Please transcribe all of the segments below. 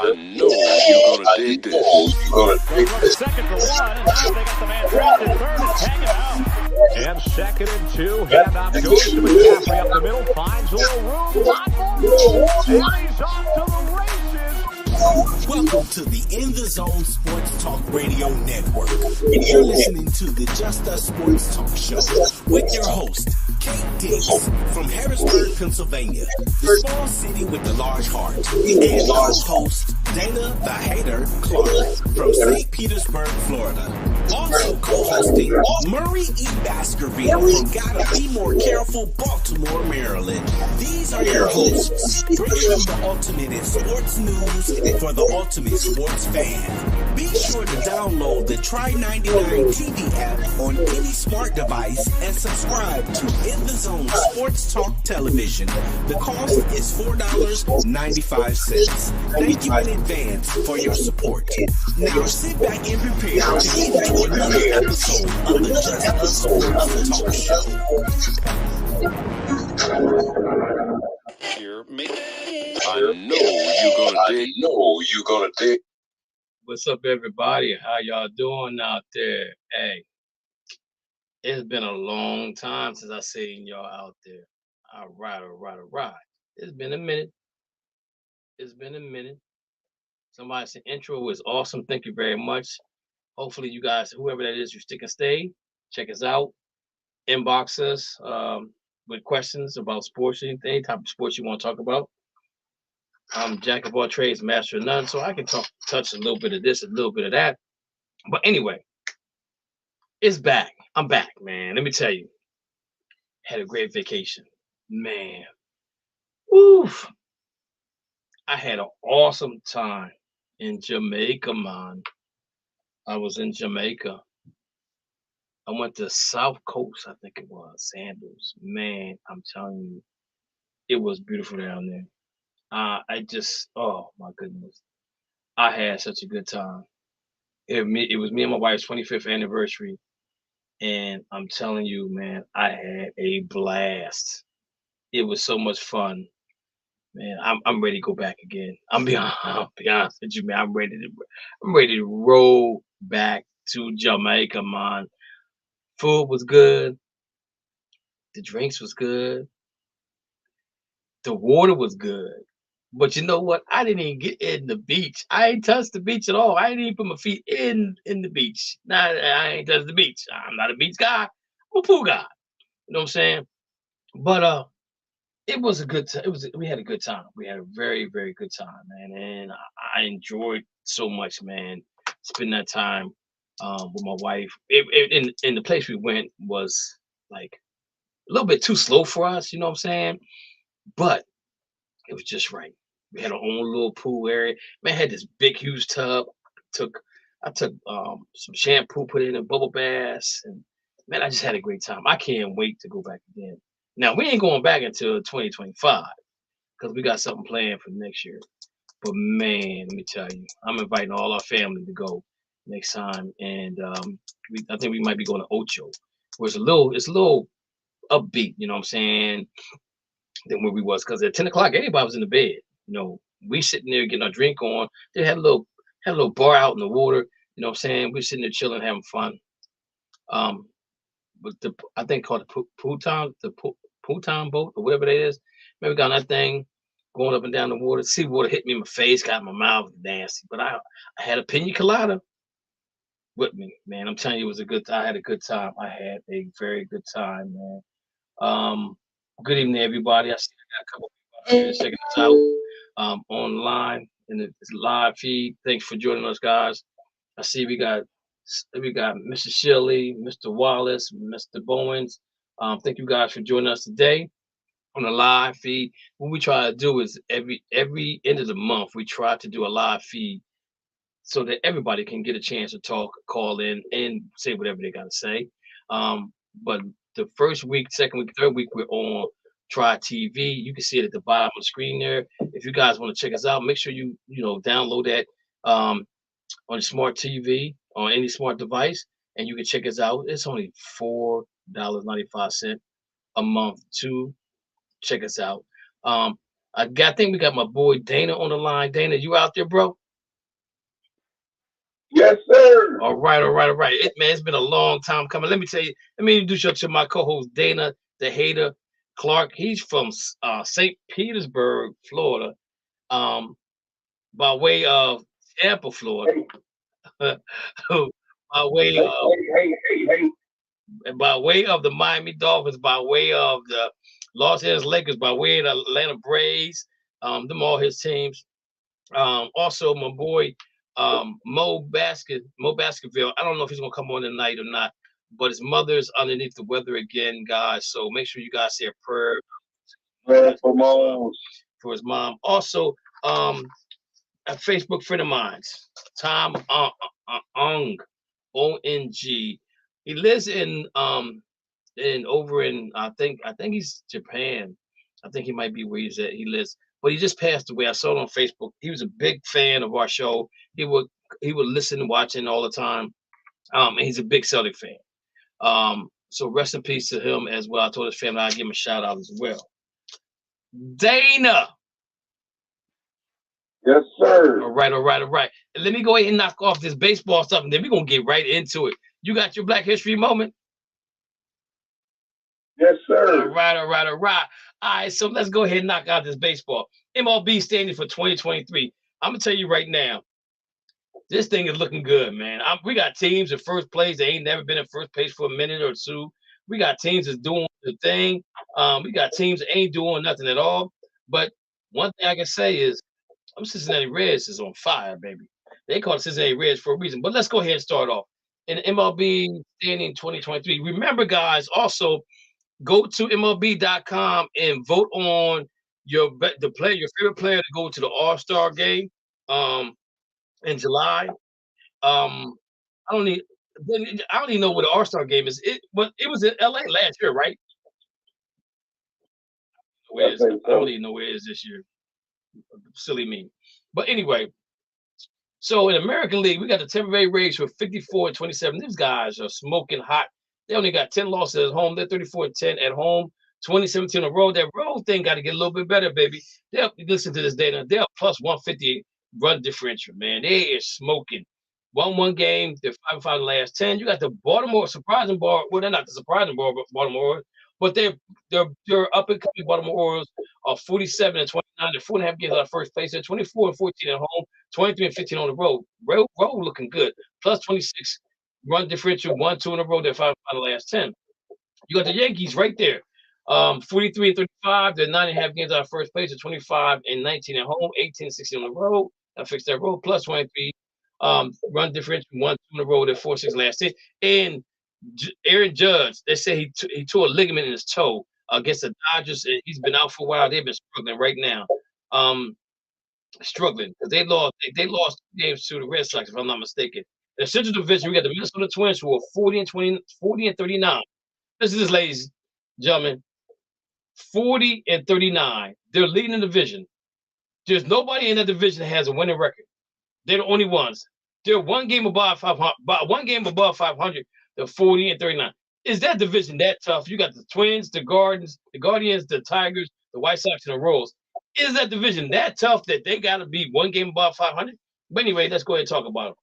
I know you're gonna dig this. Second for one, and now they got the man trapped at third and hanging out. And second and two, handoff goes to McCaffrey up the middle, finds a little room, lot more room, and he's off to the races. Welcome to the In the Zone Sports Talk Radio Network. You're listening to the Just Us Sports Talk Show with your host, Kate Diggs from Harrisburg, Pennsylvania, the small city with the large heart, and host Dana the Hater Clark from St. Petersburg, Florida. Also co-hosting Murray E. Baskerville from Gotta Be More Careful, Baltimore, Maryland. These are your hosts, bringing you the ultimate in sports news for the ultimate sports fan. Be sure to download the Try 99 TV app on any smart device and subscribe to In the Zone Sports Talk Television. The cost is $4.95. Thank you in advance for your support. Now sit back and prepare to get into another episode of the Just Us Sports Talk Show. I know you're gonna dig. What's up, everybody? How y'all doing out there? Hey, it's been a long time since I seen y'all out there. All right. It's been a minute. Somebody said intro was awesome. Thank you very much. Hopefully you guys, whoever that is, you stick and stay. Check us out. Inbox us with questions about sports, any type of sports you want to talk about. I'm jack of all trades, master of none, so I can touch a little bit of this, a little bit of that. But anyway, it's back. I'm back, man. Let me tell you. Had a great vacation. Man. Oof. I had an awesome time in Jamaica, man. I was in Jamaica. I went to South Coast, I think it was, Sandals. Man, I'm telling you, it was beautiful down there. Oh my goodness. I had such a good time. It was me and my wife's 25th anniversary. And I'm telling you, man, I had a blast. It was so much fun. Man, I'm ready to go back again. I'll be honest with you, man. I'm ready to roll back to Jamaica, man. Food was good. The drinks was good. The water was good. But you know what? I didn't even get in the beach. I ain't touched the beach at all. I didn't even put my feet in the beach. Nah, I ain't touched the beach. I'm not a beach guy. I'm a pool guy. You know what I'm saying? But it was a good time. We had a good time. We had a very, very good time, man. And I enjoyed so much, man. Spending that time with my wife. In the place we went was like a little bit too slow for us, you know what I'm saying? But it was just right. We had our own little pool area. Man, I had this big, huge tub. I took some shampoo, put it in bubble baths, and man, I just had a great time. I can't wait to go back again. Now we ain't going back until 2025 because we got something planned for next year. But man, let me tell you, I'm inviting all our family to go next time, and I think we might be going to Ocho, where it's a little upbeat. You know what I'm saying? Than where we was, because at 10 o'clock everybody was in the bed. You know, we sitting there getting our drink on. They had a little bar out in the water. You know what I'm saying? We sitting there chilling, having fun. But I think called the Puton boat or whatever that is. Maybe got that thing going up and down the water. Sea water hit me in my face, got in my mouth, nasty. But I had a pina colada with me, man. I'm telling you, I had a good time. I had a very good time, man. Good evening, everybody. I see I got a couple people out here checking us out online in the live feed. Thanks for joining us, guys. I see we got Mr. Shirley, Mr. Wallace, Mr. Bowens. Thank you guys for joining us today on the live feed. What we try to do is every end of the month we try to do a live feed so that everybody can get a chance to talk, call in, and say whatever they got to say. But the first week, second week, third week, we're on Try TV. You can see it at the bottom of the screen there. If you guys want to check us out, make sure you download that on a smart TV, on any smart device, and you can check us out. It's only $4.95 a month to check us out. I think we got my boy Dana on the line. Dana, you out there, bro? Yes, sir. All right. It's been a long time coming. Let me tell you. Let me introduce you to my co-host Dana the Hater Clark. He's from St. Petersburg, Florida, by way of Tampa, Florida. by way of by way of the Miami Dolphins, by way of the Los Angeles Lakers, by way of the Atlanta Braves, them all his teams. Also, my boy Mo Baskerville. I don't know if he's gonna come on tonight or not, but his mother's underneath the weather again, guys. So make sure you guys say a prayer for his mom. Also, a Facebook friend of mine, Tom Ong, O-N-G. He lives in over in I think he's Japan. I think he might be where he's at. He lives, but he just passed away. I saw it on Facebook. He was a big fan of our show. He would listen and watching all the time. And he's a big Celtic fan. So rest in peace to him as well. I told his family I'd give him a shout out as well. Dana. Yes, sir. All right. And let me go ahead and knock off this baseball stuff, and then we're gonna get right into it. You got your Black History moment? Yes, sir. All right. All right, so let's go ahead and knock out this baseball. MLB standing for 2023. I'm gonna tell you right now, this thing is looking good, man. We got teams in first place. They ain't never been in first place for a minute or two. We got teams that's doing the thing. We got teams that ain't doing nothing at all. But one thing I can say is, Cincinnati Reds is on fire, baby. They call it Cincinnati Reds for a reason. But let's go ahead and start off. In MLB standing 2023. Remember, guys, also go to MLB.com and vote on your favorite player to go to the All-Star game in July. I don't even know what the All-Star game is. It was in LA last year, right? I don't even know where it is this year. Silly me. But anyway, so in American League, we got the Tampa Bay Rays for 54-27. These guys are smoking hot. They only got 10 losses at home. They're 34-10 at home, 2017 on the road. That road thing got to get a little bit better, baby. Listen to this data. They're plus 150 run differential, man. They is smoking. 1-1 game. They're 5-5 the last 10. You got the Baltimore surprising ball. Well, they're not the surprising ball, but Baltimore. But they're up and coming Baltimore Orioles are 47-29. They're 4.5 games out of first place. They're 24-14 at home, 23-15 on the road. Road looking good. Plus 26 run differential, 1-2 in a row. They're 5-5 the last 10. You got the Yankees right there. 43-35. They're 9.5 games out of first place. They're 25-19 at home, 18-16 on the road. I fixed that road. Plus 23 run differential, 1-2 in a row. They're 4-6 last 10. And Aaron Judge, they say he tore a ligament in his toe against the Dodgers. He's been out for a while. They've been struggling right now. Struggling because they lost games to the Red Sox, if I'm not mistaken. In the Central Division, we got the Minnesota Twins who are 40-39. Listen to this, ladies and gentlemen. 40-39. They're leading the division. There's nobody in that division that has a winning record. They're the only ones. They're one game above 500. They're 40-39. Is that division that tough? You got the Twins, the Guardians, the Tigers, the White Sox, and the Royals. Is that division that tough that they got to be one game above 500? But anyway, let's go ahead and talk about them.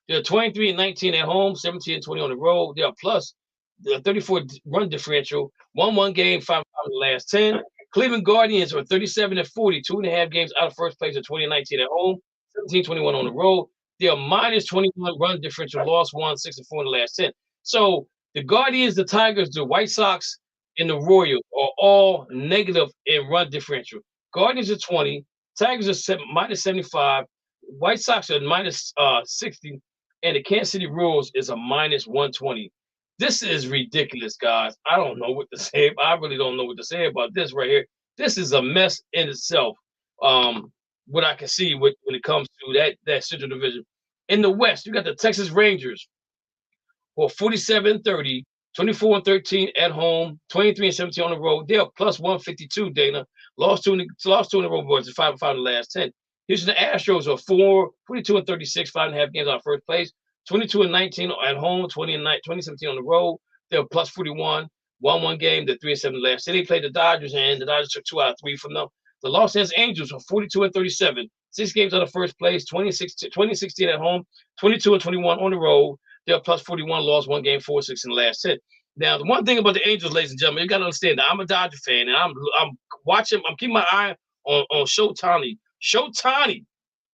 They're 23-19 at home, 17-20 on the road. They're plus the 34 run differential, 1-1 game, 5 the last 10. Cleveland Guardians are 37-40, 2.5 games out of first place at 2019 at home, 17-21 on the road. They are minus 21 run differential, lost 1, 6-4 in the last 10. So the Guardians, the Tigers, the White Sox, and the Royals are all negative in run differential. Guardians are 20, Tigers are minus 75, White Sox are minus 60, and the Kansas City Royals is a minus 120. This is ridiculous, guys. I don't know what to say. I really don't know what to say about this right here. This is a mess in itself. What I can see when it comes to that Central Division. In the West, you got the Texas Rangers who are 47-30, 24-13 at home, 23-17 on the road. They're plus 152, Dana. Lost two in the road, boys. 5-5 in the last 10. Houston Astros are 42-36, 5.5 games out of first place. 22-19 at home, 20-17 on the road. They're plus 41, 1-1 game. They're 3-7 last. Then they played the Dodgers, and the Dodgers took 2 out of 3 from them. The Los Angeles Angels are 42 and 37. 6 games out of first place, 2016 at home, 22 and 21 on the road. They're plus 41, lost 1 game, 4-6 in the last 10. Now, the one thing about the Angels, ladies and gentlemen, you got to understand that I'm a Dodger fan, and I'm watching. I'm keeping my eye on Shohei. Shohei.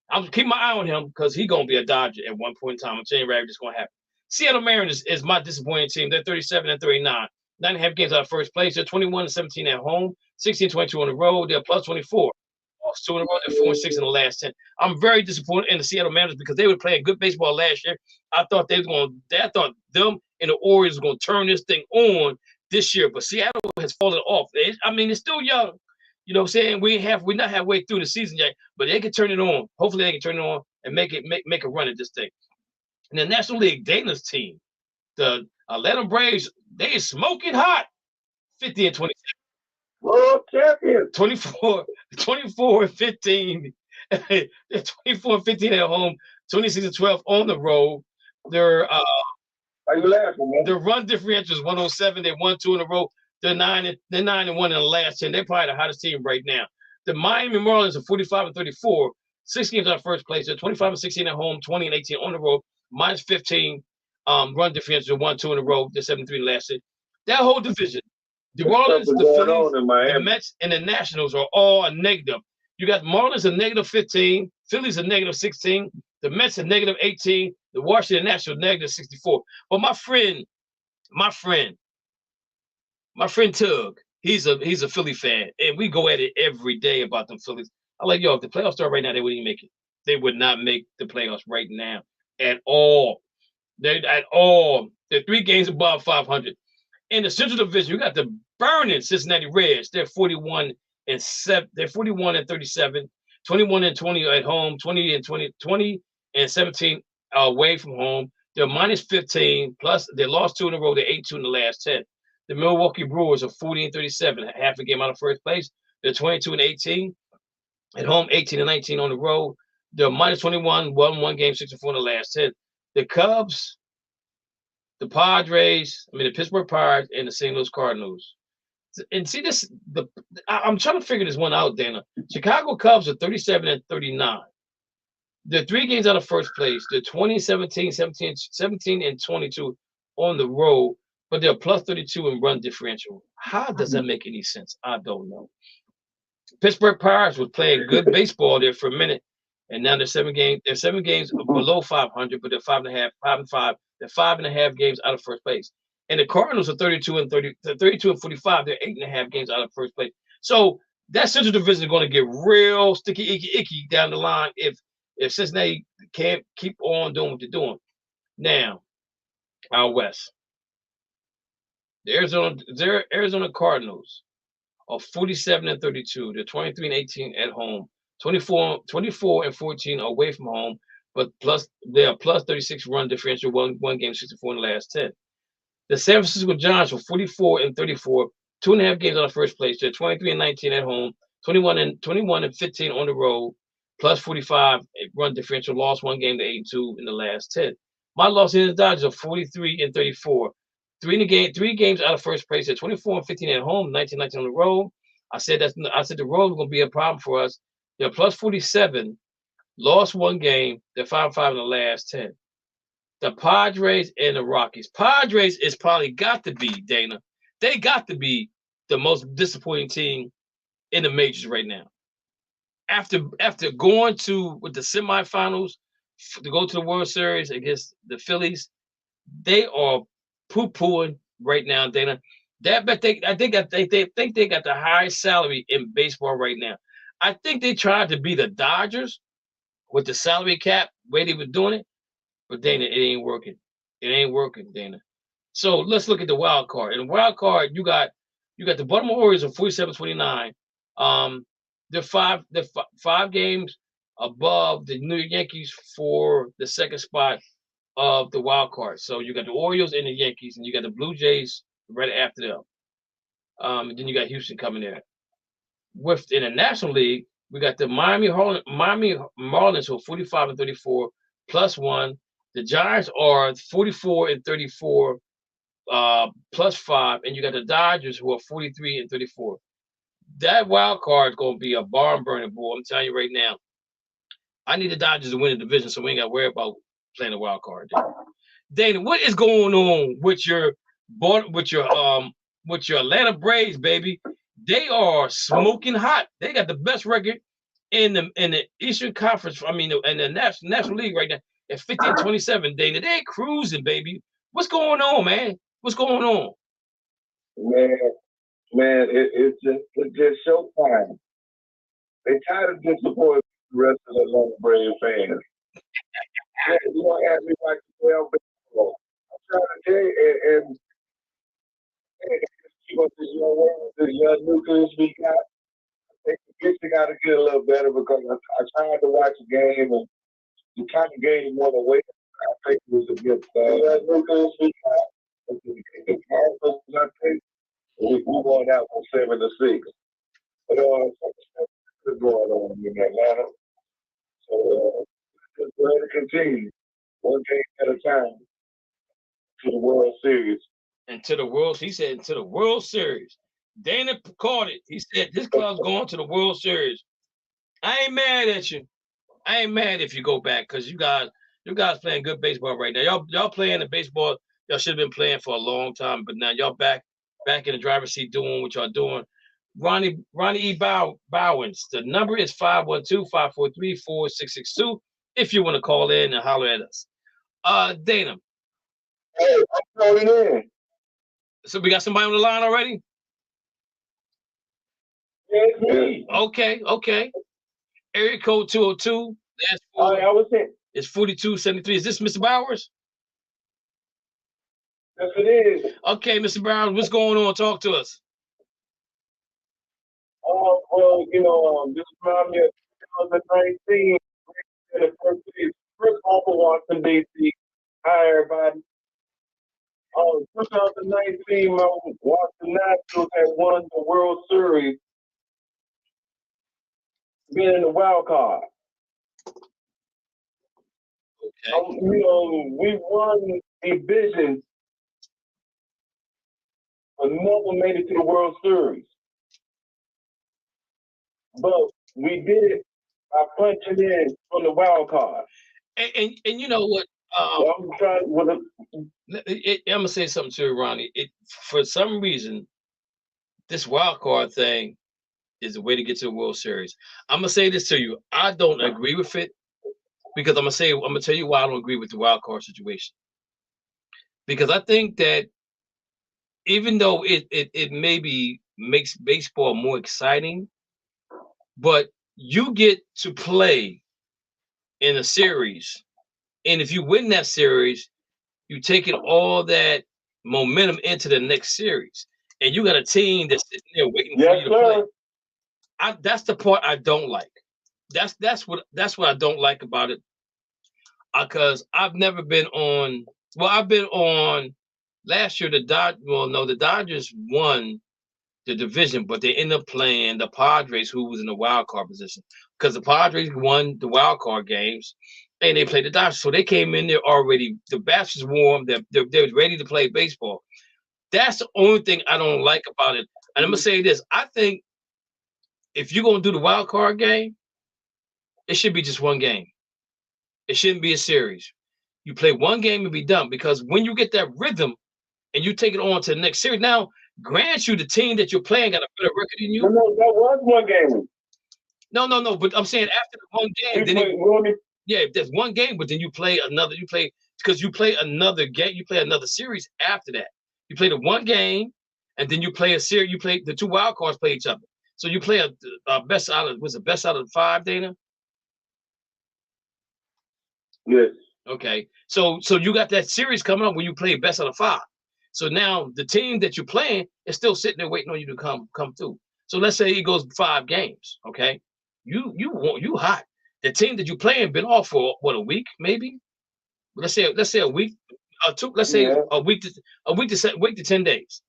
I'm keeping my eye on him because he's gonna be a Dodger at one point in time. I'm telling you, right, it's gonna happen. Seattle Mariners is my disappointing team. They're 37 and 39. 9.5 games out of first place. They're 21 and 17 at home, 16-22 on the road. They're plus 24. Lost 2 in a row. They're 4 and 6 in the last 10. I'm very disappointed in the Seattle Mariners because they were playing good baseball last year. I thought them and the Orioles were gonna turn this thing on this year, but Seattle has fallen off. It's still young. You know what I'm saying? We're not halfway through the season yet, but they can turn it on. Hopefully they can turn it on and make a run at this thing. And the National League, Dana's team, the Atlanta Braves, they is smoking hot. 50 and 27. World champion. 24 and 15. They're 24 and 15 at home, 26 and 12 on the road. They're Are you laughing, man? their run differential is 107. They won 2 in a row. They're 9 and 1 in the last 10. They're probably the hottest team right now. The Miami Marlins are 45 and 34. 6 games out of first place. They're 25 and 16 at home, 20 and 18 on the road. Minus 15 run differential, 1-2 in a row. They're 7-3 in the last 10. That whole division, the Marlins, the Phillies, the Mets, and the Nationals are all a negative. You got Marlins a negative 15, Phillies a negative 16, the Mets a negative 18, the Washington Nationals negative 64. But my friend Tug, he's a Philly fan, and we go at it every day about them Phillies. I'm like, yo, if the playoffs start right now, they wouldn't even make it. They would not make the playoffs right now at all. They're 3 games above 500. In the Central Division, you got the burning Cincinnati Reds. They're 41 and 7. They're 41 and 37, 21 and 20 at home, 20 and 17 away from home. They're minus 15. Plus, they lost 2 in a row. They're 8-2 in the last 10. The Milwaukee Brewers are 40 and 37, half a game out of first place. They're 22 and 18 at home, 18 and 19 on the road. They're minus 21, won 1 game, 6-4 in the last 10. The Cubs, the Pittsburgh Pirates, and the St. Louis Cardinals. And see this, I'm trying to figure this one out, Dana. Chicago Cubs are 37 and 39. They're 3 games out of first place. They're 17 and 22 on the road, but they're plus 32 in run differential. How does that make any sense? I don't know. Pittsburgh Pirates was playing good baseball there for a minute, and now they're 7 games. They're 7 games below 500, but they're 5 and 5. They're 5.5 games out of first place. And the Cardinals are 32 and 45. They're 8.5 games out of first place. So that Central Division is going to get real sticky, icky down the line if Cincinnati can't keep on doing what they're doing. Now, out west, the Arizona Cardinals are 47 and 32. They're 23 and 18 at home, 24 and 14 away from home, but they are plus 36 run differential, one game, 64 in the last 10. The San Francisco Giants were 44 and 34, 2.5 games out of first place. They're 23 and 19 at home, 21 and 15 on the road, plus 45 run differential, lost 1 game to 8-2 in the last 10. My Los Angeles Dodgers are 43 and 34. 3 games out of first place. They're 24 and 15 at home, 19 on the road. I said the road was going to be a problem for us. They're plus 47, lost 1 game. They're 5-5 in the last 10. The Padres and the Rockies. Padres is probably got to be, Dana. They got to be the most disappointing team in the majors right now. After going with the semifinals to go to the World Series against the Phillies, they are poo-pooing right now, Dana. I think they got the highest salary in baseball right now. I think they tried to be the Dodgers with the salary cap, way they were doing it. But Dana, it ain't working. It ain't working, Dana. So let's look at the wild card. In the wild card, you got the Baltimore Orioles of 47-29. They're 5 games above the New York Yankees for the second spot of the wild card. So you got the Orioles and the Yankees, and you got the Blue Jays right after them. And then you got Houston coming there. In the National League, we got the Miami Marlins who are 45 and 34, plus 1. The Giants are 44 and 34, plus 5, and you got the Dodgers who are 43 and 34. that wild card is gonna be a barn burning, boy. I'm telling you right now. I need the Dodgers to win the division, so we ain't got to worry about playing the wild card. Dana, what is going on with your Atlanta Braves, baby? They are smoking hot. They got the best record in the Eastern Conference. I mean, in the National League right now at 15-27. Dana, they're cruising, baby. What's going on, man? What's going on? Man, it's just showtime. They tired of disappointing the rest of the Atlanta Braves fans. Yeah, you don't have me like 12 baseball. I'm trying to tell you, and keep up this young nucleus we got. I think the pitcher got to get a little better because I tried to watch a game and the kind of game went away. I think it was against young nucleus we got. I think we won out from 7-6. But what's going on in Atlanta? So just go ahead and continue, one game at a time, to the World Series. And to the World, he said, to the World Series. Dana caught it. He said, this club's going to the World Series. I ain't mad at you. I ain't mad if you go back because you guys playing good baseball right now. Y'all playing the baseball y'all should have been playing for a long time, but now y'all back in the driver's seat doing what y'all doing. Ronnie E. Bowens. The number is 512-543-4662 if you want to call in and holler at us. Dana. Hey, I'm calling in. So we got somebody on the line already? Yeah, it's me. Okay. Area code 202. That's I was it. It's 4273. Is this Mr. Bowers? Yes, it is. Okay, Mr. Bowers, what's going on? Talk to us. Well, this reminds me of 2019. The first off of Washington, D.C. Hi, everybody. 2019, my Washington Nationals had won the World Series, being in the wild card. Okay. We won the division. Another made it to the World Series. But we did it by punching in on the wild card. And you know what? I'm gonna say something to you, Ronnie. For some reason, this wild card thing is the way to get to the World Series. I'm gonna say this to you. I don't agree with it because I'm gonna tell you why I don't agree with the wild card situation. Because I think that even though it maybe makes baseball more exciting, but you get to play in a series, and if you win that series, you taking all that momentum into the next series, and you got a team that's sitting there waiting for you to play. That's the part I don't like. That's what I don't like about it. Because I've never been on. Well, I've been on last year. The Dodgers won the division, but they ended up playing the Padres, who was in the wild card position, because the Padres won the wild card games, and they played the Dodgers. So they came in there already. The bats was warm. They was ready to play baseball. That's the only thing I don't like about it. And I'm gonna say this: I think if you're gonna do the wild card game, it should be just one game. It shouldn't be a series. You play one game and be done, because when you get that rhythm and you take it on to the next series, now grant you the team that you're playing got a better record than you. No, that was one game. No. But I'm saying after the one game, if there's one game, but then you play another. You play another game. You play another series after that. You play the one game, and then you play a series. You play the two wild cards play each other. So you play a best out of best out of 5, Dana? Yes. Okay. So you got that series coming up when you play best out of 5. So now the team that you're playing is still sitting there waiting on you to come through. So let's say it goes 5 games. Okay. You hot. The team that you're playing been off for what, a week maybe? Let's say a week, 2. Let's say a week to 10 days.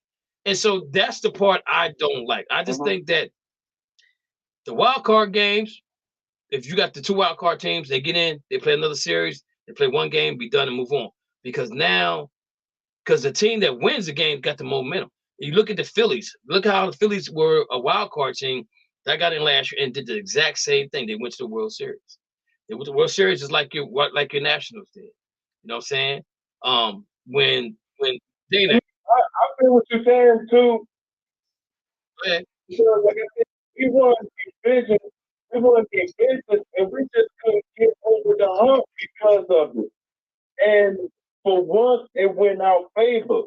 And so that's the part I don't like. I just think that the wild card games, if you got the 2 wild card teams, they get in, they play another series, they play one game, be done, and move on. Because the team that wins the game got the momentum. You look at the Phillies. Look how the Phillies were a wild card team that got in last year and did the exact same thing. They went to the World Series. They went to the World Series just like your Nationals did. You know what I'm saying? When Dana, I feel what you're saying too. okay. Because like I said, we won division, and we just couldn't get over the hump because of it. And for once, it went our favor.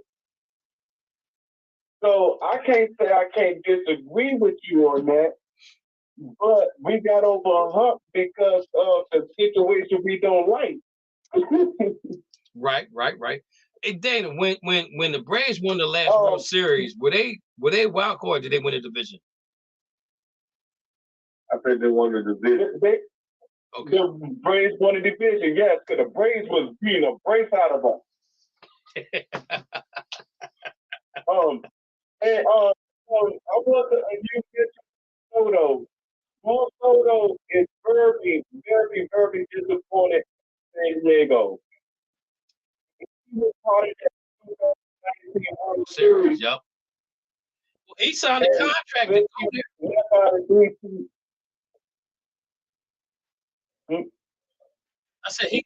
So I can't say I can't disagree with you on that, but we got over a hump because of the situation we don't like. Right. Hey Dana, when the Braves won the last World Series, were they wild card or did they win the division? I think they won the division. Okay. The Braves won the division, yes, because the Braves was beating a brace out of us. And I want to you get Soto. Juan Soto is very, very, very disappointed in San Diego. He was part of that 2019 Series, yep. Well, he signed a contract. I said he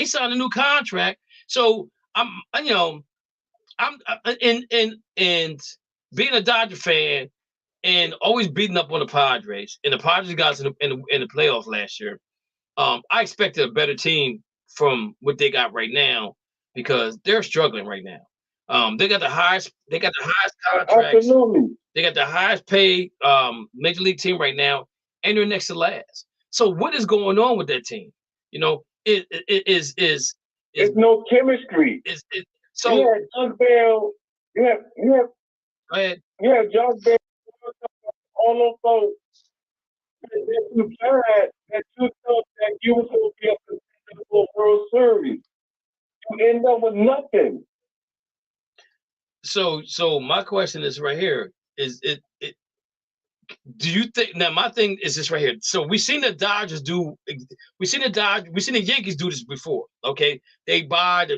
signed a new contract. So I'm in being a Dodger fan and always beating up on the Padres, and the Padres got in the playoffs last year. I expected a better team from what they got right now because they're struggling right now. They got the highest contracts. Absolutely. They got the highest paid major league team right now, and they're next to last. So what is going on with that team? You know, it is no chemistry. So you have John Bell, you have go ahead. You have John Bell, all those folks that you tried, that you thought that you were going to be able to get the World Series. You end up with nothing. So my question is right here: is it? Do you think now? My thing is this right here. So we seen the Dodgers do. We seen the Yankees do this before. Okay, they buy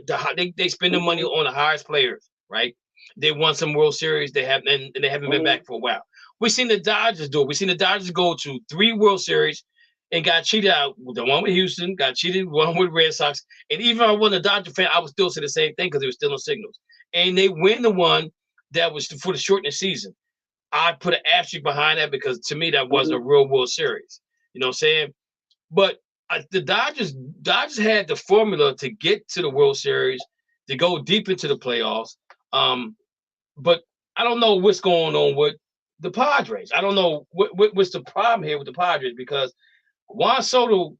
they spend the money on the highest players. Right? They won some World Series. They haven't and they haven't been back for a while. We seen the Dodgers do it. We seen the Dodgers go to 3 World Series and got cheated out. The one with Houston, got cheated. One with Red Sox. And even if I wasn't a Dodger fan, I would still say the same thing because they were still no signals. And they win the one that was for the shortened season. I put an asterisk behind that because to me that wasn't a real World Series. You know what I'm saying? But the Dodgers had the formula to get to the World Series, to go deep into the playoffs. But I don't know what's going on with the Padres. I don't know what's the problem here with the Padres because Juan Soto,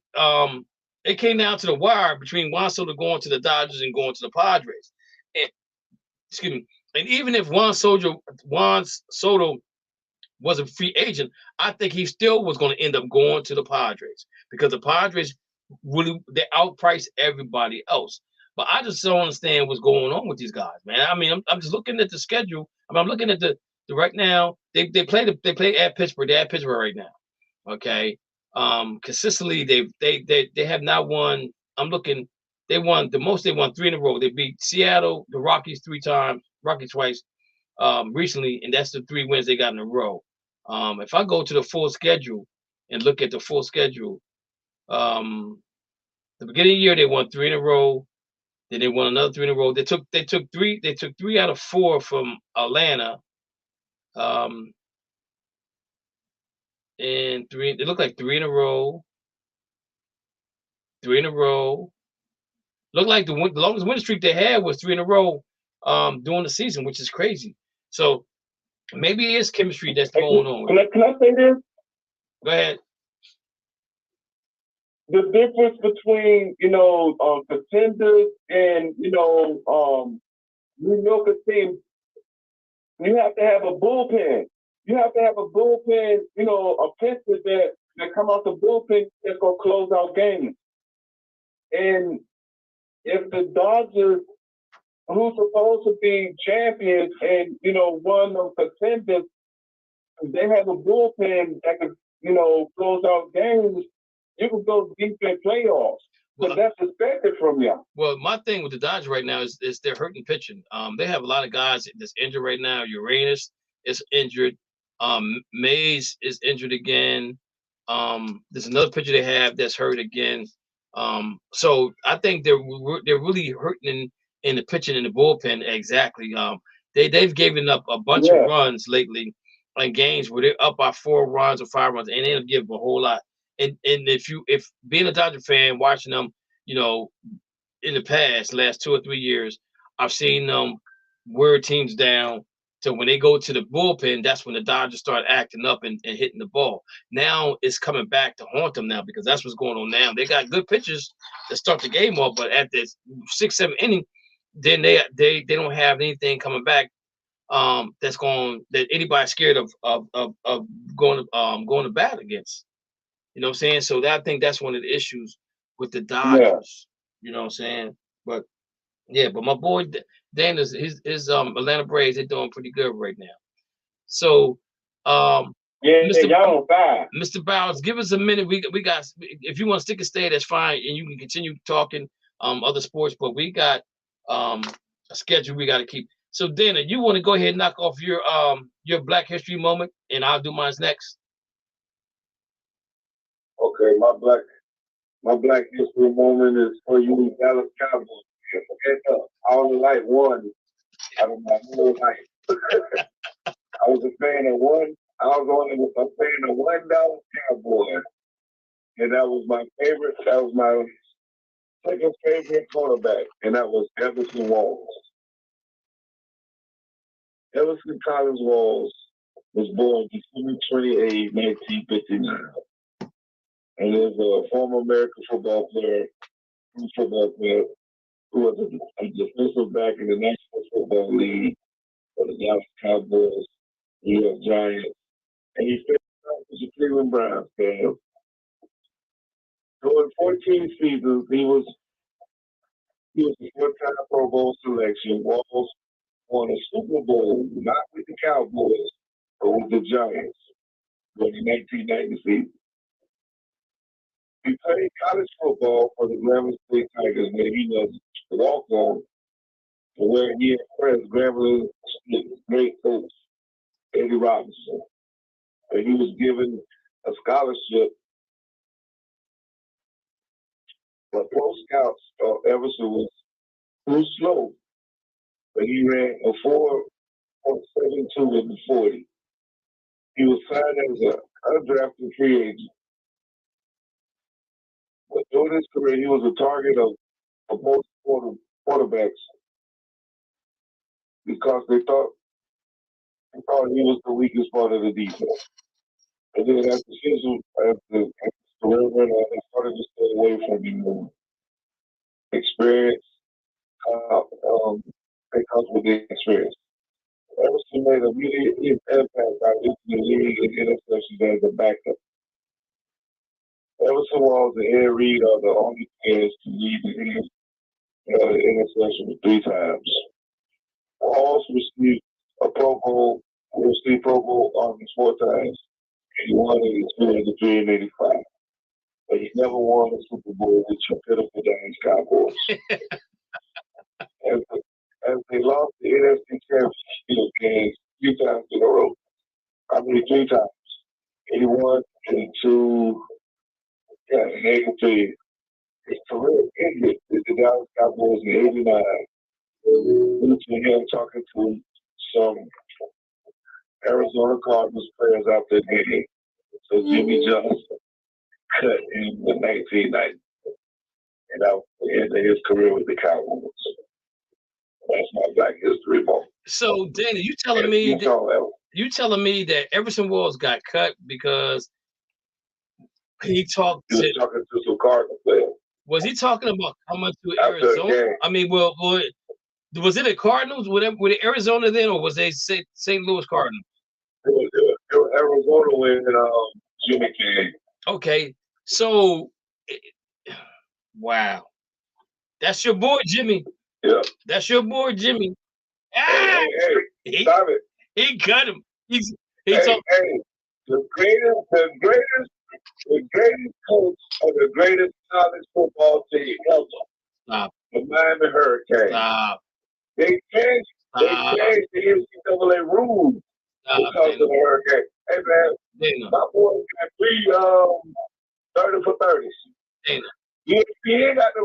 it came down to the wire between Juan Soto going to the Dodgers and going to the Padres. And excuse me. And even if Juan Soto was a free agent, I think he still was going to end up going to the Padres because the Padres they outpriced everybody else. But I just don't understand what's going on with these guys, man. I mean, I'm just looking at the schedule. I'm looking at the right now. They play at Pittsburgh. They're at Pittsburgh right now. Okay. Consistently they have not won. I'm looking. They won the most. They won 3 in a row. They beat Seattle, the Rockies 3 times, Rockies twice recently, and that's the 3 wins they got in a row. If I go to the full schedule and look at the full schedule, the beginning of the year they won 3 in a row. Then they won another 3 in a row. They took 3 out of 4 from Atlanta. And 3. It looked like 3 in a row. 3 in a row. Looked like the longest winning streak they had was 3 in a row during the season, which is crazy. So maybe it is chemistry that's going on. Can I say this? Go ahead. The difference between, contenders and, New Yorker teams, you have to have a bullpen. You have to have a bullpen, a pitcher that come out the bullpen that's going to close out games. And if the Dodgers, who's supposed to be champions and, one of the contenders, they have a bullpen that can, close out games, you can go deep in playoffs. But that's expected from y'all. Well, my thing with the Dodgers right now is they're hurting pitching. They have a lot of guys that's injured right now. Uranus is injured. Mays is injured again. There's another pitcher they have that's hurt again. So I think they're really hurting in the pitching in the bullpen. Exactly. They've given up a bunch of runs lately in games where they're up by 4 runs or 5 runs, and they'll give a whole lot. And if being a Dodger fan, watching them, you know, in the past, last 2 or 3 years, I've seen them wear teams down. So when they go to the bullpen, that's when the Dodgers start acting up and hitting the ball. Now it's coming back to haunt them now because that's what's going on now. They got good pitchers that start the game off, but at the 6th, 7th inning, then they don't have anything coming back that anybody's scared of going to bat against. You know what I'm saying? So I think that's one of the issues with the Dodgers. You know what I'm saying? But my boy Dan his Atlanta Braves, they're doing pretty good right now. So y'all on fire. Mr. Bowers, give us a minute. We got, if you want to stick and stay, that's fine, and you can continue talking other sports, but we got a schedule we got to keep. So Dana, you want to go ahead and knock off your Black History moment, and I'll do mine next. Okay, my Black History moment is for you Dallas Cowboys. I only like one out of my whole life. I was a fan of one. I was only a fan of one Dallas Cowboy, and that was my favorite. That was my second favorite quarterback, and that was Everson Walls. Everson Collins Walls was born December 28, 1959. And is a former American football player who was a defensive back in the National Football League for the Dallas Cowboys, New York Giants, and he finished out with the Cleveland Browns fan. So in 14 seasons, he was a 4-time Pro Bowl selection. Walls won a Super Bowl, not with the Cowboys, but with the Giants during the 1990 season. He played college football for the Grambling State Tigers, where he was a walk-on, where he impressed Grambling great coach, Eddie Robinson. And he was given a scholarship. But pro scouts thought Everson was too slow, but he ran a 4.72 in the 40. He was signed as an undrafted free agent. But during his career, he was a target of most quarterbacks because they thought he was the weakest part of the defense. And then as the season, as the career went on, they started to stay away from him more. Experience that comes with the experience. Everson made a really impact by leading the league in interceptions as a backup. Everson Walls and Ed Reed are the only players to lead the interception 3 times. Walls received a Pro Bowl, honors 4 times, and he won in his career in 1985. But he never won a Super Bowl with your pitiful Dallas Cowboys. As they lost the NFC Championship games 3 times in a row. 3 times. 81, 82, and 83. His career ended with the Dallas Cowboys in 89. Due to him talking to some Arizona Cardinals players after the game. So Jimmy Johnson cut in the 1990s. And that was the end of his career with the Cowboys. That's my Black History moment. So, Danny, you telling me that Everson Walls got cut because he talked he was talking to some Cardinals players. Was he talking about coming to Arizona? I mean, well, was it the Cardinals? Were they Arizona then, or was they St. Louis Cardinals? It was Arizona when Jimmy came. Okay, so wow, that's your boy Jimmy. Yeah, that's your boy Jimmy. Hey, stop it! He cut him. The greatest the greatest coach of the greatest college football team ever. Stop. The Miami Hurricanes. Stop. They changed the NCAA rules because of the Hurricane. Hey man, my boy got 3 30 for 30s. Dana. ESPN got the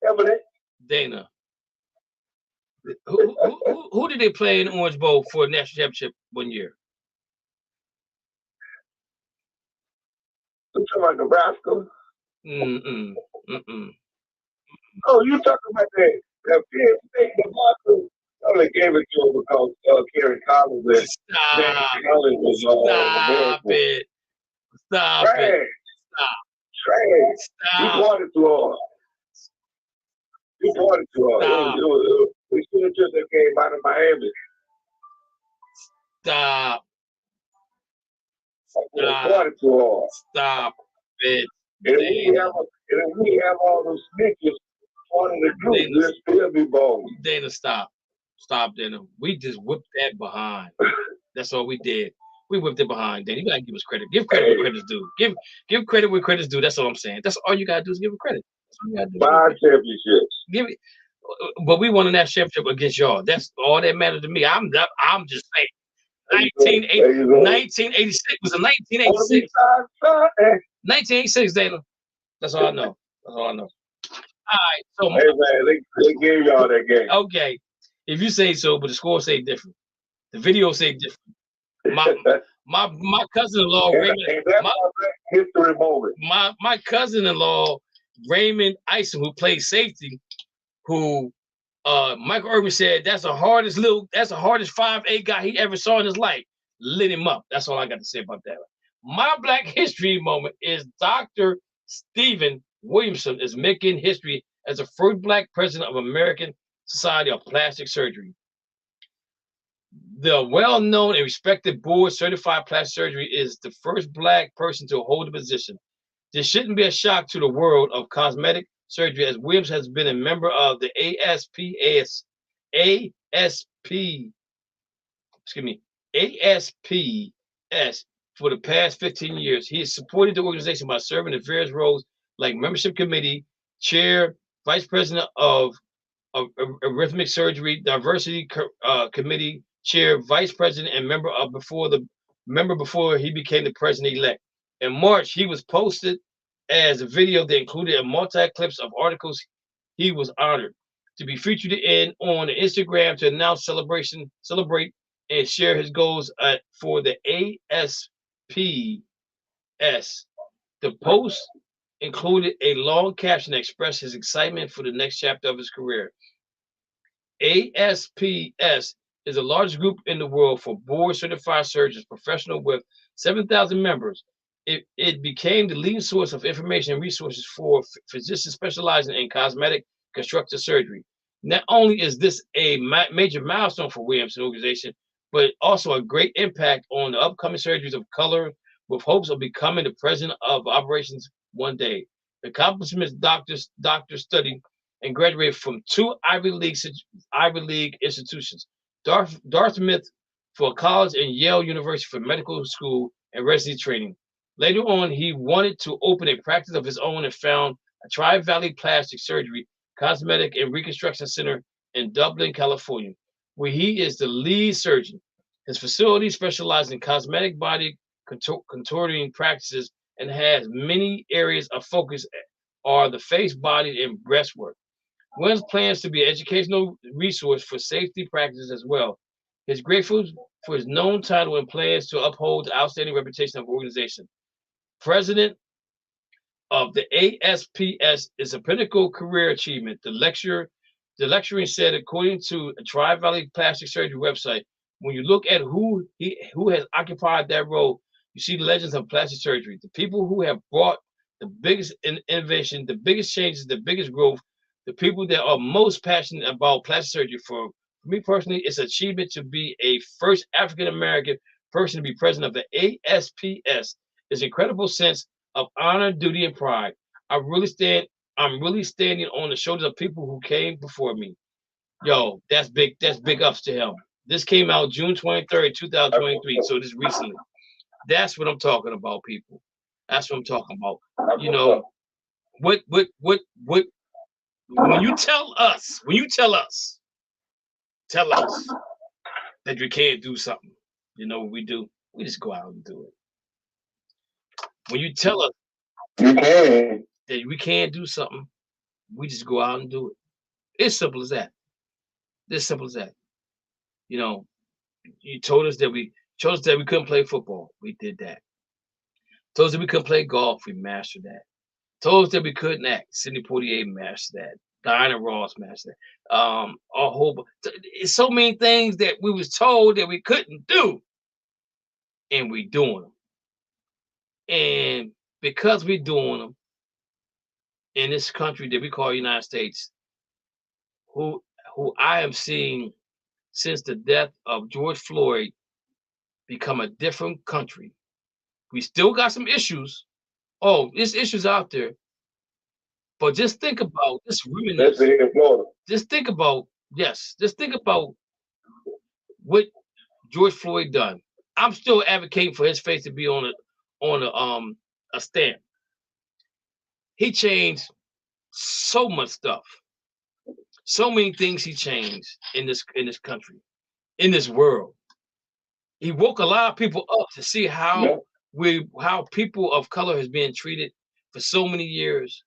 evidence. Dana. Who did they play in the Orange Bowl for a national championship one year? You talking about Nebraska? Oh, you talking about that Penn State Nebraska? Oh, they gave it to him because Kerry Collins and Stop. Collins was Stop it. Stop trash. it. Stop. Trash. Stop. You wanted too hard. You wanted too hard. We should have took that game out of Miami. Stop. Stop it. And if we have all those snitches on the group, we'll still be bold. Dana, stop. Stop, Dana. We just whipped that behind. That's all we did. We whipped it behind, Dana. You gotta give us credit. Give credit where credit's due. Give credit where credit's due. That's all I'm saying. That's all you gotta do is give it credit. That's all you gotta do. 5 championships. Give it. But we won a national championship against y'all. That's all that mattered to me. I'm just saying. 1986 was a 1986. 1986, Dana. That's all I know. That's all I know. All right. So, hey man, they gave y'all that game. Okay, if you say so, but the score say different. The video say different. My cousin-in-law Raymond. History moment. My cousin-in-law Raymond Ison, who played safety, who Michael Irvin said that's the hardest 5'8" guy he ever saw in his life. Lit him up. That's all I got to say about that. My Black History moment is Dr. Stephen Williamson is making history as the first Black president of American Society of Plastic Surgery. The well-known and respected board-certified plastic surgery is the first Black person to hold the position. This shouldn't be a shock to the world of cosmetic surgery, as Williams has been a member of the ASPS for the past 15 years. He has supported the organization by serving in various roles like membership committee, chair, vice president of arithmetic surgery, diversity committee, chair, vice president, and member before he became the president-elect. In March, he was posted as a video that included a multi-clips of articles. He was honored to be featured on Instagram to announce, celebrate, and share his goals for the ASPS. The post included a long caption that expressed his excitement for the next chapter of his career. ASPS is the largest group in the world for board-certified surgeons, professional with 7,000 members. It became the leading source of information and resources for physicians specializing in cosmetic constructive surgery. Not only is this a major milestone for Williamson organization, but also a great impact on the upcoming surgeries of color, with hopes of becoming the president of operations one day. The accomplishments doctor studied and graduated from 2 Ivy League institutions, Dartmouth for college and Yale University for medical school and residency training. Later on, he wanted to open a practice of his own and found a Tri-Valley Plastic Surgery, Cosmetic and Reconstruction Center in Dublin, California, where he is the lead surgeon. His facility specializes in cosmetic body contouring practices and has many areas of focus are the face, body, and breast work. Williams plans to be an educational resource for safety practices as well. He's grateful for his known title and plans to uphold the outstanding reputation of the organization. President of the ASPS is a pinnacle career achievement. The lecturer said, according to a Tri-Valley Plastic Surgery website, when you look at who has occupied that role, you see the legends of plastic surgery, the people who have brought the biggest innovation, the biggest changes, the biggest growth, the people that are most passionate about plastic surgery. For me personally, it's an achievement to be a first African-American person to be president of the ASPS. It's an incredible sense of honor, duty, and pride. I'm really standing on the shoulders of people who came before me. Yo, that's big ups to him. This came out June 23rd, 2023, so this recently. That's what I'm talking about, people. That's what I'm talking about. You know, what when you tell us that we can't do something, you know what we do? We just go out and do it. When you tell us that we can't do something, we just go out and do it. It's simple as that. It's simple as that. You know, you told us that we couldn't play football. We did that. Told us that we couldn't play golf. We mastered that. Told us that we couldn't act. Sidney Poitier mastered that. Diana Ross mastered that. A whole it's so many things that we was told that we couldn't do, and we doing them. And because we're doing them in this country that we call United States, who I am seeing since the death of George Floyd become a different country. We still got some issues. Oh, there's issues out there. But just think about this reminisce. Just think about what George Floyd done. I'm still advocating for his face to be on a stamp. He changed so much stuff. So many things he changed in this country, in this world. He woke a lot of people up to see how people of color has been treated for so many years.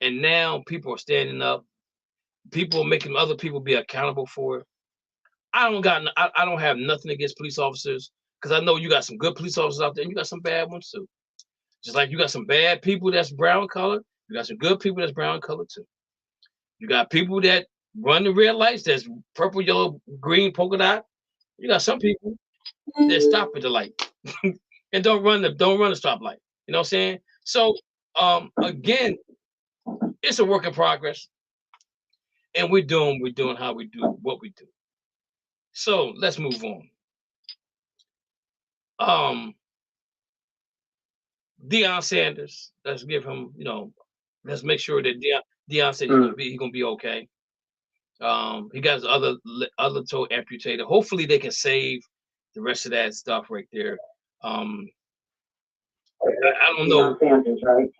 And now people are standing up. People are making other people be accountable for it. I don't have nothing against police officers, because I know you got some good police officers out there and you got some bad ones too. Just like you got some bad people that's brown color, you got some good people that's brown color too. You got people that run the red lights that's purple, yellow, green, polka dot. You got some people that stop at the light and don't run the stoplight. You know what I'm saying? So again, it's a work in progress, and we're doing how we do what we do. So let's move on. Deion Sanders, let's give him, let's make sure that Deion said he's gonna be okay. He got his other toe amputated. Hopefully they can save the rest of that stuff right there. I don't know.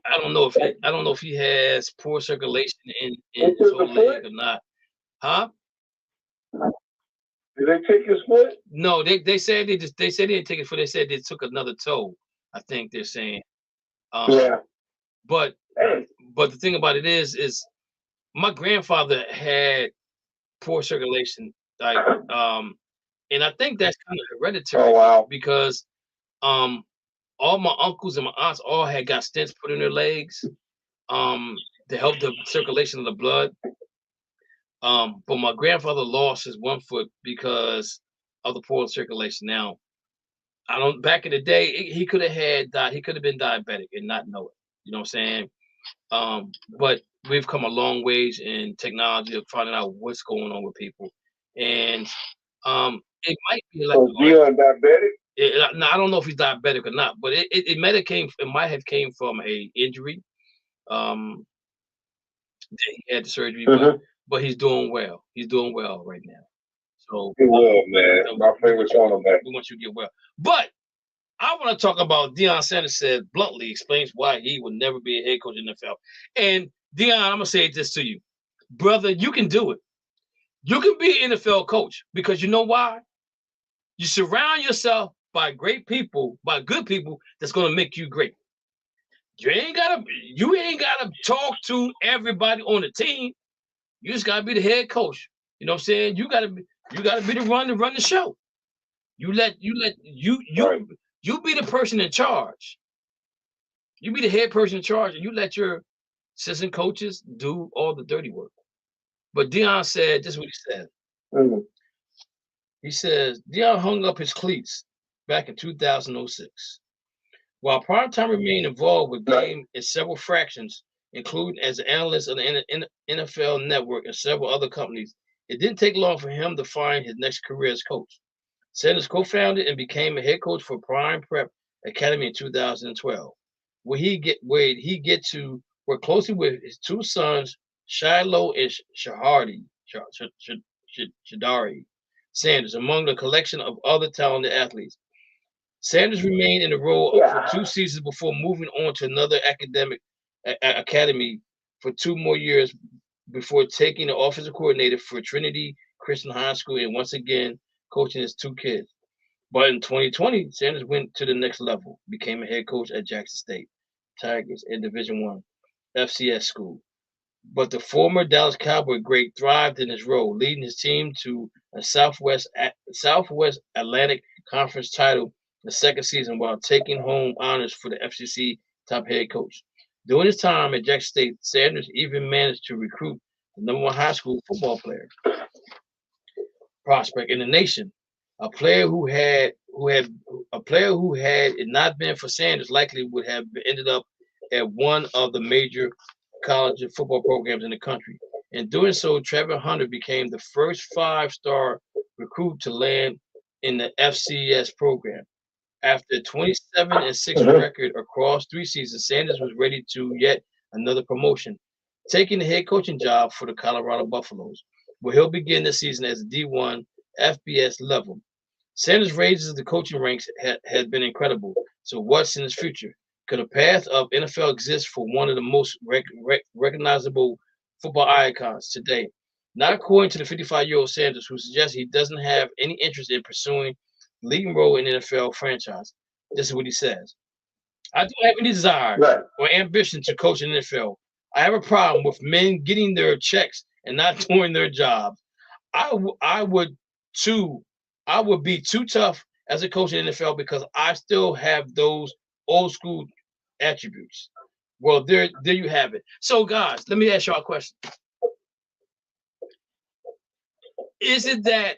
I don't know if he has poor circulation in his whole leg or not. Huh? Did they take his foot? No, they said they said they didn't take his foot. They said they took another toe. I think they're saying. Yeah. But the thing about it is my grandfather had poor circulation, like and I think that's kind of hereditary. Oh, wow. Because all my uncles and my aunts all had got stents put in their legs to help the circulation of the blood. But my grandfather lost his one foot because of the poor circulation. Now, back in the day, he could have been diabetic and not know it. You know what I'm saying? But we've come a long ways in technology of finding out what's going on with people. And it might be like diabetic. Now, I don't know if he's diabetic or not, but it might have came from a injury. That he had the surgery, but he's doing well. He's doing well right now. So man. My favorite cornerback. We want you to get well. But I want to talk about Deion Sanders said bluntly explains why he will never be a head coach in the NFL. And Deion, I'm gonna say this to you, brother. You can do it. You can be an NFL coach because you know why? You surround yourself by great people, by good people that's gonna make you great. You ain't gotta talk to everybody on the team. You just gotta be the head coach. You know what I'm saying? You gotta be the run the show. You be the person in charge. You be the head person in charge, and you let your assistant coaches do all the dirty work. But Deion said, this is what he said. He says, Deion hung up his cleats back in 2006. While Primetime remained involved with game in several fractions, including as an analyst of the NFL Network and several other companies, it didn't take long for him to find his next career as coach. Sanders co-founded and became a head coach for Prime Prep Academy in 2012, where he get to work closely with his two sons, Shiloh and Shadari Sanders, among the collection of other talented athletes. Sanders remained in the role for 2 seasons before moving on to another academy for 2 more years before taking the offensive coordinator for Trinity Christian High School and once again coaching his 2 kids. But in 2020, Sanders went to the next level, became a head coach at Jackson State Tigers in Division I FCS school. But the former Dallas Cowboy great thrived in his role, leading his team to a Southwest Atlantic Conference title the second season while taking home honors for the FCC top head coach. During his time at Jackson State, Sanders even managed to recruit the #1 high school football player prospect in the nation, a player who had it not been for Sanders likely would have ended up at one of the major college football programs in the country. In doing so, Trevor Hunter became the first 5-star recruit to land in the FCS program. After a 27-6 record across 3 seasons, Sanders was ready to yet another promotion, taking the head coaching job for the Colorado Buffaloes, where he'll begin the season as a D1 FBS level. Sanders' raises the coaching ranks had been incredible. So what's in his future? Could a path of NFL exist for one of the most recognizable football icons today? Not according to the 55-year-old Sanders, who suggests he doesn't have any interest in pursuing the leading role in the NFL franchise. This is what he says. I don't have any desire or ambition to coach in the NFL. I have a problem with men getting their checks and not doing their jobs. I would be too tough as a coach in the NFL because I still have those old school attributes. Well, there you have it. So, guys, let me ask y'all a question. Is it that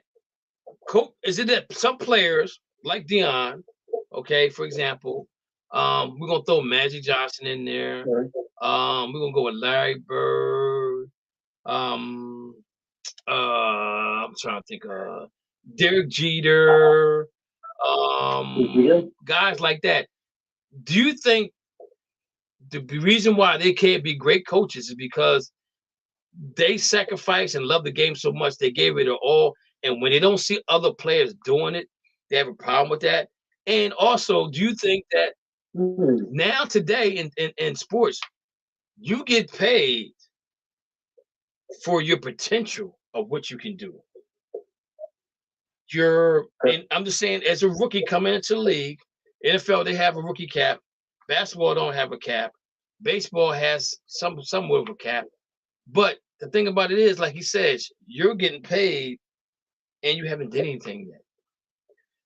some players like Deion, okay, for example, we're gonna throw Magic Johnson in there. We're gonna go with Larry Bird. I'm trying to think of Derek Jeter, guys like that. Do you think the reason why they can't be great coaches is because they sacrifice and love the game so much they gave it their all, and when they don't see other players doing it, they have a problem with that? And also, do you think that now today in sports, you get paid for your potential of what you can do? And I'm just saying, as a rookie coming into the league, NFL, they have a rookie cap. Basketball don't have a cap. Baseball has somewhat of a cap. But the thing about it is, like he says, you're getting paid and you haven't done anything yet.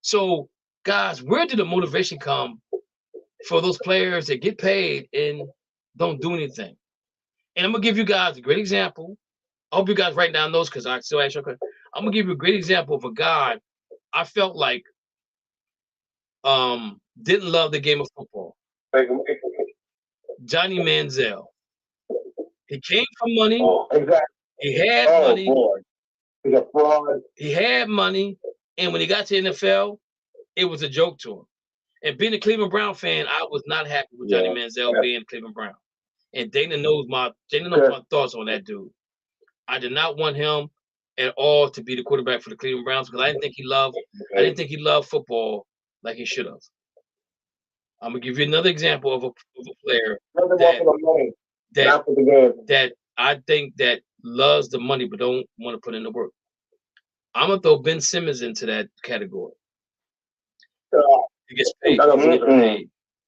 So, guys, where did the motivation come for those players that get paid and don't do anything? And I'm going to give you guys a great example. I hope you guys write down those because I still ask you a question. I'm going to give you a great example of a guy I felt like didn't love the game of football. Johnny Manziel. He came for money. Oh, exactly. He had money. Boy. He's a fraud. He had money. And when he got to NFL, it was a joke to him. And being a Cleveland Brown fan, I was not happy with Johnny Manziel being Cleveland Brown. And Dana knows my thoughts on that dude. I did not want him at all to be the quarterback for the Cleveland Browns because I didn't think he loved football like he should have. I'm gonna give you another example of a player that I think that loves the money but don't want to put in the work. I'm gonna throw Ben Simmons into that category. He gets paid.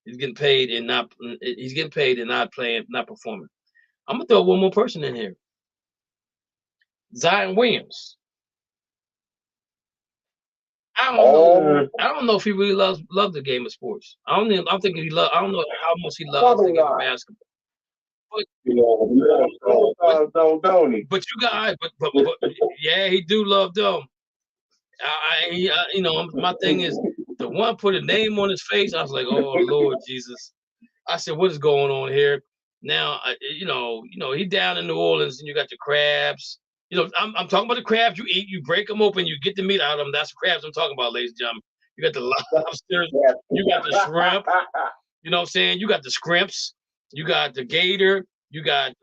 He's getting paid and not playing, not performing. I'm gonna throw one more person in here. Zion Williams. I don't know if he really loves the game of sports. I don't know how much he loves the game of basketball. But but you guys, but yeah, he do love them. My thing is the one put a name on his face. I was like, oh Lord Jesus. I said, what is going on here? Now, he down in New Orleans and you got the crabs. I'm talking about the crabs you eat. You break them open, you get the meat out of them. That's the crabs I'm talking about, ladies and gentlemen. You got the lobsters, you got the shrimp. You know what I'm saying? You got the scrimps, you got the gator, you got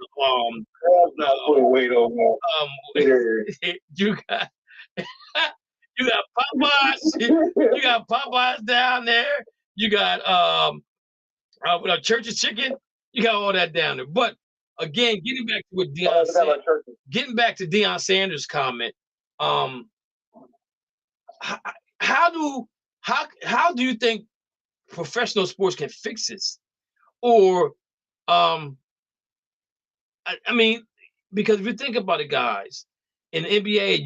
you You got Popeyes. You got Popeyes down there. You got Church's Chicken. You got all that down there. But again, getting back to what Deion Sanders' comment, how do you think professional sports can fix this? Or I mean, because if you think about it, guys, in the NBA,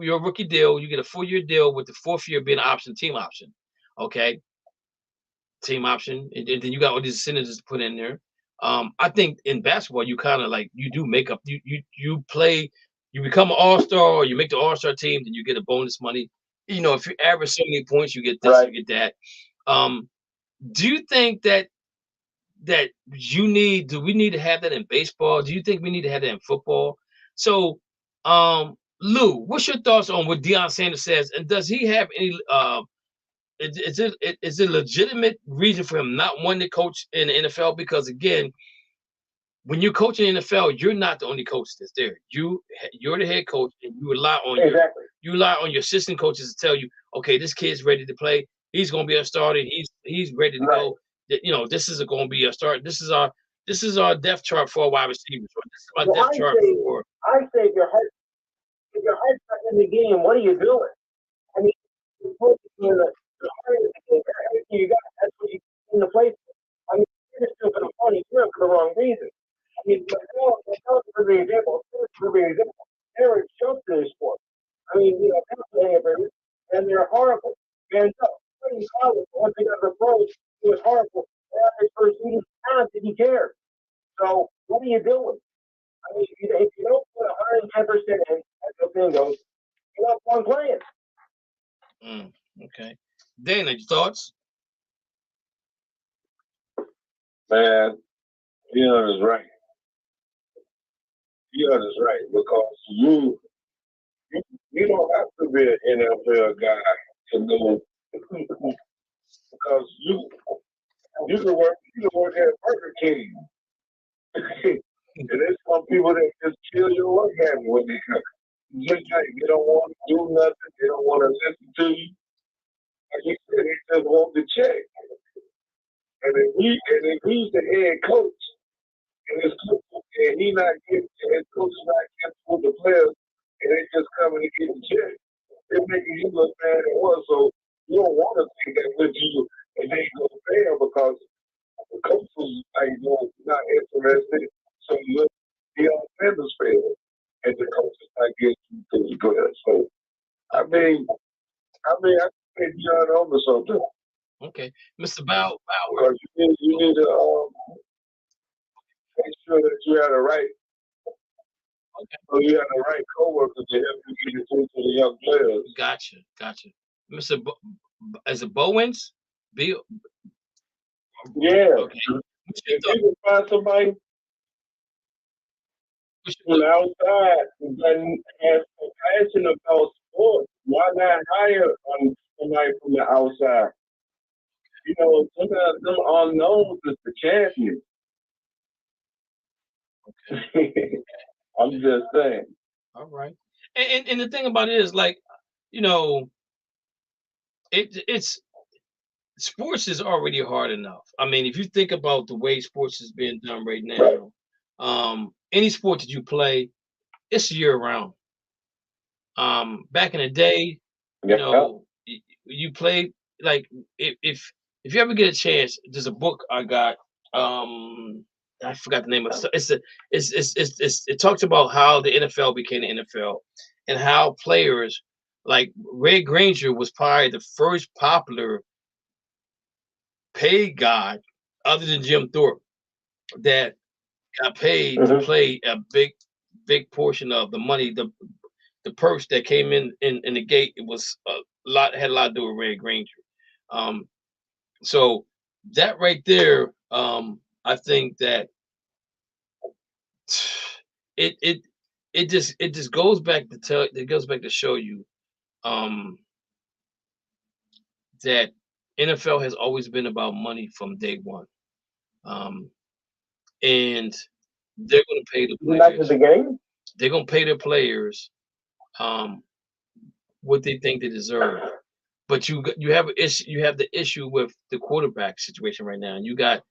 your rookie deal, you get a 4-year deal with the 4th year being an team option. Okay. Team option, and then you got all these incentives to put in there. I think in basketball, you kind of like you do make up. You play, you become an all-star, or you make the all-star team, then you get a bonus money. You know, if you average so many points, you get this, Right. you get that. Do you think that do we need to have that in baseball? Do you think we need to have that in football? So, Lou, what's your thoughts on what Deion Sanders says, and does he have any is it a legitimate reason for him not wanting to coach in the NFL? Because again, when you're coaching in the NFL, you're not the only coach that's there. You're the head coach, and you rely on your assistant coaches to tell you, okay, this kid's ready to play. He's going to be a starter. He's ready to go. You know, this is going to be a start. This is our depth chart for wide receivers. This is my depth chart for. I say if your heart's not in the game, what are you doing? I mean, you're focusing on the heart of the game. Everything you got, that's what you in the place. I mean, you're still for the fun. You're doing it for the wrong reason. I mean, for the example, Eric Schultz in the sport. I mean, you know, and they're horrible. And so, in college, once they got the pros, it was horrible. His first season, did he care? So, what are you doing? I mean, if you don't put 110% in, as the thing goes, you're not fun playing. Okay. Dana, your thoughts? Man, Deion is right. Deion is right because you don't have to be an NFL guy to know because you can work at Burger King. And there's some people that just kill your work habit when they come. They don't want to do nothing. They don't want to listen to you. Like you said, they just want the check. And if he's the head coach, and he's not getting his coach is not getting with the players, and they just coming to get the check, they're making you look bad at once. So you don't want to take that with you, and they go fail because the coach was not interested. So you look the offenders fail, and the coach is not getting to the players. So I think Deion on to something. Okay, Mr. Bauer. Because you need to make sure that you have the right. Okay. So you have the right coworkers to help you get it to the young players. Gotcha. Mr. Is it Bowens? Yeah. Okay. If you can find somebody from the outside that has a passion about sports, why not hire somebody from the outside? You know, sometimes them unknowns is the champion. Okay. I'm just saying. All right. And the thing about it is, like, you know, it's sports is already hard enough. I mean, if you think about the way sports is being done right now, any sport that you play, it's year round. Back in the day, you know, you played like if you ever get a chance, there's a book I got. I forgot the name of it. It talks about how the NFL became the NFL and how players like Ray Granger was probably the first popular paid guy other than Jim Thorpe that got paid to play a big portion of the money, the purse that came in the gate. It was had a lot to do with Ray Granger. So that right there, I think that it just goes back to show you that NFL has always been about money from day one. And they're going to pay the players. Back to the game? They're going to pay their players what they think they deserve. But you have an issue. You have the issue with the quarterback situation right now. And you got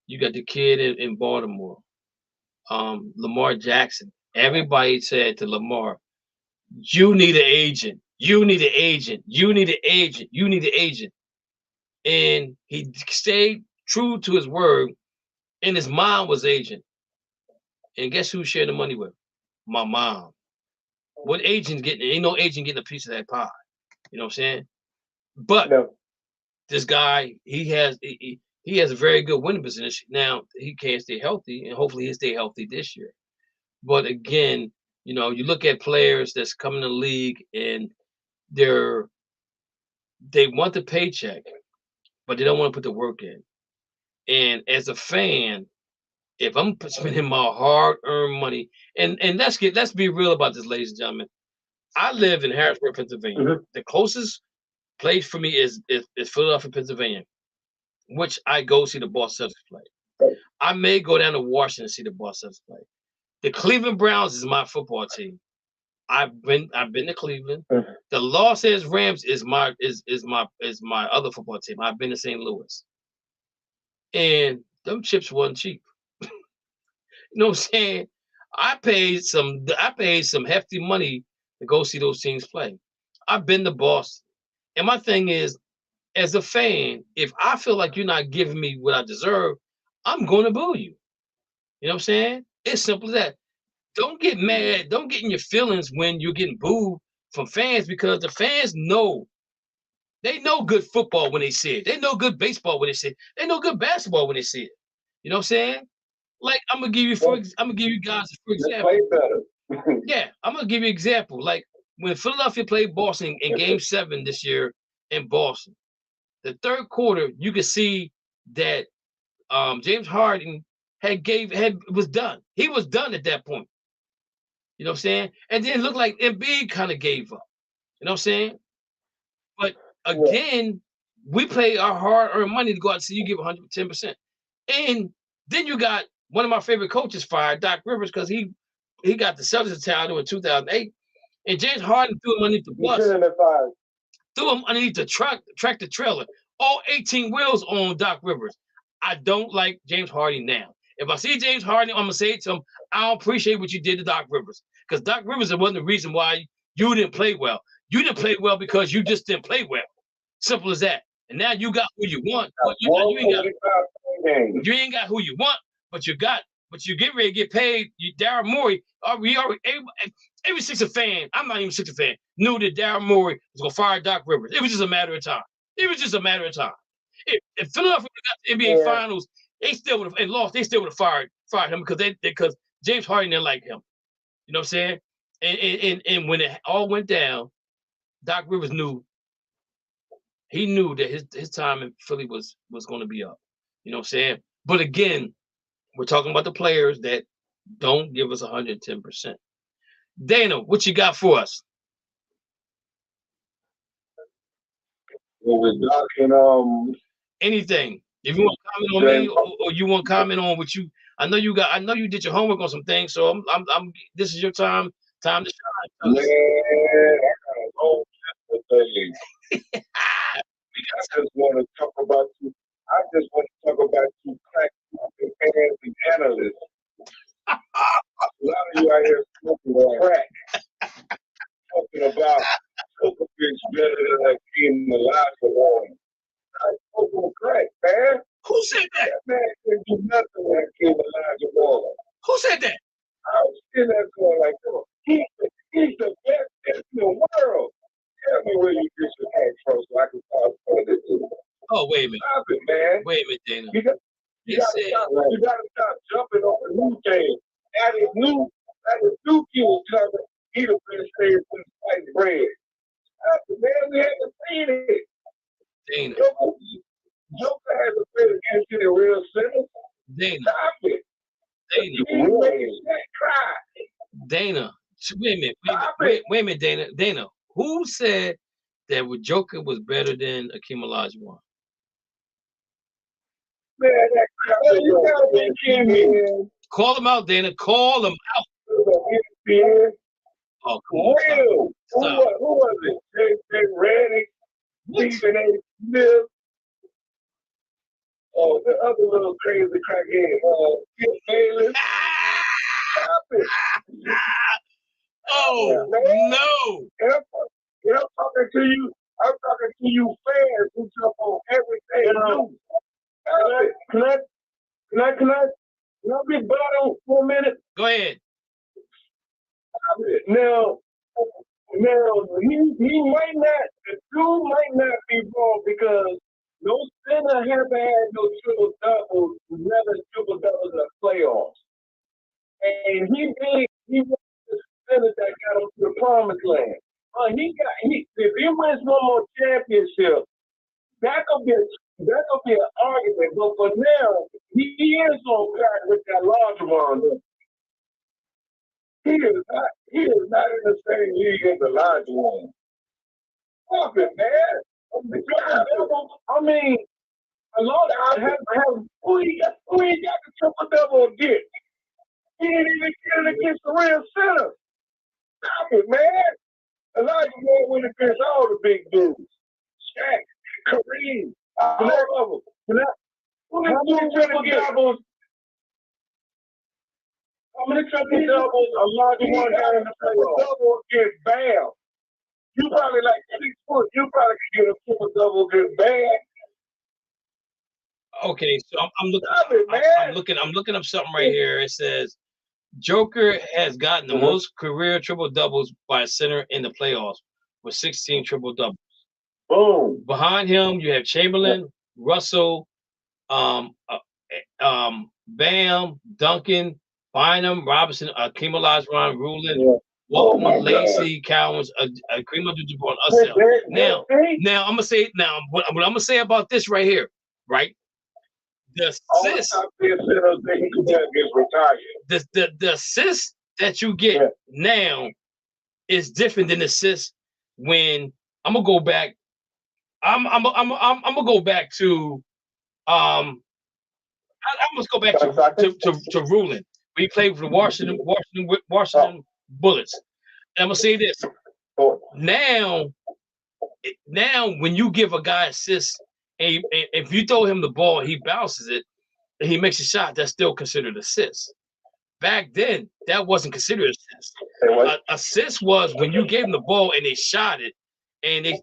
the kid in Baltimore, Lamar Jackson. Everybody said to Lamar, "You need an agent. You need an agent. You need an agent. You need an agent." And he stayed true to his word, and his mom was agent. And guess who shared the money with? My mom. What agent's getting? Ain't no agent getting a piece of that pie. You know what I'm saying? But No. this guy, he has a very good winning position. Now he can't stay healthy, and hopefully he'll stay healthy this year. But again, you know, you look at players that's coming to the league and they want the paycheck, but they don't want to put the work in. And as a fan, if I'm spending my hard-earned money, and let's be real about this, ladies and gentlemen. I live in Harrisburg, Pennsylvania. Mhm. The closest place for me is Philadelphia, Pennsylvania, which I go see the Boston Celtics play. I may go down to Washington to see the Boston Celtics play. The Cleveland Browns is my football team. I've been to Cleveland. Mhm. The Los Angeles Rams is my other football team. I've been to St. Louis. And them chips wasn't cheap. You know what I'm saying? I paid some hefty money to go see those teams play. I've been to Boston. And my thing is, as a fan, if I feel like you're not giving me what I deserve, I'm going to boo you. You know what I'm saying? It's simple as that. Don't get mad. Don't get in your feelings when you're getting booed from fans, because the fans know. They know good football when they see it. They know good baseball when they see it. They know good basketball when they see it. You know what I'm saying? Like, I'm gonna give you guys for example. Play better. Yeah, I'm gonna give you an example. Like when Philadelphia played Boston in Game 7 this year in Boston, the third quarter, you could see that James Harden was done. He was done at that point. You know what I'm saying? And then it looked like Embiid kind of gave up. You know what I'm saying? But again, we pay our hard-earned money to go out and see you give 110%. And then you got one of my favorite coaches fired, Doc Rivers, because he got the Celtics title in 2008. And James Harden threw him underneath the bus. Threw him underneath the tractor trailer. All 18 wheels on Doc Rivers. I don't like James Harden now. If I see James Harden, I'm going to say it to him, I don't appreciate what you did to Doc Rivers. Because Doc Rivers wasn't the reason why you didn't play well. You didn't play well because you just didn't play well. Simple as that. And now you got who you want. You ain't got who you want, but you get ready to get paid. Daryl Morey, every Sixers fan, I'm not even a Sixers fan, knew that Daryl Morey was going to fire Doc Rivers. It was just a matter of time. If Philadelphia got the NBA Finals, they still would have lost. They still would have fired him because James Harden didn't like him. You know what I'm saying? And when it all went down, Doc Rivers knew. He knew that his time in Philly was going to be up. You know what I'm saying? But again, we're talking about the players that don't give us 110%. Dana, what you got for us? With Doc and anything. If you want to comment on me, or you want to comment on what you, I know you did your homework on some things, so I'm this is your time to shine. Man, I got a whole list of things. I just want to talk about you crack fans and analysts. A lot of you out here smoking crack. Talking about Djokovic better than Hakeem Olajuwon. I smoking crack, man. Who said that? That man can do nothing like Hakeem Olajuwon. Who said that? I was in that going like, oh, he's the best in the world. Tell me where you get your hands from so I can start putting it to you. Oh, wait a minute. Stop it, man. Wait a minute, Dana. You gotta stop jumping on the new thing. That is new kids coming. He'd have been staying to the slice bread. Stop it, man. We haven't seen it. Dana. Joker hasn't played against any real sinners. Dana. Stop it. Dana. Cry. Dana. Wait a minute, Dana. Dana, who said that Joker was better than Hakeem Olajuwon? Man, that crap. You gotta be kidding me. Call him out, Dana. Call him out. Oh, come on. Will. Stop. Who was it? Jay Reddick, Stephen A. Smith. Oh, the other little crazy crackhead, Skip Bayless. Stop it. Oh, Man. no. And I'm talking to you. I'm talking to you fans who jump on everything new. Can I be bottom for a minute? Go ahead. Now he might not. The dude might not be wrong because no center haven't had no triple doubles, never triple doubles in the playoffs. And he was the center that got him to the promised land. If he wins one more championship, that could be an argument. But for now, he is on track with that large one. He is not in the same league as the large one. Stop it, man. I mean, a lot of who he got the triple double against. He didn't even get it against the real center. Stop it, man. Elijah Moore went against all the big dudes. Shaq, Kareem, all of them. How many triple doubles? How many triple doubles Elijah Moore got in the playoffs? Double against Bam. You probably like 6 foot. You probably could get a triple double against Bam. Okay, so I'm looking. Stop it, man. I'm looking up something right here. It says Joker has gotten the most career triple doubles by a center in the playoffs with 16 triple doubles. Boom. Behind him, you have Chamberlain, Russell, Bam, Duncan, Bynum, Robinson, Akeem Olajuwon, Rulin, Walton, Lacey, Cowens, Kareem Abdul-Jabbar, Ussell. Now I'm gonna say what I'm gonna say about this right here, right? The assist, the assist that you get now is different than the assist when I'm gonna go back. I'm gonna go back to I must go back to Rulin. We played for the Washington Bullets. And I'm gonna say this. Now when you give a guy assists, and if you throw him the ball, he bounces it, and he makes a shot, that's still considered assist. Back then, that wasn't considered assist. Assist was when you gave them the ball and they shot it, and they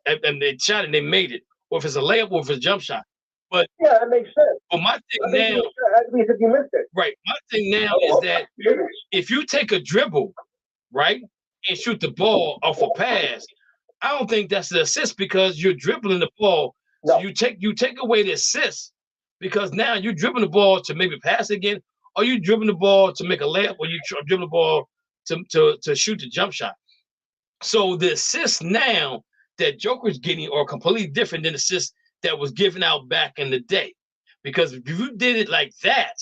shot it and they made it, or if it's a layup or if it's a jump shot. But yeah, that makes sense. But my thing now, you missed it. right? My thing now is that if you take a dribble, right, and shoot the ball off a pass, I don't think that's the assist because you're dribbling the ball. So you take away the assist because now you're dribbling the ball to maybe pass again, or you dribbling the ball to make a layup, or you dribbling the ball to shoot the jump shot. So the assist now that Joker's getting are completely different than the assist that was given out back in the day. Because if you did it like that,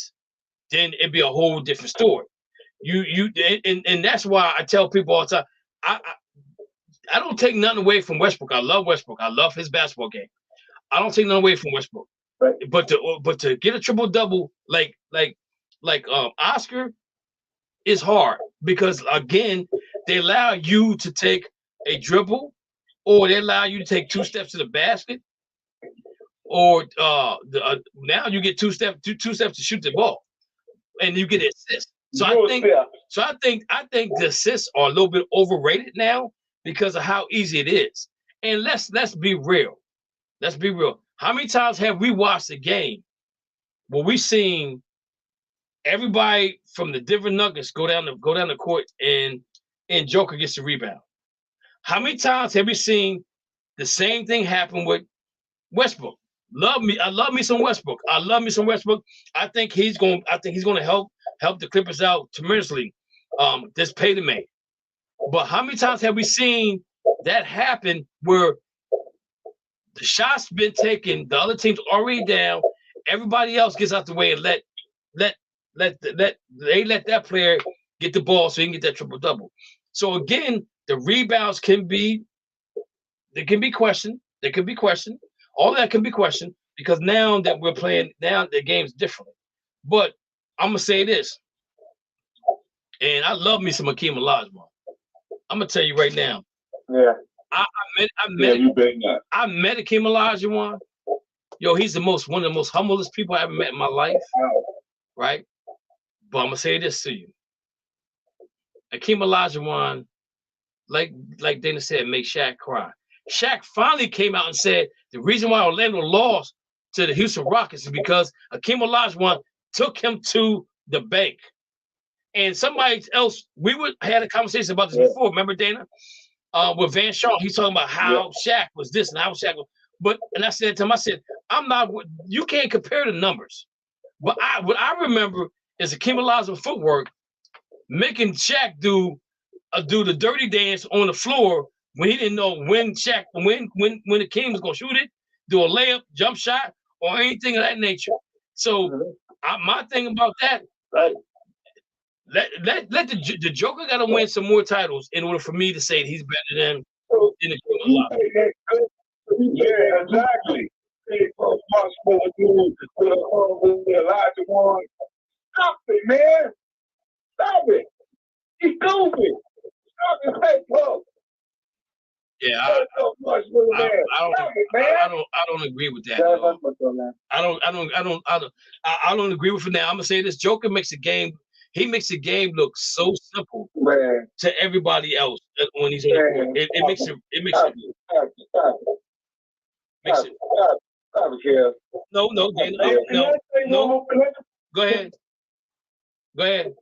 then it'd be a whole different story. And that's why I tell people all the time, I don't take nothing away from Westbrook. I love Westbrook. I love his basketball game. I don't take nothing away from Westbrook. Right. But to get a triple double like Oscar is hard because again they allow you to take a dribble, or they allow you to take 2 steps to the basket, or now you get 2 steps to shoot the ball, and you get an assist. So I think the assists are a little bit overrated now because of how easy it is. And let's be real. Let's be real. How many times have we watched a game where we seen everybody from the Denver Nuggets go down the court and Joker gets the rebound? How many times have we seen the same thing happen with Westbrook? I love me some Westbrook. I think he's going to help the Clippers out tremendously. This pay to make. But how many times have we seen that happen where the shot's been taken, the other team's already down, everybody else gets out the way and let that player get the ball so he can get that triple double. So again, the rebounds can be questioned. They can be questioned. All that can be questioned because now that we're playing, now the game's differently. But I'm gonna say this, and I love me some Akeem Olajuwon. I'm gonna tell you right now. Yeah. I You bet not. met Akeem Olajuwon. Yo, he's one of the most humblest people I ever met in my life. Right? But I'm gonna say this to you. Akeem Olajuwon, like Dana said, make Shaq cry. Shaq finally came out and said the reason why Orlando lost to the Houston Rockets is because Akeem Olajuwon took him to the bank. And somebody else, had a conversation about this before. Remember, Dana? With Van Shaw, he's talking about how Shaq was this and how Shaq was. And I said to him, you can't compare the numbers. But what I remember is Akeem Olajuwon footwork making Shaq do the dirty dance on the floor when he didn't know when Akeem was gonna shoot it, do a layup, jump shot, or anything of that nature. So my thing about that, let the Joker gotta win some more titles in order for me to say he's better than Akeem Olajuwon. Yeah, exactly. Olajuwon. Stop it, man. Stop it. He's stupid. Stop it, hey, bro. Yeah, I don't agree with that. I don't agree with it now. I'm gonna say this: Joker makes the game. He makes the game look so simple to everybody else when he's on the court. It makes it. No, Dana, no. Go ahead. Well,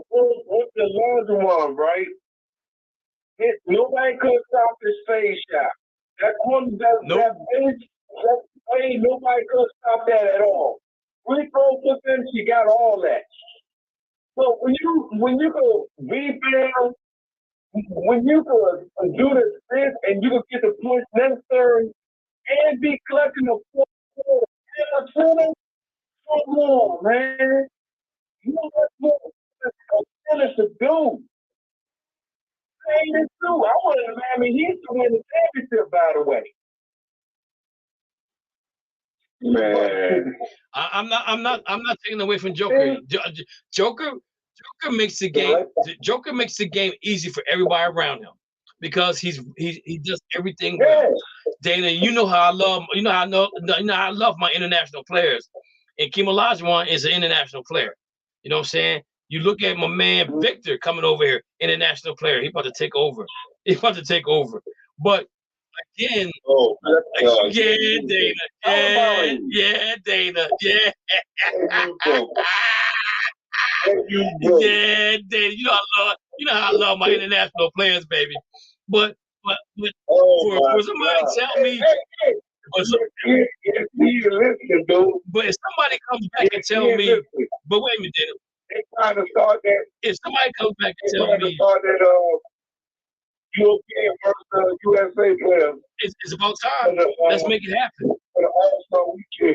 with the larger one, right? Nobody could stop this fade shot. That one, that fade, nobody could stop that at all. Free throw defense, you got all that. So when you go rebound, when you go do the sprint and you can get the points necessary and be collecting the points, come on, man. You know what finish to do. I wanted Miami Heat to win the championship, by the way. Man, I'm not taking away from Joker. Joker makes the game. Joker makes the game easy for everybody around him because he does everything well. Dana, you know how I love my international players, and Akeem Olajuwon is an international player. You know what I'm saying? You look at my man Victor coming over here, international player. He about to take over. But again, Dana. Yeah. Dana. You know how I love my international players, baby. But for somebody to tell me, but if somebody comes back and tell me, but wait a minute, Dana. They trying to start that. If somebody comes back and tell me, start that European versus USA players. It's about time. Let's make it happen.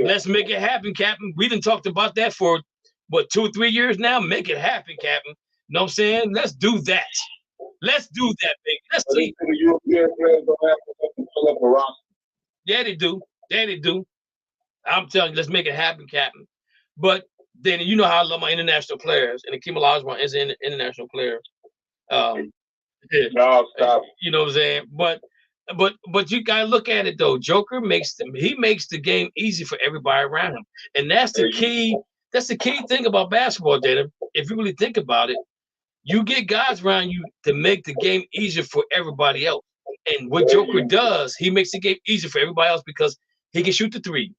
Let's make it happen, Captain. We done talked about that for 2 or 3 years now. Make it happen, Captain. You know what I'm saying? Let's do that. Let's do that, baby. Let's see. The European players don't have to fill up a roster. Yeah, they do. I'm telling you, let's make it happen, Captain. But then you know how I love my international players, and Akeem Olajuwon is an international player. No, stop. You know what I'm saying? But you gotta look at it though. Joker makes the game easy for everybody around him, and that's the key. That's the key thing about basketball, Dana. If you really think about it, you get guys around you to make the game easier for everybody else. And what Joker does, he makes the game easier for everybody else because he can shoot the three,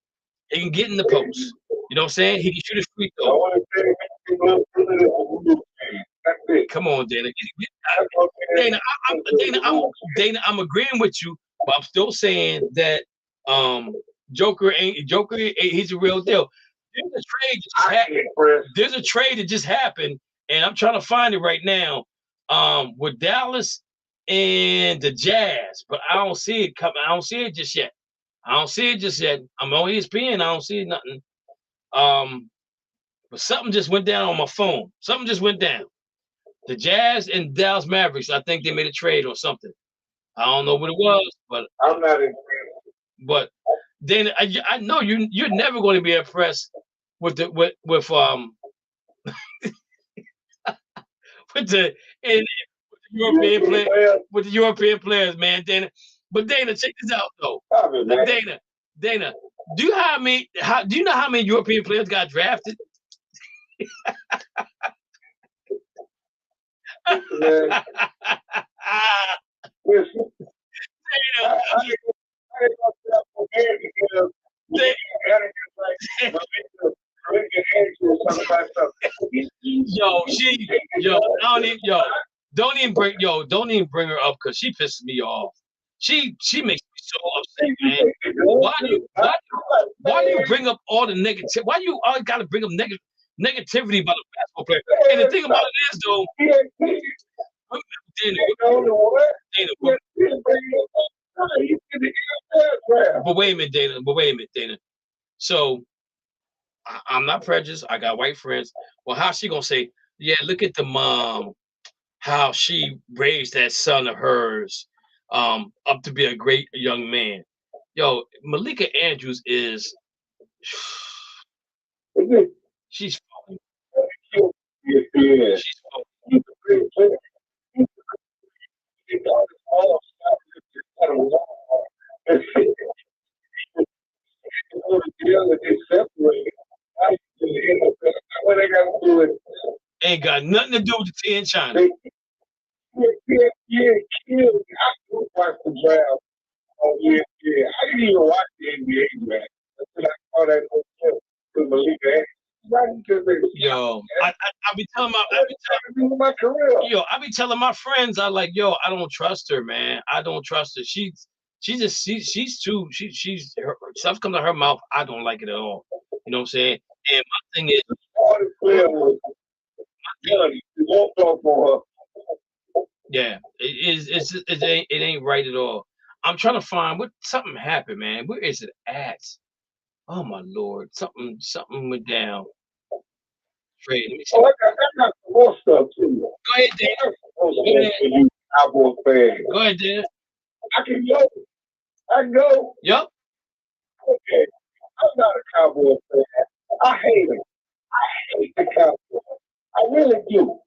he can get in the post. You know what I'm saying? He can shoot a free throw. Come on, Dana. I'm agreeing with you, but I'm still saying that Joker ain't. He's a real deal. There's a trade that just happened, and I'm trying to find it right now. With Dallas and the Jazz, but I don't see it coming. I don't see it just yet. I'm on ESPN. I don't see nothing. But something just went down on my phone. Something just went down. The Jazz and Dallas Mavericks, I think they made a trade or something. I don't know what it was, but I'm not impressed. But then I know you're never going to be impressed with with the European players, man, Dana. But Dana, check this out though. Dana, do you know how many European players got drafted? Don't even bring her up because she pisses me off. She makes me so upset, man. Why do you bring up all the negativity? Why do you always got to bring up negativity about a basketball player? And the thing about it is, though, but wait a minute, Dana. So I'm not prejudiced. I got white friends. Well, how's she gonna say, yeah, look at the mom, how she raised that son of hers up to be a great young man. Yo, Malika Andrews is she's fucking. She's ain't got nothing to do with the T in China. I didn't even watch the NBA draft until I saw that with Malika. Yo, I be telling my friends, I like, yo, I don't trust her, man. I don't trust her. She's too her stuff comes out of her mouth. I don't like it at all. You know what I'm saying? And my thing is, yeah, it ain't right at all. I'm trying to find what something happened, man. Where is it at? Oh my Lord, something went down. Fred, let me see. I got some more stuff too. Go ahead, Dan. Go ahead, Dan. I can go. Yep. Okay. I'm not a Cowboy fan. I hate him. I hate the Cowboys. I really do.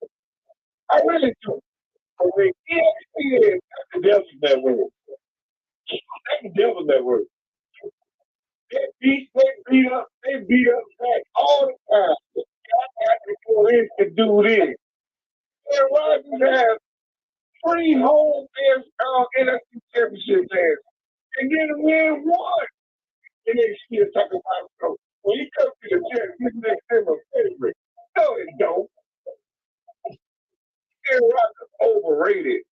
But when ESPN, that's the Devil's Network. They beat up back all the time. To do this. Aaron Rodgers has 3 home NFC championship games, and then win 1. And they still talking about so when you come to the Jets, this makes them a favorite. No, it don't. Aaron Rodgers overrated.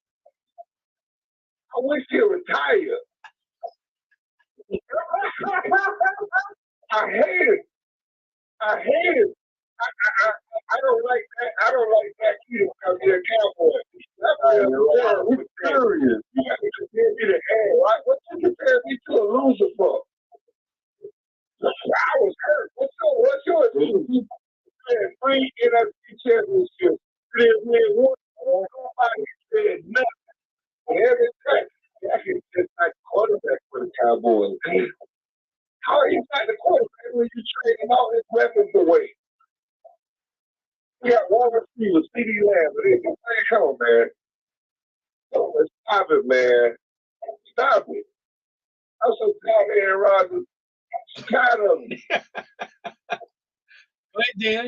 I wish he'd retire. I hate it. I don't like that. I don't like that either because they're a Cowboy. We're serious. You got to compare me to Aaron. What you compare me to a loser for? I was hurt. What's yours? You had 3 NFC championships. They win 1. Nobody said nothing. And every time, I can just not quarterback for the Cowboys. How are you not the quarterback when you trading all his weapons away? We got one receiver, CeeDee Lamb, but they can say, come on, man. Stop it, man. Stop it. I'm so tired of Aaron Rodgers. I'm tired of him. Go ahead, Dan.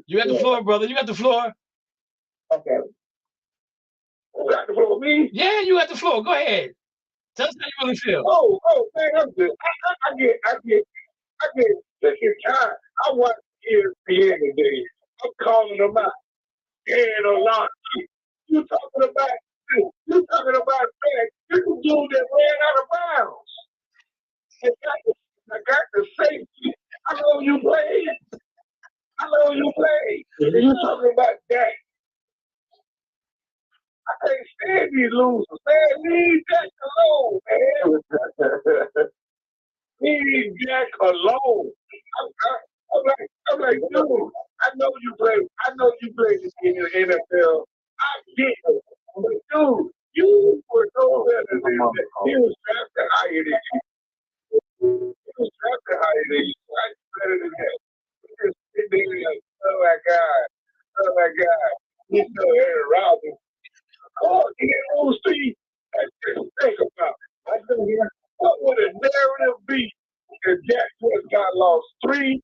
You got the floor, brother. You got the floor. Okay. You got the floor with me? Yeah, you got the floor. Go ahead. Tell us how you really feel. Oh, man, I'm good. I get sick and tired. I watch ESPN today. I'm calling them out. Dan Orlovsky. You talking about that? You can do that ran out of bounds. I got the safety. I know you played. And you talking about that. I can't stand these losers, man. Leave Jack alone, man. Leave Jack alone. I'm like, dude, I know you play in the NFL. I get it. But dude, you were no better than that. He was drafted higher than you. I'm better than that. Oh my God. You know Aaron Rodgers. Oh, you lose 3. Just think about it. I think what would a narrative be if Jack Prescott lost 3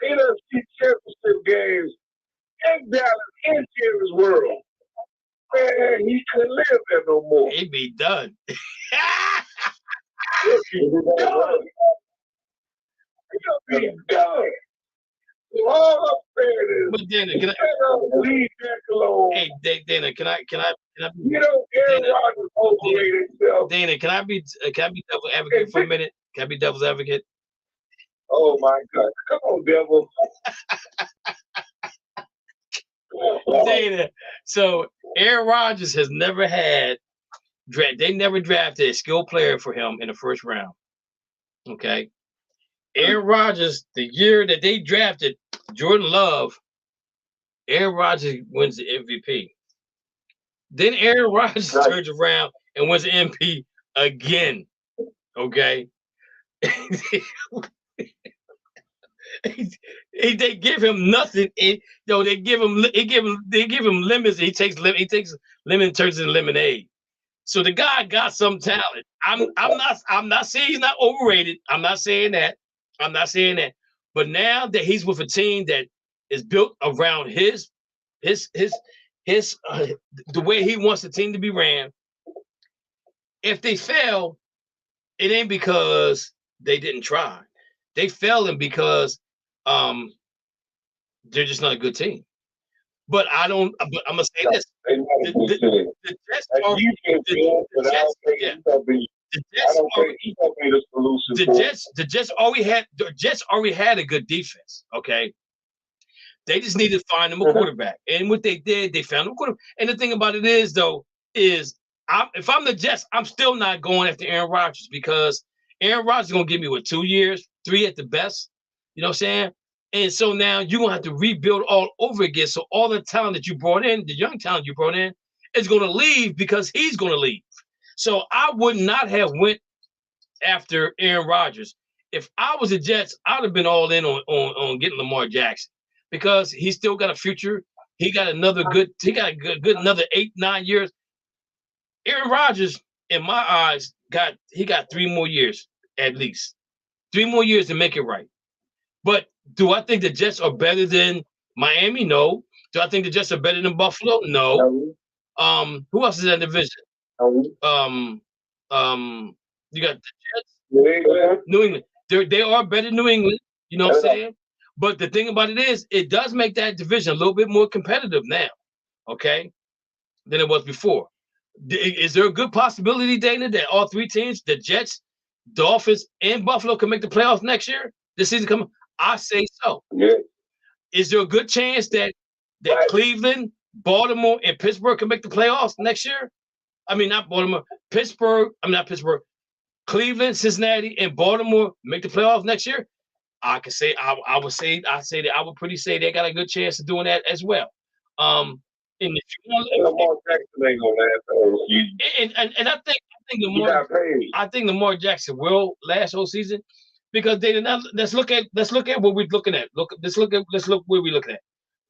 NFC championship games in Dallas, in Jerry's world? Man, he couldn't live there no more. He'd be done. He'll be done. He'll be done. All I'm saying is, But Dana, can I? leave Jack alone. Hey, Dana, can I? You know, Aaron Rodgers overrated himself. Dana, can I be devil's advocate for a minute? Can I be devil's advocate? Oh my God! Come on, devil. Dana, so Aaron Rodgers has never had they never drafted a skilled player for him in the first round. Okay. Aaron Rodgers, the year that they drafted Jordan Love, Aaron Rodgers wins the MVP. Then Aaron Rodgers turns around and wins the MVP again. Okay. They give him nothing. They give him lemons. He takes lemon and turns it into lemonade. So the guy got some talent. I'm not saying he's not overrated. I'm not saying that. But now that he's with a team that is built around his the way he wants the team to be ran, if they fail, it ain't because they didn't try. They failing because they're just not a good team. But I'm gonna say this: the Jets already had a good defense. Okay, they just needed to find them a quarterback, and what they did, they found them a quarterback. And the thing about it is, though, if I'm the Jets, I'm still not going after Aaron Rodgers because Aaron Rodgers is gonna give me 2 years, 3 at the best. You know what I'm saying? And so now you're going to have to rebuild all over again. So all the talent that you brought in, the young talent you brought in, is going to leave because he's going to leave. So I would not have went after Aaron Rodgers. If I was the Jets, I'd have been all in on getting Lamar Jackson because he's still got a future. He got another good another 8-9 years. Aaron Rodgers, in my eyes, got 3 more years at least. 3 more years to make it right. But do I think the Jets are better than Miami? No. Do I think the Jets are better than Buffalo? No. Who else is in that division? You got the Jets, New England. They are better than New England. You know what I'm saying? But the thing about it is, it does make that division a little bit more competitive now, okay, than it was before. Is there a good possibility, Dana, that all 3 teams, the Jets, Dolphins, and Buffalo, can make the playoffs next year? This season coming? I say so. Yeah. Is there a good chance that Cleveland, Baltimore, and Pittsburgh can make the playoffs next year? I mean, not Baltimore, Pittsburgh. Not Pittsburgh. Cleveland, Cincinnati, and Baltimore make the playoffs next year. I could say I would say that I would pretty say they got a good chance of doing that as well. And if you want, Lamar Jackson ain't gonna last. And I think Lamar Jackson will last whole season. Because let's look at what we're looking at. Let's look where we're looking at.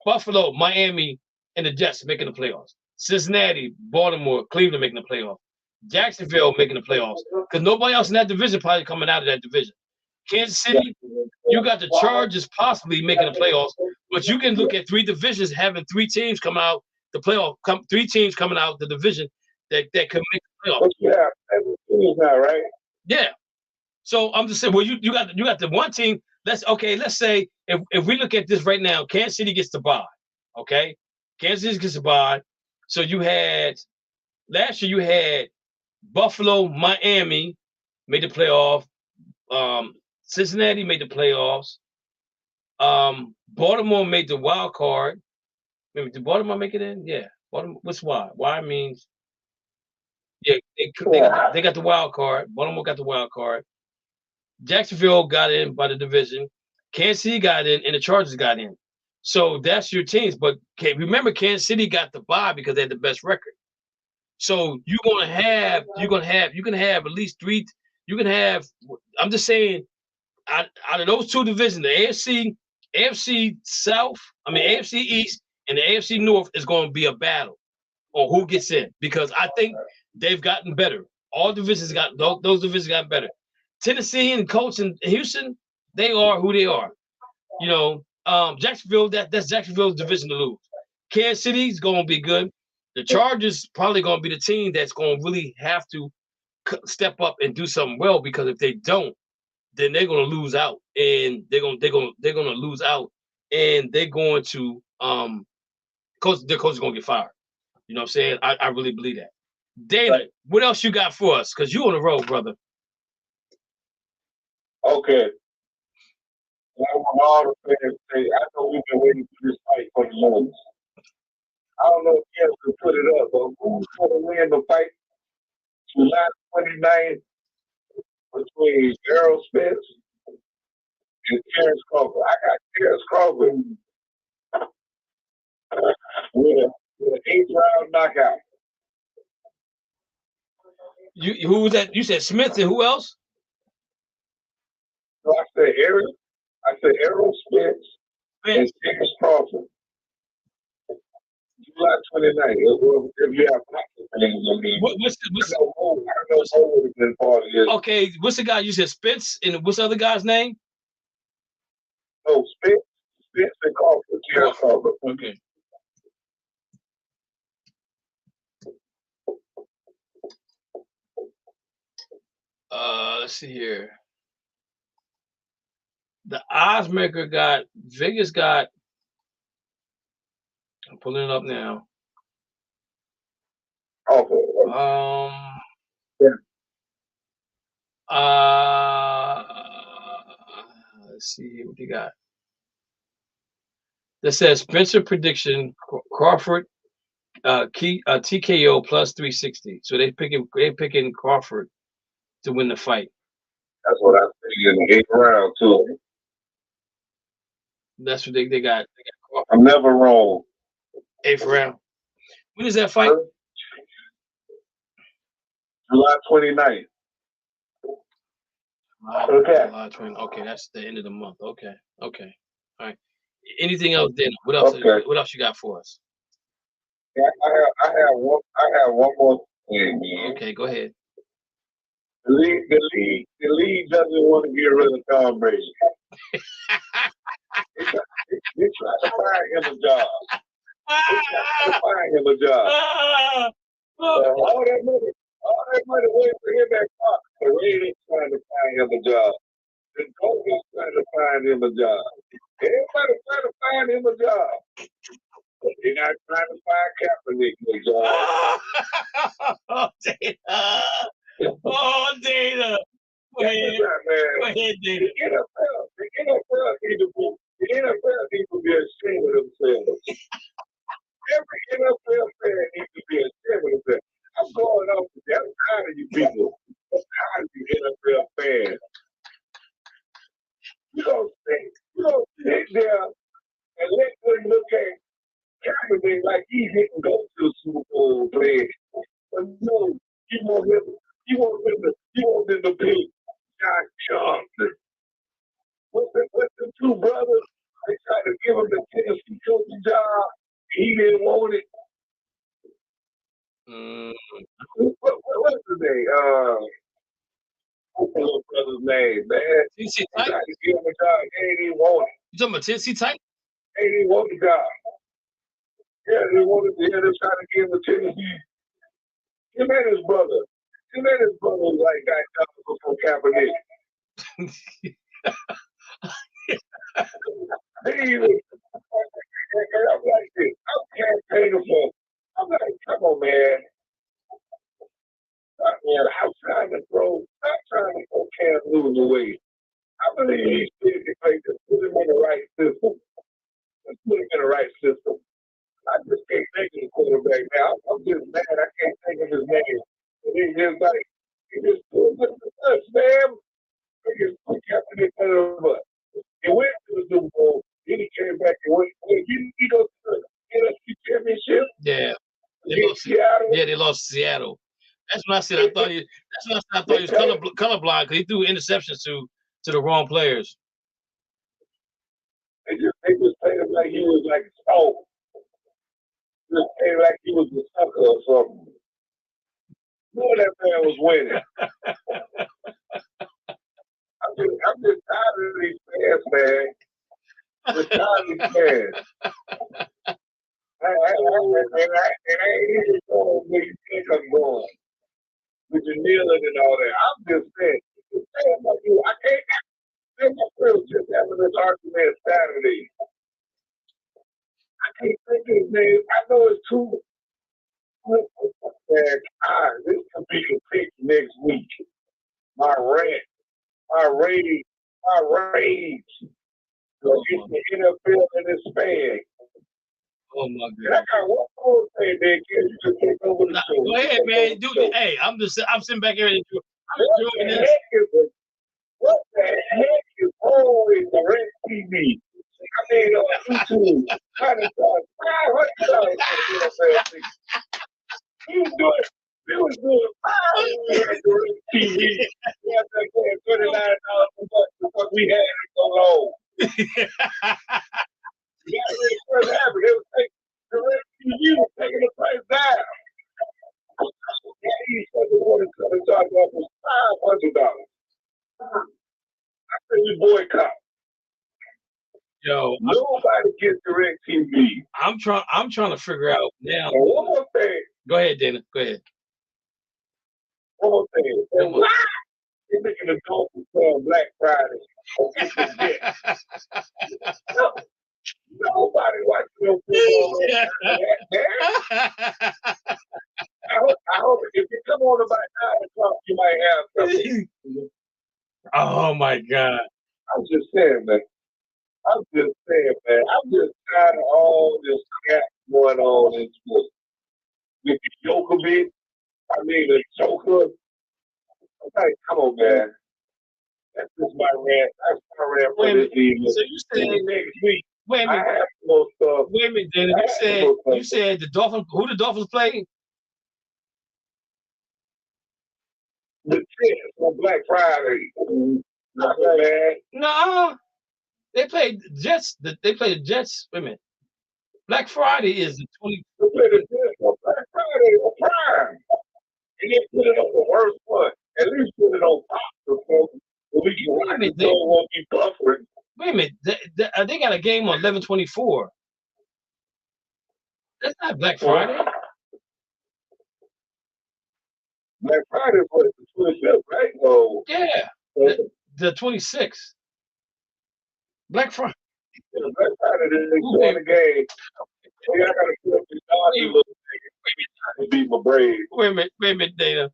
Buffalo, Miami, and the Jets making the playoffs. Cincinnati, Baltimore, Cleveland making the playoffs. Jacksonville making the playoffs. Because nobody else in that division probably coming out of that division. Kansas City, you got the Chargers possibly making the playoffs, but you can look at 3 divisions having 3 teams come out the playoff. 3 teams coming out the division that could make the playoffs. Yeah, right? Yeah. So I'm just saying, well, you got the one team. Let's say if we look at this right now, Kansas City gets the bye. Okay, Kansas City gets the bye. So last year you had Buffalo, Miami made the playoff. Cincinnati made the playoffs. Baltimore made the wild card. Maybe did Baltimore make it in? Yeah. Baltimore. What's why? Why means they got the wild card. Baltimore got the wild card. Jacksonville got in by the division. Kansas City got in, and the Chargers got in. So that's your teams. But remember, Kansas City got the bye because they had the best record. So you can have at least 3. You can have. I'm just saying, out of those 2 divisions, the AFC South, AFC East, and the AFC North is going to be a battle or who gets in, because I think they've gotten better. All divisions those divisions got better. Tennessee and Colts and Houston, they are who they are. You know, Jacksonville, that's Jacksonville's division to lose. Kansas City's going to be good. The Chargers probably going to be the team that's going to really have to step up and do something well, because if they don't, then they're going to lose out, and they're going to lose out, and they're going to their coach is going to get fired. You know what I'm saying? I really believe that. Dana, what else you got for us? Because you on the road, brother. Okay. I want all the fans to say, I know we've been waiting for this fight for the longest. I don't know if you can put it up, but who's going to win the fight July 29th between Errol Spence and Terrence Crawford? I got Terrence Crawford with an 8th round knockout. Who was that? You said Smith and who else? So I said Errol Spence and Terrence Crawford. July 29th. If you have boxing fans, I mean. I know Mo would have been part of this. Okay, what's the guy? You said Spence, and what's the other guy's name? No, Spence and Crawford. Terrence Crawford. Okay. Let's see here. The odds maker got Vegas got. I'm pulling it up now. Okay. Yeah. Let's see here what you got. That says Spencer prediction Crawford TKO plus 360. So they picking Crawford to win the fight. That's what I see in the 8th round too. That's what they got. Crawford. I'm never wrong. 8th round. When is that fight? July 29th. Okay. July 20. Okay, that's the end of the month. Okay. All right. Anything else, then? What else? Okay. What else you got for us? Yeah, I have one more thing, man. Okay, go ahead. The league doesn't want to get rid of Tom Brady. They try to find him a job. All that money waiting for him at Fox. The Raiders trying to find him a job. The Colts trying to find him a job. Everybody trying to find him a job. But they're not trying to find Kaepernick a job. Oh, Dana. Go ahead, Dana. The NFL needs to be ashamed of themselves. Every NFL fan needs to be ashamed of themselves. I'm going off the I'm tired of you people. I'm tired of you NFL fans. You don't sit there and let them look at Kaepernick like he didn't go to the Super Bowl playing. But no, you want them to pick Josh Johnson. What's the two brothers? They tried to give him the Tennessee coaching job. He didn't want it. What's his name? What's the little brother's name, man? TC They Titan? tried to give him a job. He didn't want it. You talking about Tennessee Titan? He didn't want the job. Yeah, they tried to give him the Tennessee. Him and his brother like got jobs before Kaepernick. I'm like this. I'm campaigning for. I'm like, come on, man. I'm trying to throw Cam Newton away. I believe he's like to put him in the right system. Let's put him in the right system. I just can't think of the quarterback now. I'm just mad. I can't think of his name. And he just put us, man. He just put Kaepernick under the bus. He went to the Super Bowl. Then he came back and went. He goes to the NFC Championship. Yeah. Seattle. Yeah, they lost to Seattle. That's what I said. I thought he was colorblind because he threw interceptions to the wrong players. They just played him like he was like a stone. Just played like he was a sucker or winning. I'm just tired of these fans, man. I'm just tired of these fans. And I ain't even going where you think I'm going with the kneeling and all that. I'm just saying, I can't say my friends just having this argument Saturday. I can't think of his name. I know it's too. Man, this could be a pick next week. My rant, my rage. Because it's the NFL and it's fan. Oh my And I got one more thing, man. Can you just take over the show? Go ahead, man. Do it. Hey, I'm sitting back here. What the heck is wrong with the Red TV? I mean, on YouTube, $500. He was doing fine at the Red TV. We had to pay $39 a month because we had it so long. Yeah, what happened? It was the Red TV was taking the price down. He said they wanted to charge us $500. I said we boycott. Yo, nobody gets Direct TV. I'm trying to figure out now. And one more thing. Go ahead, Dana. Go ahead. One more thing. And why they're making the Dolphins on Black Friday? Nobody watches no football. I hope if you come on about 9 o'clock, you might have something. Oh my God! I'm just saying, man. I'm just tired of all this crap going on in sports. With the Djokovic, the Joker. I'm like, come on, man. That's just my rant. That's my rant for this evening. So you said next week. Wait a minute. I have more stuff. Wait a minute, Dana. You said the Dolphins. Who the Dolphins play? The Jets on Black Friday. No, they played Jets. They played the Jets. Wait a minute. Black Friday is the 20. They played the Jets on Black Friday on Prime. And they put it on the worst one. At least put it on Fox or something. So we can watch it. They won't be buffering. Wait a minute. They got a game on 11/24. That's not Black Friday. Black Friday was the 25th, right? Oh, yeah, the 26th. Black Friday. Yeah, Black Friday, they won the game. Hey, I gotta put up this doggy little thing to beat my Braves. Wait a minute, Dana.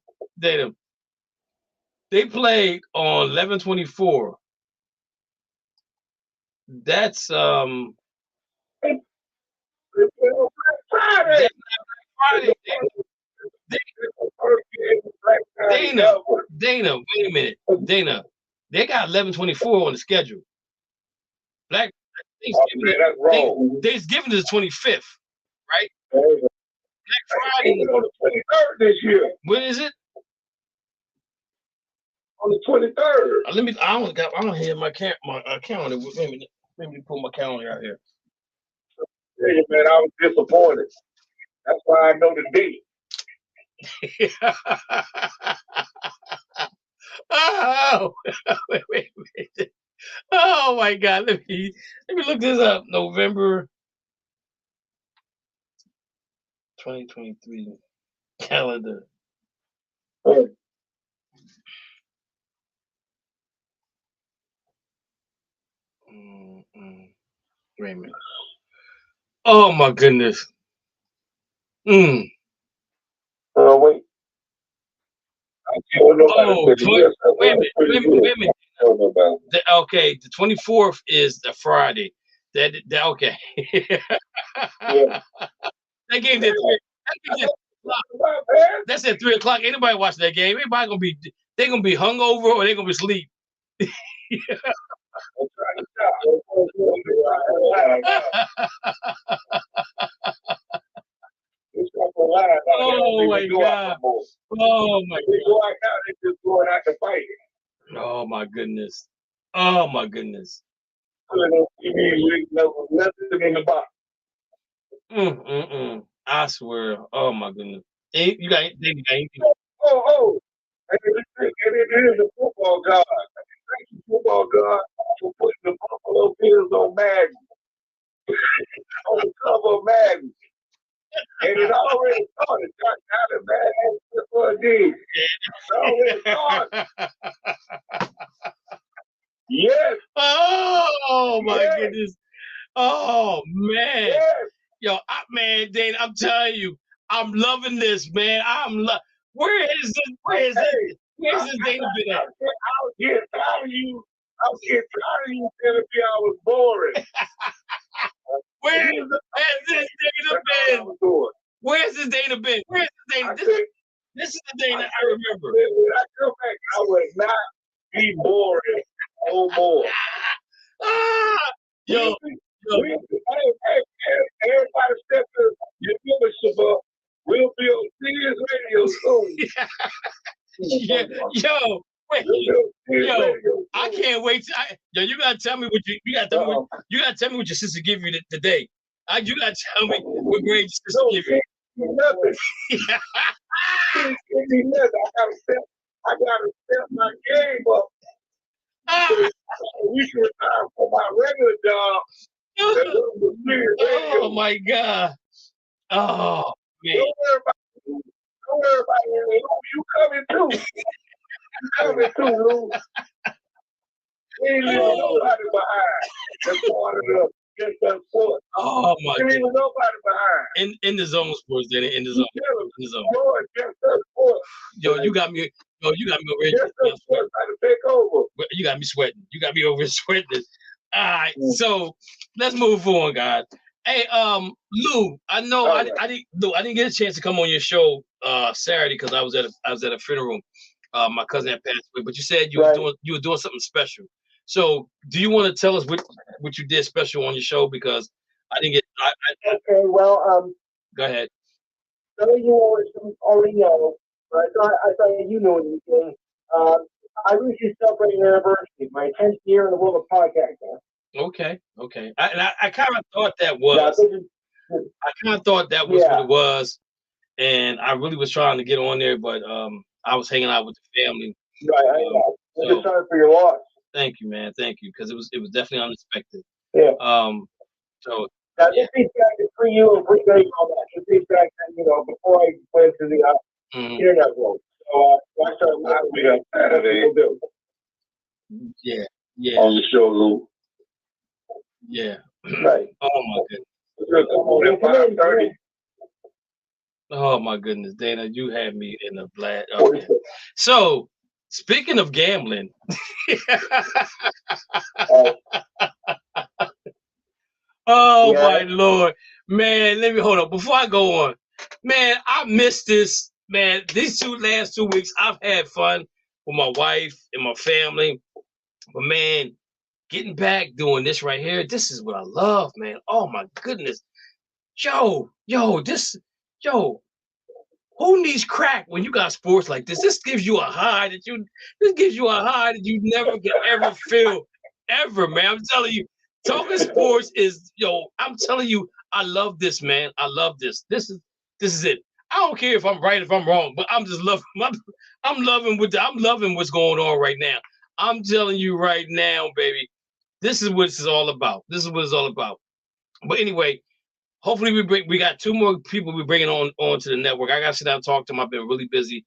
They played on 11/24. That's They played on Black Friday. That's not Black Friday. Dana, wait a minute. Dana, they got 11/24 on the schedule. That's wrong. Thanksgiving is the 25th, right? Black Friday on the 23rd this year. When is it? On the 23rd. I don't have my calendar. Let me pull my calendar out here. Yeah, man, I was disappointed. That's why I know the date. Oh, wait. Oh my God! Let me look this up. November 2023 calendar. Oh. Wait a minute. Oh my goodness. Wait. Wait a minute. Okay, the 24th is the Friday. That okay. Yeah. That game did. That's at 3 o'clock. Anybody watching that game? Everybody they're gonna be hungover or they're gonna be asleep. Oh my God! Oh my God! Just going out to fight. Oh my goodness! Oh my goodness! Nothing in the box. I swear. Oh my goodness! You got anything? Oh! And it is a football god. Thank you, football god, for putting the Buffalo Bills on Madden. On the cover of Madden. And it already started. Now the Madden for a dig. It already started. Yes. Oh my Yes. goodness. Oh man. Yes. Yo, man, Dana, I'm telling you, I'm loving this, man. Where is this? Where's this Dana been at? I was getting tired of you. I was getting tired of you telling me I was boring. Where's this Dana been? Where's this Dana been? Where's this Dana? This is the Dana I remember. When I come back, I will not be boring no more. Yo. Everybody step to your membership up. We'll be on Sirius Radio soon. Yeah. Yo, wait. Yo, I can't wait. You gotta tell me what you gotta tell me. You gotta tell me what your sister give you today. You gotta tell me what grade your sister give you. Nothing. Give me nothing. I gotta step my game up. We should retire for my regular job. Oh my God. Oh man. Don't worry about it. You coming too. You coming too, Lou. We ain't leaving nobody behind. That's part of the Just Us Sports. Oh my God. We ain't leaving nobody behind. In the zone sports, then in the zone. In the zone. Lord, Just Us Sports. Yo, you got me over here. Just Us Sports trying to take over. You got me sweating. You got me over here sweating this. All right, so let's move on, guys. Hey, Lou, I know I didn't get a chance to come on your show Saturday because I was at a funeral. My cousin had passed away, but you said you were doing something special. So, do you want to tell us what you did special on your show? Because I didn't get. Okay, well, go ahead. Some of you already know, but I thought you knew anything. I recently celebrated an anniversary, my 10th year in the world of podcasting. Okay. I kind of thought that was. Yeah, I kind of thought that was what it was, and I really was trying to get on there, but I was hanging out with the family. Right, I know. I'm just sorry for your loss. Thank you, man. Thank you, because it was definitely unexpected. Yeah. So. Now, this feedback is for you and for you all that. This feedback, before I went to the internet world. So I started laughing at Saturday. Yeah. On the show, Lou. Yeah. Right. Oh my goodness. Come on at 5:30. Oh my goodness, Dana, you had me in a blast. Okay. So, speaking of gambling, my Lord, man, let me hold up before I go on. Man, I missed this. Man, these last 2 weeks, I've had fun with my wife and my family. But man, getting back doing this right here, this is what I love, man. Oh my goodness. Who needs crack when you got sports like this? This gives you a high that you never can ever feel ever, man. I'm telling you, talking sports is, I'm telling you, I love this, man. I love this. This is it. I don't care if I'm right, if I'm wrong, but I'm just loving. I'm loving what's going on right now. I'm telling you right now, baby, this is what it's all about. This is what it's all about. But anyway, hopefully we got 2 more people we're bringing on to the network. I got to sit down and talk to them. I've been really busy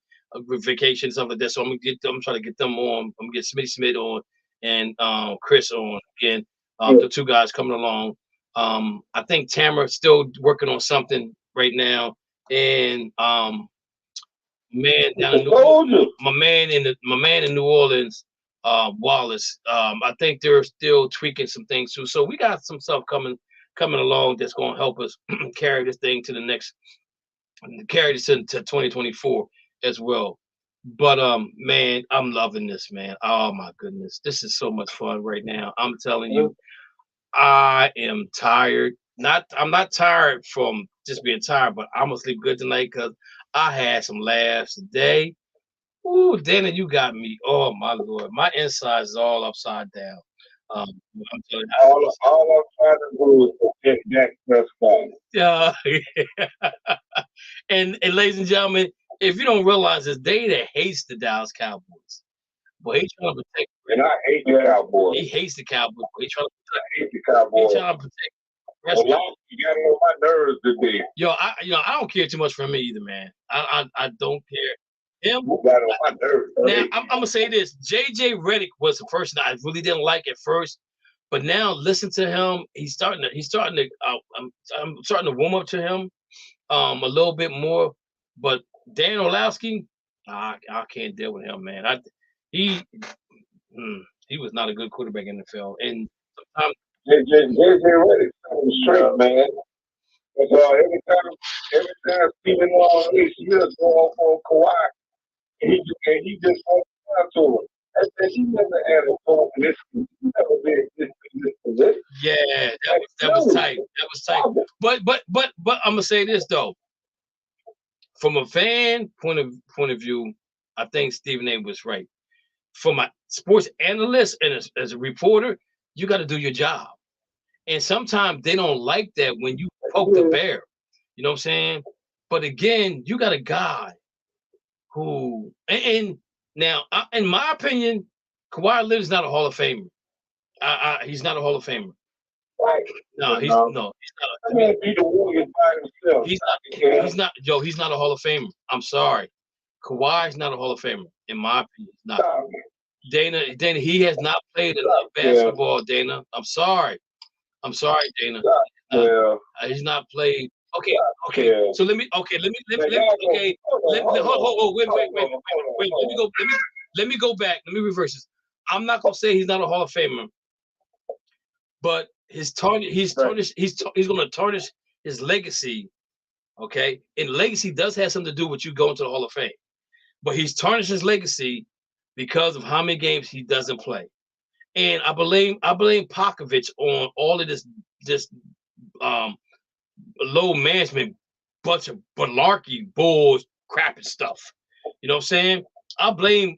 with vacation and stuff like that, so I'm trying to get them on. I'm gonna get Smitty Smith on and Chris on again. The 2 guys coming along. I think Tamara's still working on something right now, and man down in my man in New Orleans, Wallace. I think they're still tweaking some things too. So we got some stuff coming along that's going to help us carry this thing to the next, carry this into 2024 as well. But man, I'm loving this, man. Oh my goodness, this is so much fun right now. I'm telling you, I am tired. I'm not tired from just being tired, but I'm gonna sleep good tonight because I had some laughs today. Ooh, Dana, you got me. Oh my Lord, my insides is all upside down. I'm telling you, all I'm trying to do is get Dak Prescott. And ladies and gentlemen, if you don't realize this, Dana hates the Dallas Cowboys. But he's trying to protect. And I hate the Cowboys. He hates the Cowboys. But he's trying to protect. I hate the Cowboys. He's trying to protect. You got on my nerves today. Yo, I don't care too much for me either, man. I don't care. Him. You got on my nerves. Now I'm gonna say this: JJ Redick was the person I really didn't like at first, but now listen to him. I'm starting to warm up to him a little bit more. But Dan Orlovsky, I can't deal with him, man. He was not a good quarterback in the NFL, and sometimes JJ Redick straight, man. That's every time Stephen A. Smith go off on Kawhi, he just won't down to him. I said he never had a phone in this position. Yeah, that was tight. That was tight. But I'm gonna say this though. From a fan point of view, I think Stephen A. was right. From a sports analyst and as a reporter, you got to do your job. And sometimes they don't like that when you poke the bear. You know what I'm saying? But again, you got a guy who, and now, in my opinion, Kawhi Leonard's not a Hall of Famer. He's not a Hall of Famer. Right. No, he's not. I mean, be the Warriors by himself. He's not a Hall of Famer. I'm sorry. Kawhi's not a Hall of Famer, in my opinion. Not. Dana, he has not played enough basketball, Dana. I'm sorry, Dana. He's not played. Okay. Yeah. So let me wait. Let me go back. Let me reverse this. I'm not gonna say he's not a Hall of Famer, but he's going to tarnish his legacy. Okay, and legacy does have something to do with you going to the Hall of Fame, but he's tarnished his legacy because of how many games he doesn't play. And I blame Popovich on all of this low management bunch of malarkey, bulls, crap and stuff. You know what I'm saying? I blame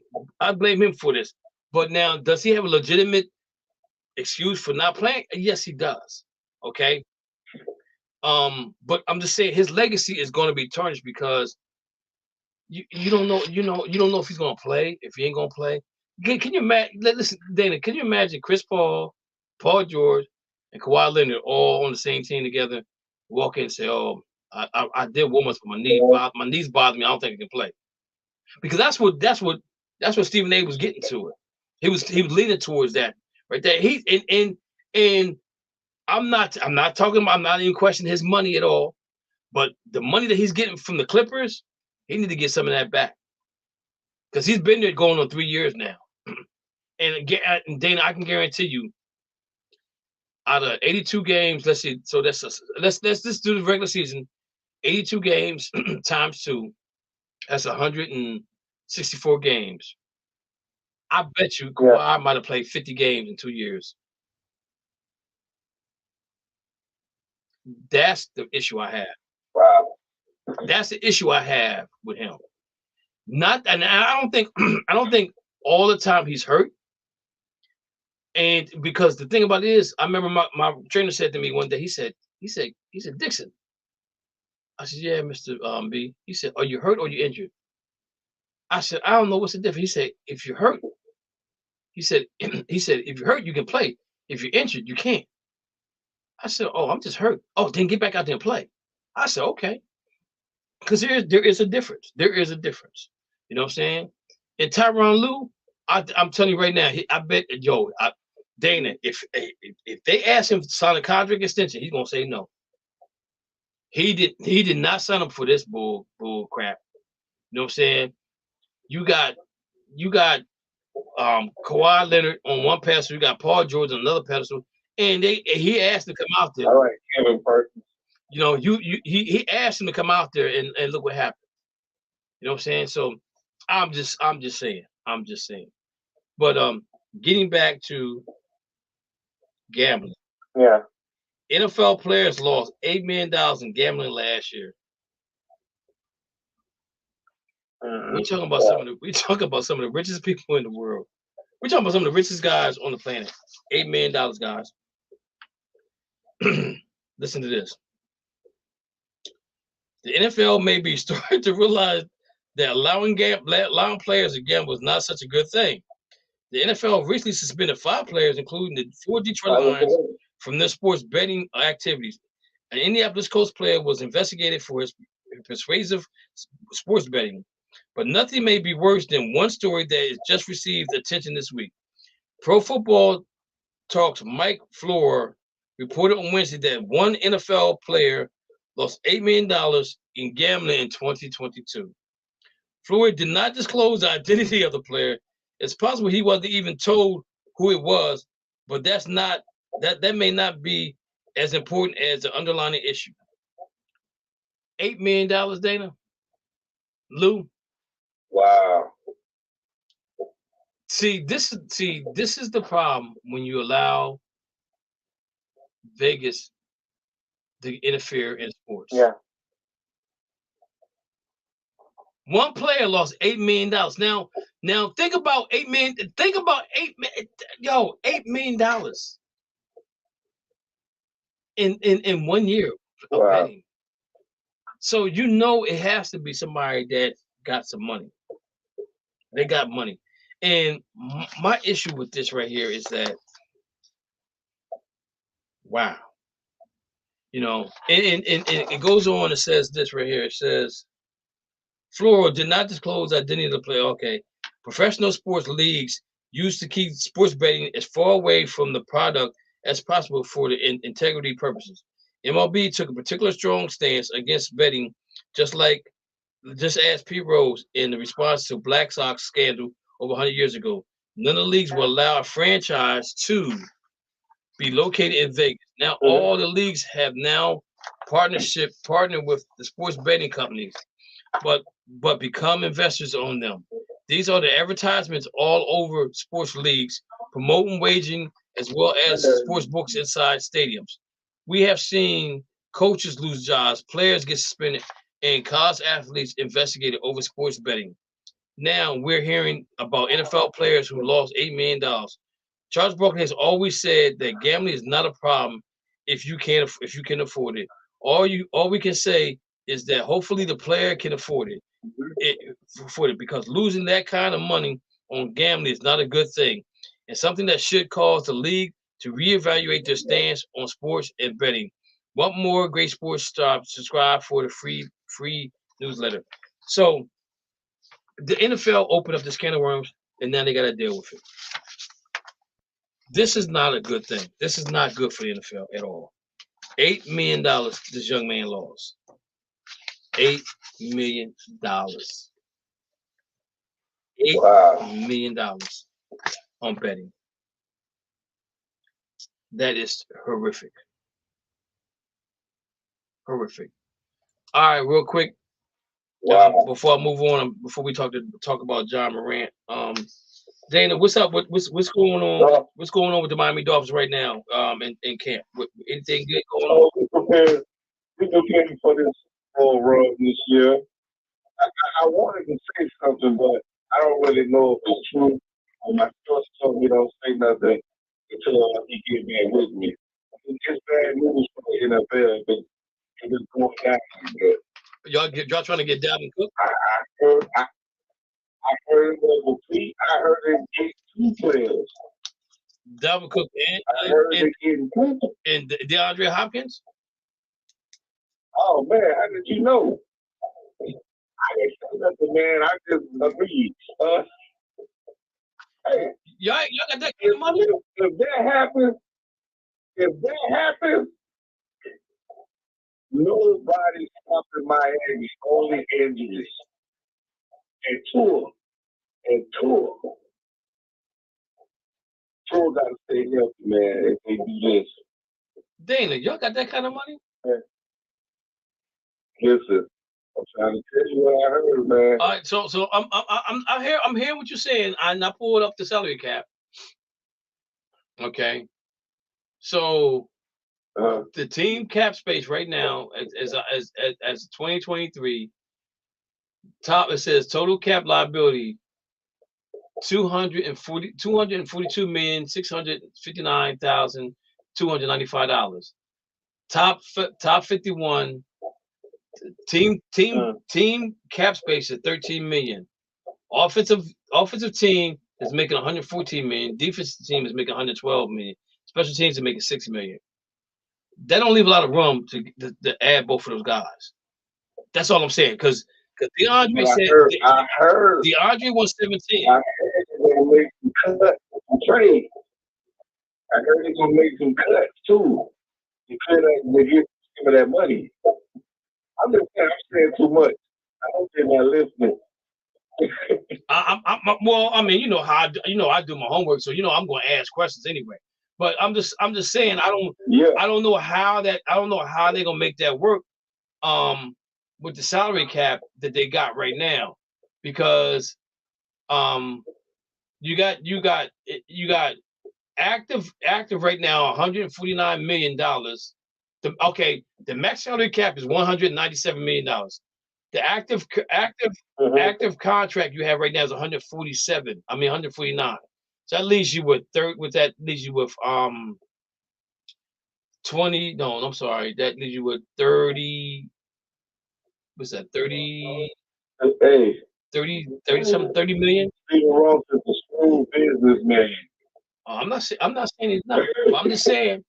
him for this. But now, does he have a legitimate excuse for not playing? Yes, he does. Okay. But I'm just saying his legacy is going to be tarnished because you don't know if he's going to play, if he ain't going to play. Can you imagine? Listen, Dana, can you imagine Chris Paul, Paul George, and Kawhi Leonard all on the same team together, walk in and say, "Oh, I did warm-ups, but my knees bother me. I don't think I can play." Because that's what Stephen A. was getting to it. He was leaning towards that right there. And I'm not even questioning his money at all, but the money that he's getting from the Clippers, he need to get some of that back because he's been there going on 3 years now. And Dana, I can guarantee you, out of 82 games, let's see, so let's just do the regular season, 82 games times 2, that's 164 games. I bet you Kawhi might have played 50 games in 2 years. That's the issue I have. Wow. That's the issue I have with him. And I don't think all the time he's hurt. And because the thing about it is, I remember my trainer said to me one day, he said, "Dixon." I said, "Yeah, Mr. B." He said, "Are you hurt or you injured?" I said, "I don't know what's the difference." He said, "If you're hurt," he said, "if you're hurt, you can play. If you're injured, you can't." I said, "Oh, I'm just hurt." "Oh, then get back out there and play." I said, "Okay." Because there is a difference. There is a difference. You know what I'm saying? And Tyronn Lue, I'm telling you right now, I bet, Dana, if they ask him to sign a contract extension, he's gonna say no. He did not sign up for this bull crap. You know what I'm saying? You got Kawhi Leonard on one pedestal, you got Paul George on another pedestal, and he asked him to come out there. All right, Kevin Perkins. You know, he asked him to come out there and look what happened. You know what I'm saying? So I'm just saying. But getting back to gambling. Yeah. NFL players lost $8 million in gambling last year. We're talking about some of the richest people in the world. We're talking about some of the richest guys on the planet. $8 million, guys. Listen to this. The NFL may be starting to realize that allowing players to gamble was not such a good thing. The NFL recently suspended 5 players, including the 4 Detroit Lions, from their sports betting activities. An Indianapolis Colts player was investigated for his persuasive sports betting. But nothing may be worse than one story that has just received attention this week. Pro Football Talk's Mike Floor reported on Wednesday that one NFL player lost $8 million in gambling in 2022. Floyd did not disclose the identity of the player. It's possible he wasn't even told who it was, but that may not be as important as the underlying issue. $8 million, Dana? Lou? Wow. See, this is the problem when you allow Vegas to interfere in sports. Yeah. One player lost $8 million. Now think about $8 million. Think about $8 million in 1 year of betting. So you know it has to be somebody that got some money. They got money. And my issue with this right here is that, wow. You know, and it goes on, it says this right here. It says, Floro did not disclose the identity of the player. Okay. Professional sports leagues used to keep sports betting as far away from the product as possible for the integrity purposes. MLB took a particular strong stance against betting, just as Pete Rose in the response to Black Sox scandal over 100 years ago. None of the leagues will allow a franchise to be located in Vegas. Now, all the leagues have now partnered with the sports betting companies, but become investors on them. These are the advertisements all over sports leagues, promoting wagering as well as sports books inside stadiums. We have seen coaches lose jobs, players get suspended, and college athletes investigated over sports betting. Now we're hearing about NFL players who lost $8 million. Charles Barkley has always said that gambling is not a problem if you can afford it. All we can say is that hopefully the player can afford it. Because losing that kind of money on gambling is not a good thing, and something that should cause the league to reevaluate their stance on sports and betting. Want more great sports stuff? Subscribe for the free newsletter. So the NFL opened up this can of worms, and now they got to deal with it. This is not a good thing. This is not good for the NFL at all. $8 million this young man lost. $8 million. $8 million on betting. That is horrific. Horrific. All right, real quick. Before I move on, before we talk about John Morant, Dana, what's up? What's going on? What's going on with the Miami Dolphins right now? In camp, anything good going on? We're preparing for this whole run this year. I wanted to say something, but I don't really know if it's true. My source told me don't say nothing until he get back with me. It's bad news for the NFL, but it's going down. Y'all trying to get Dalvin Cook? I heard it was a tweet. I heard it get 2 players. Dalvin Cook and DeAndre Hopkins? Oh, man, how did you know? I didn't say nothing, man. I just agreed. Hey, y'all got that kind of money? If that happens, nobody's stopping Miami. Only injuries. And Tua got to stay healthy, man, if they do this. Dana, y'all got that kind of money? Yeah. Listen, I'm trying to tell you what I heard, man. All right, so I'm hearing what you're saying. I pulled up the salary cap. Okay, so the team cap space right now as 2023 top, it says total cap liability $242,659,295. Top 51 Team cap space is 13 million. Offensive team is making 114 million. Defensive team is making 112 million. Special teams are making 60 million. That don't leave a lot of room to add both of those guys. That's all I'm saying. Because DeAndre said I heard DeAndre won 17. I heard they're gonna make some cuts, some trades. I heard they're gonna make some cuts too. To get some of that money. I'm just saying, I'm saying too much. I hope they're not listening. Well, I mean, you know how I do my homework, so I'm going to ask questions anyway. But I'm just saying I don't know how they're gonna make that work with the salary cap that they got right now, because you got active right now $149 million. The max salary cap is $197 million. The active contract you have right now is 149. So that leaves you with 20. No, I'm sorry. That leaves you with 30. What's that? 30. Hey. 30 million. Stephen Ross is a smooth businessman. I'm not saying he's not. I'm just saying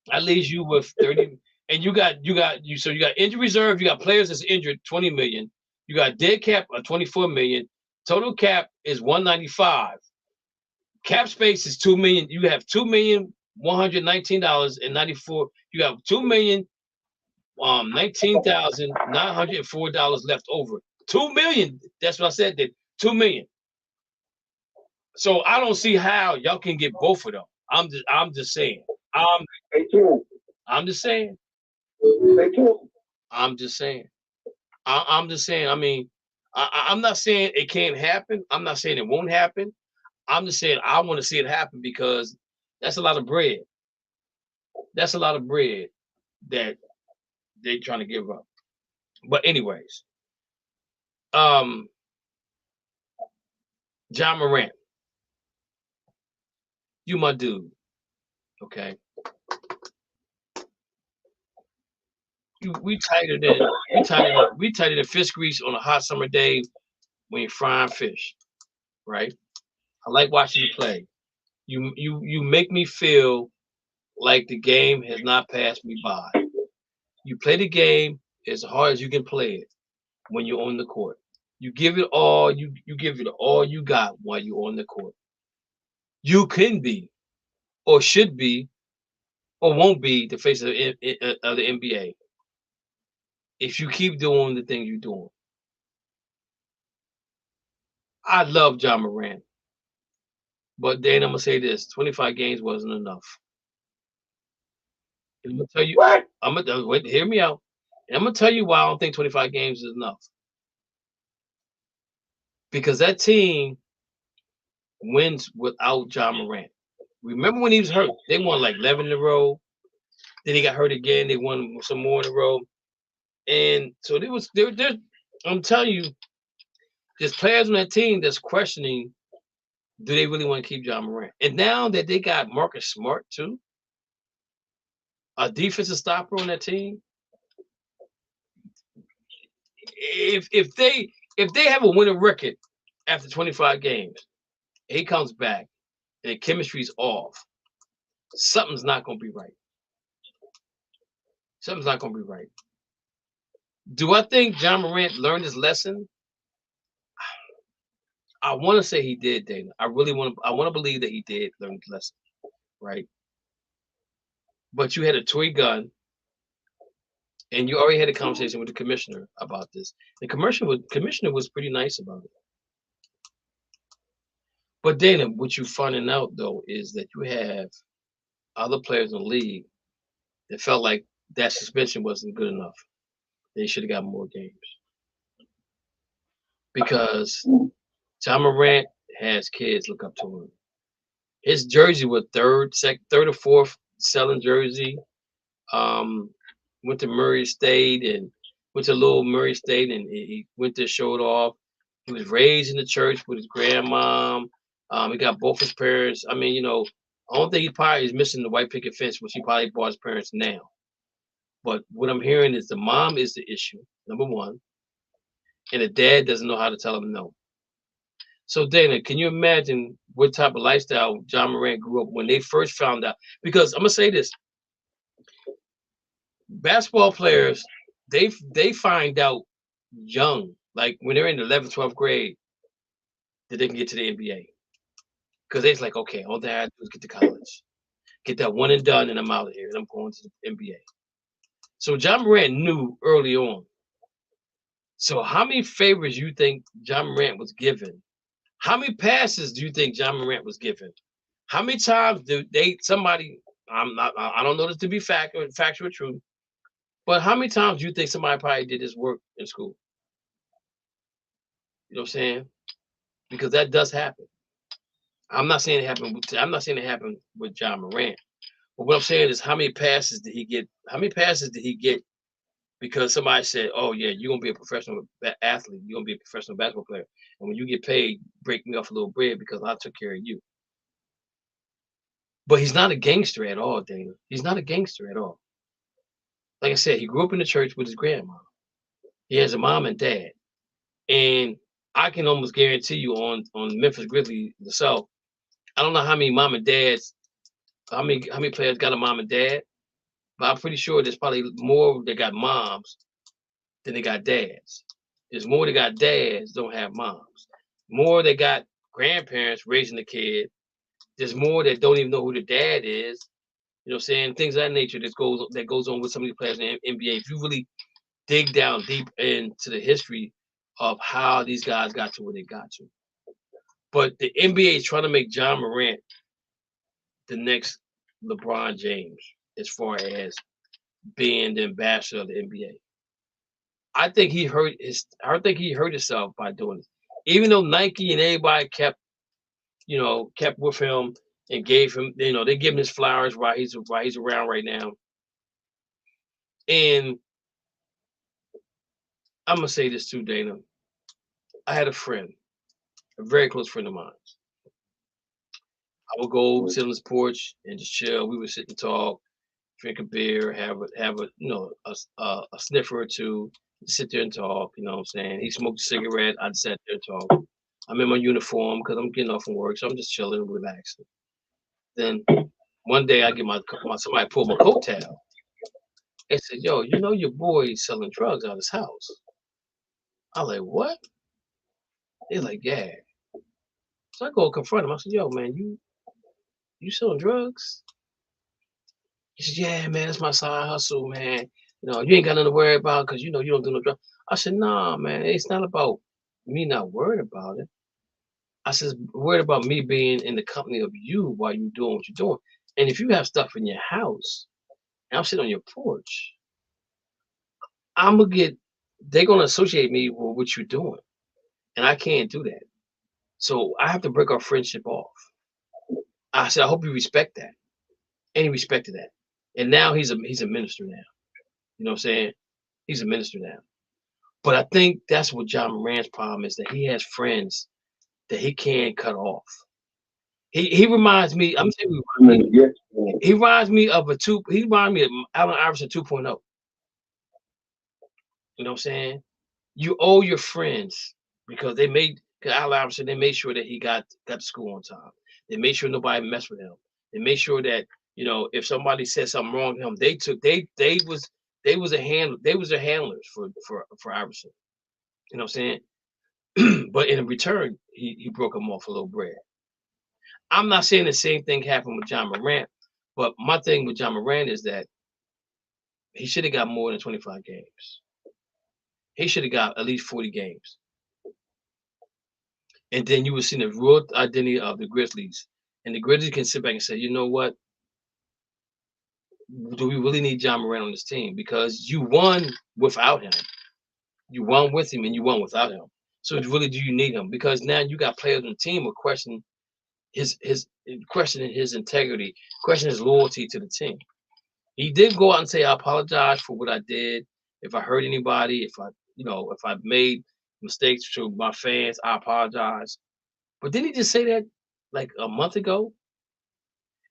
that leaves you with 30. And you got injury reserve. You got players that's injured, 20 million. You got dead cap of 24 million. Total cap is 195. Cap space is 2 million. You have $2,119.94. You have $2,019,904 left over. 2 million. That's what I said. That 2 million. So I don't see how y'all can get both of them. I'm just saying. I'm just saying. I'm just saying. I mean, I'm not saying it can't happen. I'm not saying it won't happen. I'm just saying I want to see it happen, because that's a lot of bread. That's a lot of bread that they're trying to give up. But anyways, John Morant, you my dude, okay? We tighter than fish grease on a hot summer day when you're frying fish, right? I like watching you play. You make me feel like the game has not passed me by. You play the game as hard as you can play it when you're on the court. You give it all. You give it all you got while you're on the court. You can be, or should be, or won't be the face of the NBA if you keep doing the thing you're doing. I love John Morant, but then I'm gonna say this: 25 games wasn't enough. And I'm gonna tell you. What? Wait, hear me out. And I'm gonna tell you why I don't think 25 games is enough. Because that team wins without John Morant. Remember when he was hurt? They won like 11 in a row. Then he got hurt again. They won some more in a row. And so I'm telling you, there's players on that team that's questioning, do they really want to keep John Morant? And now that they got Marcus Smart too, a defensive stopper on that team, if they have a winning record after 25 games, he comes back and the chemistry's off, something's not going to be right. Something's not going to be right. Do I think John Morant learned his lesson? I want to say he did, Dana. I want to believe that he did learn his lesson, right? But you had a toy gun, and you already had a conversation with the commissioner about this. The commissioner was pretty nice about it. But Dana, what you're finding out though is that you have other players in the league that felt like that suspension wasn't good enough. They should have got more games. Because John Morant has kids look up to him. His jersey was third or fourth selling jersey. Went to Murray State and went to Little Murray State, and he went to show it off. He was raised in the church with his grandmom. He got both his parents. I mean, I don't think he probably is missing the white picket fence, which he probably bought his parents now. But what I'm hearing is the mom is the issue, number one, and the dad doesn't know how to tell him no. So Dana, can you imagine what type of lifestyle John Morant grew up when they first found out? Because I'm gonna say this: basketball players, they find out young, like when they're in the 11th, 12th grade, that they can get to the NBA. Because they're like, okay, all that I have to do is get to college, get that one and done, and I'm out of here, and I'm going to the NBA. So John Morant knew early on. So how many favors you think John Morant was given? How many passes do you think John Morant was given? How many times do somebody? I don't know this to be factual truth, but how many times do you think somebody probably did this work in school? You know what I'm saying? Because that does happen. I'm not saying it happened with John Morant. But what I'm saying is, how many passes did he get? How many passes did he get because somebody said, "Oh yeah, you're gonna be a professional athlete. You're gonna be a professional basketball player, and when you get paid, break me off a little bread because I took care of you." But he's not a gangster at all, Dana. He's not a gangster at all. Like I said, he grew up in the church with his grandma. He has a mom and dad, and I can almost guarantee you on Memphis Grizzlies itself. I don't know how many mom and dads, how many players got a mom and dad, but I'm pretty sure there's probably more that got moms than they got dads. There's more that got dads don't have moms. More that got grandparents raising the kid. There's more that don't even know who the dad is. You know what I'm saying? Things of that nature that goes on with some of these players in the NBA. If you really dig down deep into the history of how these guys got to where they got to. But the NBA is trying to make John Morant the next LeBron James as far as being the ambassador of the NBA. I think he hurt himself by doing this. Even though Nike and everybody kept with him and gave him, they give him his flowers while he's around right now. And I'm gonna say this too, Dana. I had a friend, a very close friend of mine. I would go sit on his porch and just chill. We would sit and talk, drink a beer, have a sniffer or two, sit there and talk. You know what I'm saying? He smoked a cigarette. I'd sit there and talk. I'm in my uniform because I'm getting off from work, so I'm just chilling and relaxing. Then one day I get somebody pulled my coat tail. They said, "Yo, your boy's selling drugs out of his house." I was like, "What?" They're like, "Yeah." So I go confront him. I said, "Yo, man, you selling drugs?" He said, "Yeah, man, it's my side hustle, man. You ain't got nothing to worry about because you don't do no drugs." I said, "Nah, man, it's not about me not worried about it. I said, worried about me being in the company of you while you're doing what you're doing. And if you have stuff in your house, and I'm sitting on your porch, they're gonna associate me with what you're doing, and I can't do that. So I have to break our friendship off." I said, "I hope you respect that," and he respected that. And now he's a minister now. You know what I'm saying? He's a minister now. But I think that's what John Morant's problem is, that he has friends that he can't cut off. He reminds me. I'm saying he reminds me of Allen Iverson 2.0. You know what I'm saying? You owe your friends because Allen Iverson, they made sure that he got to school on time. They made sure nobody messed with him. They made sure that if somebody said something wrong to him, they was their handlers for Iverson. You know what I'm saying? But in return, he broke him off a little bread. I'm not saying the same thing happened with John Morant, but my thing with John Morant is that he should have got more than 25 games. He should have got at least 40 games. And then you would see the real identity of the Grizzlies. And the Grizzlies can sit back and say, you know what? Do we really need John Morant on this team? Because you won without him. You won with him and you won without him. So really, do you need him? Because now you got players on the team who question questioning his integrity, questioning his loyalty to the team. He did go out and say, "I apologize for what I did. If I hurt anybody, if I made mistakes to my fans, I apologize." But didn't he just say that like a month ago?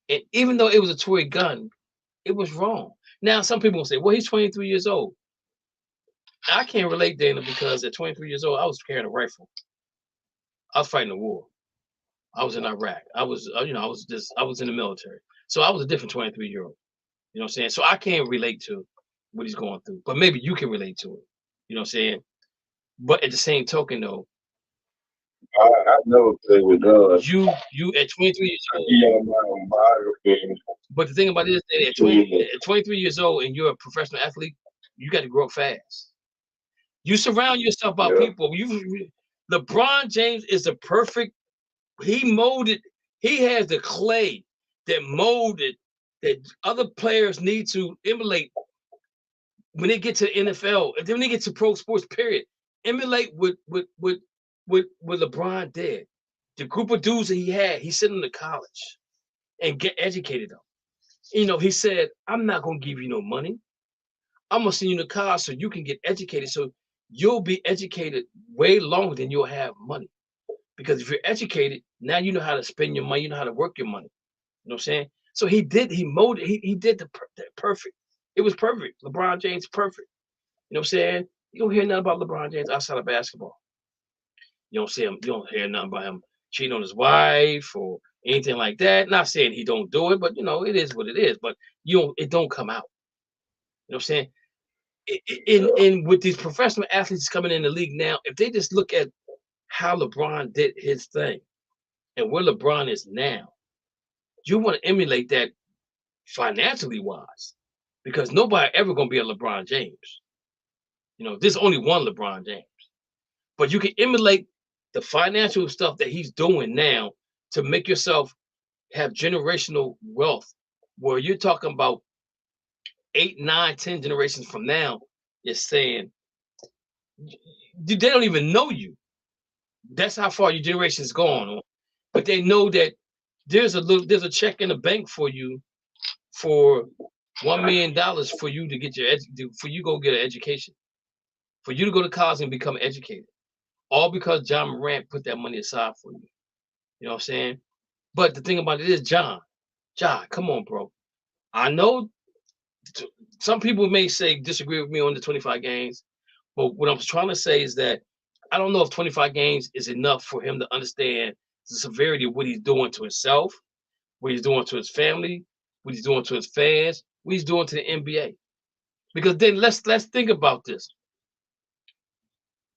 And even though it was a toy gun, it was wrong. Now, some people will say, well, he's 23 years old. I can't relate, Dana, because at 23 years old, I was carrying a rifle. I was fighting a war. I was in Iraq. I was, I was in the military. So I was a different 23-year-old. You know what I'm saying? So I can't relate to what he's going through, but maybe you can relate to it. You know what I'm saying? But at the same token, though, I never played with guns. you at 23 years old. Yeah, my biography. But the thing about it is that at 23 years old and you're a professional athlete, you got to grow up fast. You surround yourself by people. LeBron James is the perfect. He has the clay that molded that other players need to emulate when they get to the NFL and then when they get to pro sports. Period. Emulate what LeBron did. The group of dudes that he sent them to college and get educated them. You know, he said, I'm not gonna give you no money. I'm gonna send you to college so you can get educated. So you'll be educated way longer than you'll have money. Because if you're educated, now you know how to spend your money, you know how to work your money. You know what I'm saying? So he did the perfect. It was perfect. LeBron James, perfect. You know what I'm saying? You don't hear nothing about LeBron James outside of basketball. You don't see him, you don't hear nothing about him cheating on his wife or anything like that. Not saying he don't do it, but you know, it is what it is. But it don't come out. You know what I'm saying? And with these professional athletes coming in the league now, if they just look at how LeBron did his thing and where LeBron is now, you want to emulate that financially wise, because nobody ever gonna be a LeBron James. You know, there's only one LeBron James, but you can emulate the financial stuff that he's doing now to make yourself have generational wealth, where you're talking about 8, 9, 10 generations from now. You're saying they don't even know you. That's how far your generation's gone. But they know that there's a check in the bank for you for $1 million for you to get for you go get an education, for you to go to college and become educated, all because John Morant put that money aside for you. You know what I'm saying? But the thing about it is, John, come on, bro. I know some people may disagree with me on the 25 games, but what I'm trying to say is that I don't know if 25 games is enough for him to understand the severity of what he's doing to himself, what he's doing to his family, what he's doing to his fans, what he's doing to the NBA. Because then let's think about this.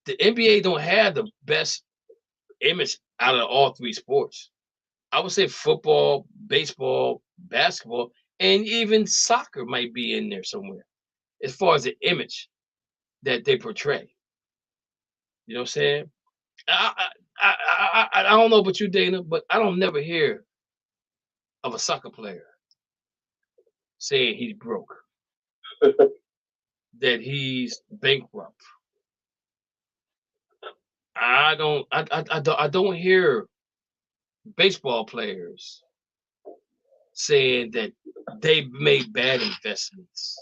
The NBA don't have the best image out of all three sports. I would say football, baseball, basketball, and even soccer might be in there somewhere as far as the image that they portray. You know what I'm saying? I don't know about you, Dana, but I don't never hear of a soccer player saying he's broke, that he's bankrupt. I don't hear baseball players saying that they made bad investments.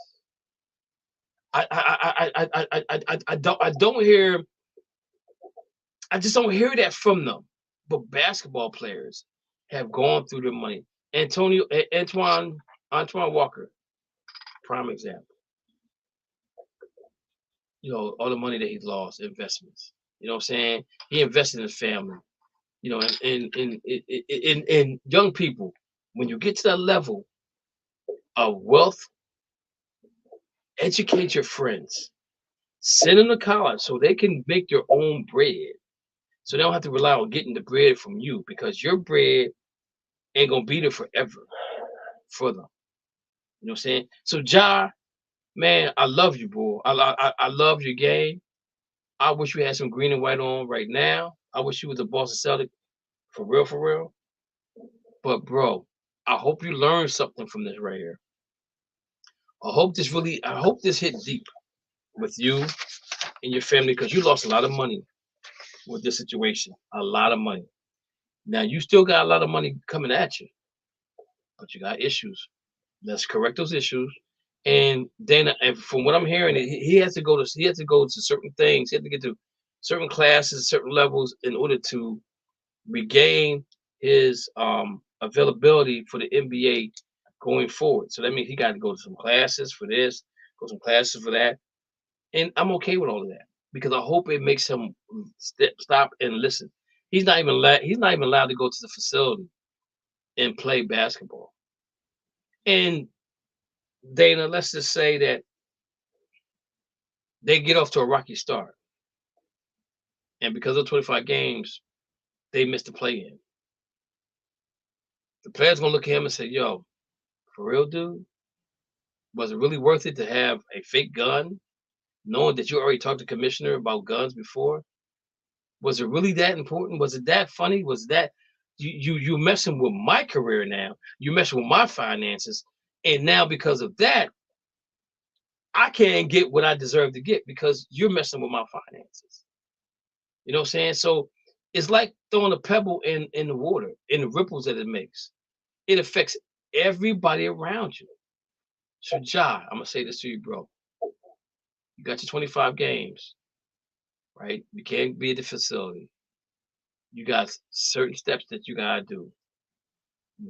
I don't hear. I just don't hear that from them. But basketball players have gone through their money. Antoine Walker, prime example. You know, all the money that he's lost, investments. You know what I'm saying? He invested in his family. You know, in young people, when you get to that level of wealth, educate your friends. Send them to college so they can make their own bread. So they don't have to rely on getting the bread from you, because your bread ain't gonna be there forever for them. You know what I'm saying? So Ja, man, I love you, bro. I love your game. I wish you had some green and white on right now. I wish you was a Boston Celtic for real, for real. But bro, I hope you learned something from this right here. I hope this hit deep with you and your family, because you lost a lot of money with this situation. A lot of money. Now you still got a lot of money coming at you, but you got issues. Let's correct those issues. And then, from what I'm hearing, he has to go to certain things. He has to get to certain classes, certain levels, in order to regain his availability for the NBA going forward. So that means he got to go to some classes for this, go some classes for that. And I'm okay with all of that because I hope it makes him stop and listen. He's not even allowed to go to the facility and play basketball. And Dana, let's just say that they get off to a rocky start. And because of 25 games, they missed the play-in. The players gonna look at him and say, yo, for real, dude? Was it really worth it to have a fake gun, knowing that you already talked to the commissioner about guns before? Was it really that important? Was it that funny? Was that you messing with my career now? You messing with my finances, and now because of that, I can't get what I deserve to get because you're messing with my finances. You know what I'm saying? So it's like throwing a pebble in the water, in the ripples that it makes. It affects everybody around you. So, Ja, I'm gonna say this to you, bro. You got your 25 games, right? You can't be at the facility. You got certain steps that you gotta do.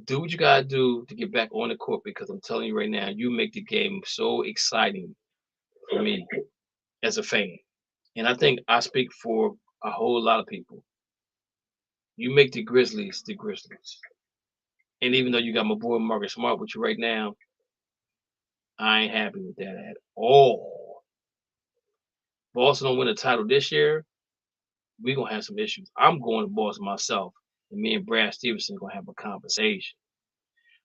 Do what you gotta do to get back on the court because I'm telling you right now, you make the game so exciting for me as a fan. And I think I speak for a whole lot of people. You make the Grizzlies the Grizzlies. And even though you got my boy Marcus Smart with you right now, I ain't happy with that at all. Boston don't win a title this year, we're gonna have some issues. I'm going to Boston myself, and me and Brad Stevenson are gonna have a conversation.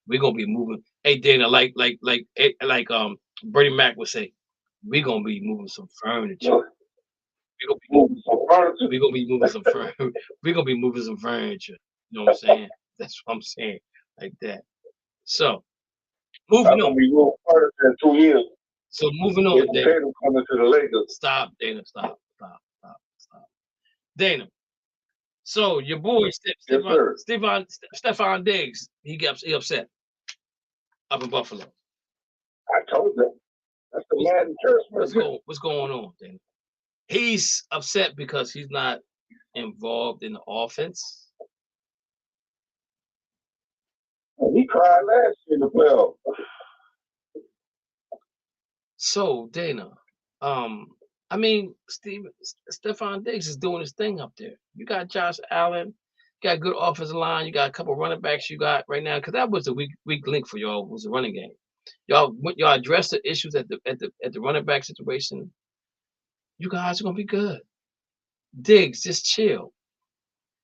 We're gonna be moving. Hey Dana, like Bernie Mac would say, we're gonna be moving some furniture. We're gonna be moving some furniture. We're gonna be moving some furniture. We're gonna be moving some furniture. You know what I'm saying? That's what I'm saying, like that. So moving on. We will furniture in 2 years. So moving on, Dana. Coming to the Lakers. Stop, Dana. Stop. Dana. So your boy Stefon Diggs, he upset up in Buffalo. I told them. That's the Madden curse. What's going on, Dana? He's upset because he's not involved in the offense. He cried last year in the playoffs. So Dana, I mean, Stefon Diggs is doing his thing up there. You got Josh Allen, you got a good offensive line, you got a couple running backs you got right now, because that was the weak link for y'all, was the running game. Y'all addressed the issues at the running back situation. You guys are gonna be good. Diggs, just chill.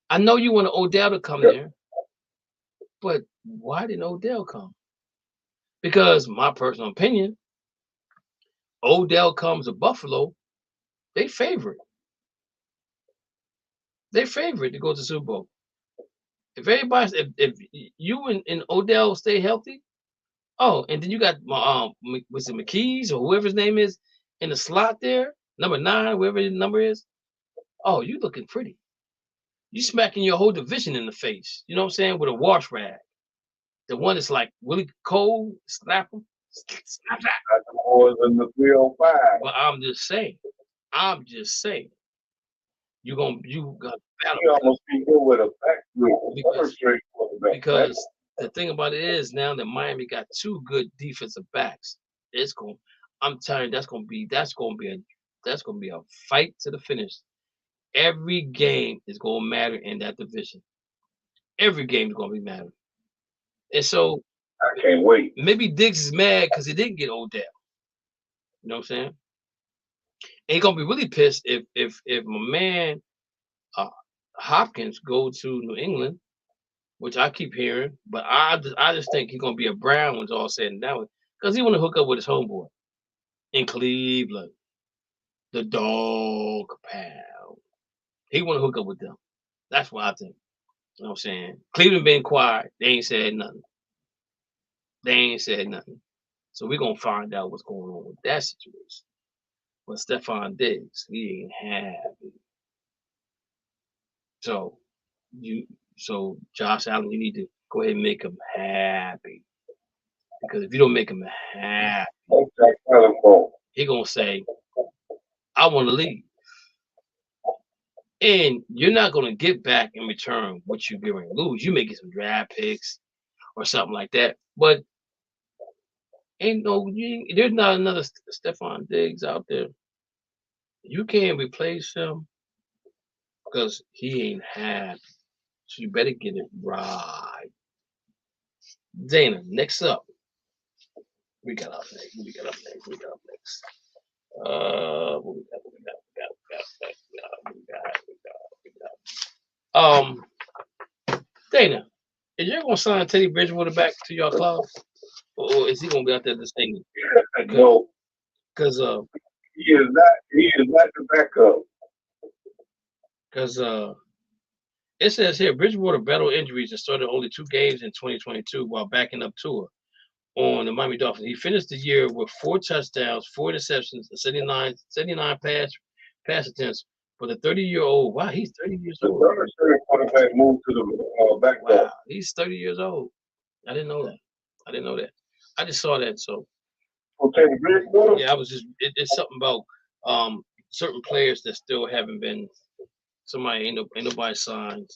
I know you want Odell to come there, but why didn't Odell come? Because my personal opinion, Odell comes to Buffalo, they favorite. They favorite to go to the Super Bowl. If you and Odell stay healthy, and then you got was it McKees or whoever his name is in the slot there, number 9, whoever his number is. Oh, you looking pretty. You smacking your whole division in the face. You know what I'm saying? With a wash rag. The one that's like really cold, slap them. Snap that. That's the boys in the 305. But I'm just saying. You got battle. You almost be good with a back because the thing about it is now that Miami got 2 good defensive backs, I'm telling you, that's gonna be a fight to the finish. Every game is gonna matter in that division. Every game is gonna be matter. And so I can't wait. Maybe Diggs is mad because he didn't get Odell. You know what I'm saying? And he's gonna be really pissed if my man Hopkins go to New England, which I keep hearing, but I just think he's gonna be a Brown when it's all said and done with, because he want to hook up with his homeboy in Cleveland, the dog pound. He want to hook up with them. That's what I think. You know what I'm saying? Cleveland been quiet. They ain't said nothing. So we're gonna find out what's going on with that situation. But Stefon Diggs, he ain't happy. So Josh Allen, you need to go ahead and make him happy. Because if you don't make him happy, he gonna say, I want to leave. And you're not gonna get back in return what you're going to lose. You may get some draft picks or something like that. But there's not another Stephon Diggs out there. You can't replace him because he ain't happy. So you better get it right. Dana, next up. We got up next. What we got. Dana, is you gonna sign Teddy Bridgewater back to your club? Or is he gonna be out there this thing? No, Because he is not the backup. Because it says here Bridgewater battled injuries and started only 2 games in 2022 while backing up Tua on the Miami Dolphins. He finished the year with 4 touchdowns, 4 interceptions, and 79 pass attempts for the 30-year-old. Wow, he's 30 years old. The third quarterback moved to the backup. Wow, he's 30 years old. I didn't know that. I just saw that. So Okay, Bridgewater? yeah, I was just it's something about certain players that still haven't been. Somebody ain't nobody signed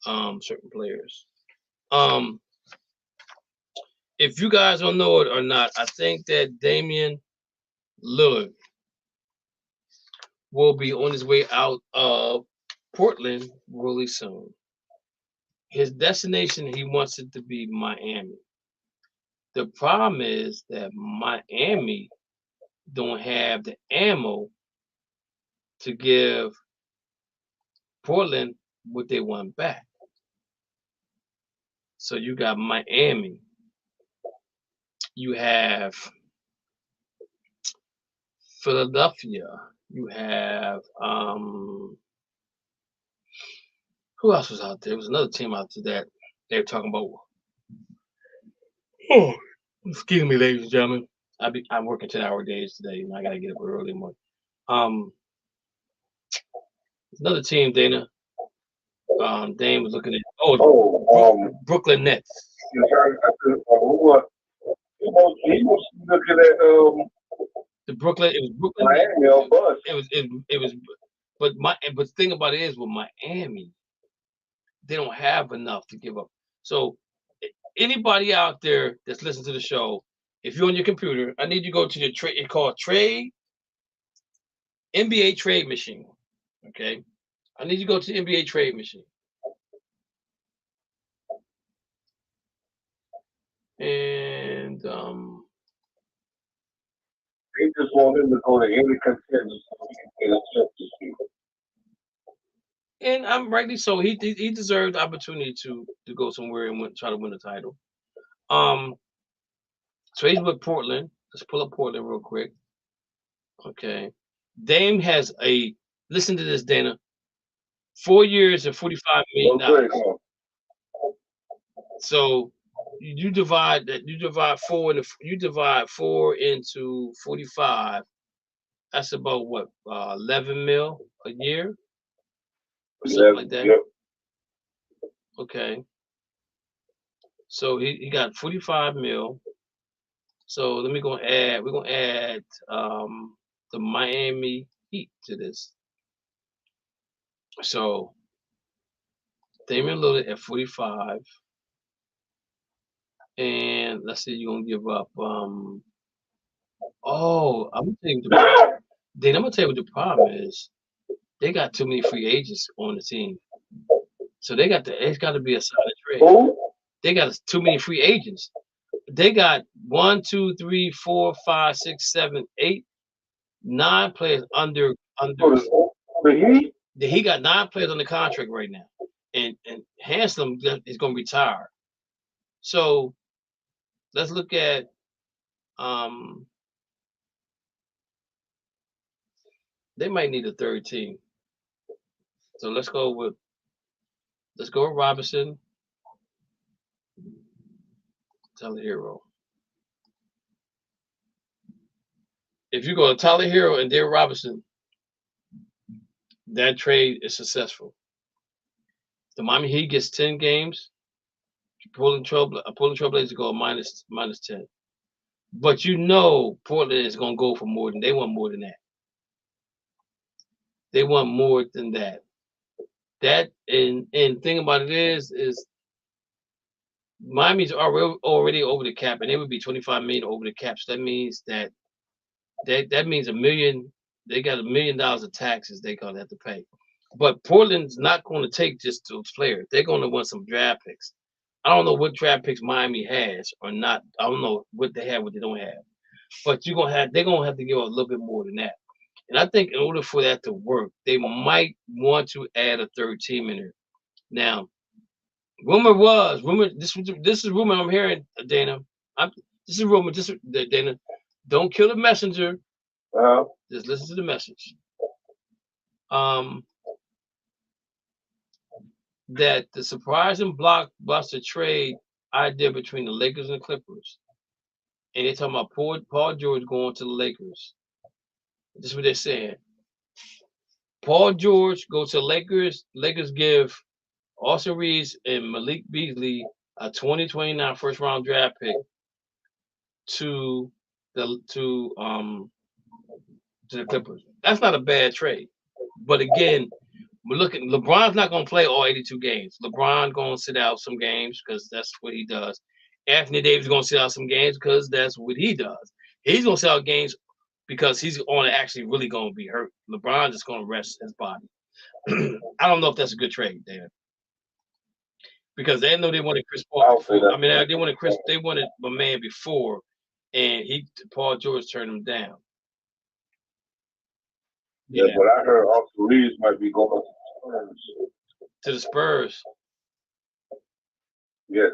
certain players. If you guys don't know it or not, I think that Damian Lillard will be on his way out of Portland really soon. His destination, he wants it to be Miami. The problem is that Miami don't have the ammo to give Portland what they want back. So you got Miami. You have Philadelphia. You have who else was out there? There was another team out there that they were talking about. Oh, excuse me, ladies and gentlemen. I'm working 10-hour days today, and I gotta get up early in the morning. Another team, Dana. Dane was looking at Brooklyn Nets. He was looking at the Brooklyn. It was Brooklyn. Miami. It was. But the thing about it is with Miami, they don't have enough to give up. So anybody out there that's listening to the show, if you're on your computer, I need you to go to the trade. It's called NBA Trade Machine. Okay, I need you to go to the NBA Trade Machine. And they just want him to go to any contender so he can get a chance to see. And I'm rightly so. He deserved the opportunity to go somewhere and try to win the title. So he's with Portland. Let's pull up Portland real quick. Okay. Dame has listen to this, Dana. 4 years and $45 million. So you divide 4 into 45. That's about what 11 mil a year, or something like that. Yep. Okay. So he got 45 mil. So we're gonna add the Miami Heat to this. So Damian Lillard at 45. And let's say you're gonna give up I'm gonna tell you what the problem is. They got too many free agents on the team. So it's gotta be a solid trade. Who? They got too many free agents. They got 1, 2, 3, 4, 5, 6, 7, 8, 9 players under. He got 9 players on the contract right now, and Handsome is going to retire. So let's look at they might need a third team. So let's go with Robinson, Tyler Hero. If you go to Tyler Hero and Darren Robinson, that trade is successful. The Miami Heat gets 10 games. Portland Trailblazers go minus 10. But Portland is going to go for more than they want more than that. They want more than that. That and thing about it is Miami's already over the cap, and they would be 25 million over the cap. So that means that means $1 million. They got $1 million of taxes they're gonna have to pay. But Portland's not going to take just those players. They're going to want some draft picks. I don't know what draft picks Miami has or not. I don't know what they have, what they don't have. But they're gonna have to give a little bit more than that. And I think in order for that to work, they might want to add a third team in there. Now, this is rumor I'm hearing, Dana. This is rumor. Dana, don't kill the messenger. Just listen to the message. That the surprising blockbuster trade idea between the Lakers and the Clippers, and they're talking about Paul George going to the Lakers. This is what they're saying. Paul George goes to the Lakers. Lakers give Austin Reeves and Malik Beasley a 2029 first round draft pick to the Clippers. That's not a bad trade. But again, we're looking. LeBron's not going to play all 82 games. LeBron going to sit out some games because that's what he does. Anthony Davis is going to sit out some games because that's what he does. He's going to sit out games because he's actually really going to be hurt. LeBron just going to rest his body. I don't know if that's a good trade, Dan. Because they know they wanted Chris Paul before. I mean, they wanted my man before, and Paul George turned him down. Yeah, but I heard Austin Reeves might be going to the Spurs. Yes.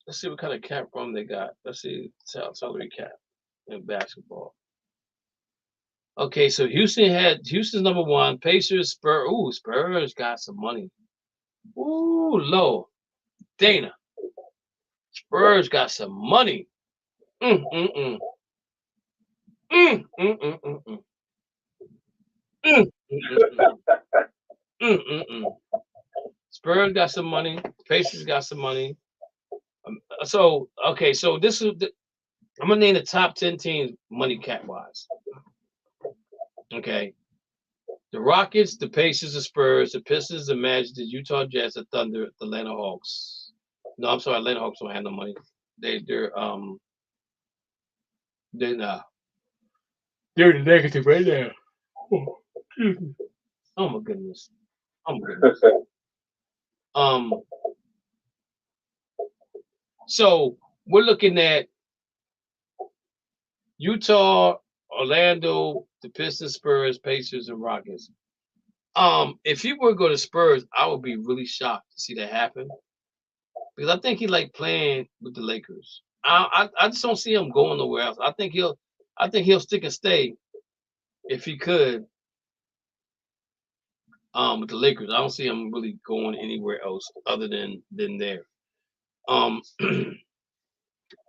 Let's see what kind of cap room they got. Let's see salary cap in basketball. Okay, so Houston's number one. Pacers, Spurs. Ooh, Spurs got some money. Ooh, low. Dana. Spurs got some money. Spurs got some money. Pacers got some money. So this is I'm gonna name the top 10 teams money cap wise. Okay. The Rockets, the Pacers, the Spurs, the Pistons, the Magic, the Utah Jazz, the Thunder, the Atlanta Hawks. No, I'm sorry, Atlanta Hawks don't have no money. They're in the negative right now. Oh my goodness. So we're looking at Utah, Orlando, the Pistons, Spurs, Pacers, and Rockets. If he were to go to Spurs, I would be really shocked to see that happen. Because I think he like playing with the Lakers. I just don't see him going nowhere else. I think he'll stick and stay if he could with the Lakers. I don't see him really going anywhere else other than there.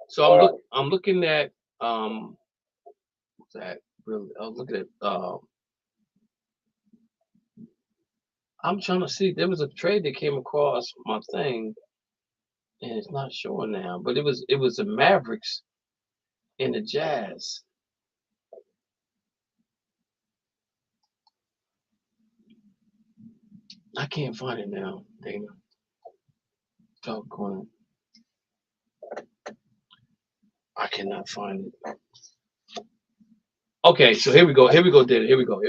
So I'm looking at what's that? Really, I was looking at I'm trying to see. There was a trade that came across my thing, and it's not showing now. But it was the Mavericks and the Jazz. I can't find it now, Dana. Doggone. I cannot find it. Okay, so here we go, Dana. Here we go.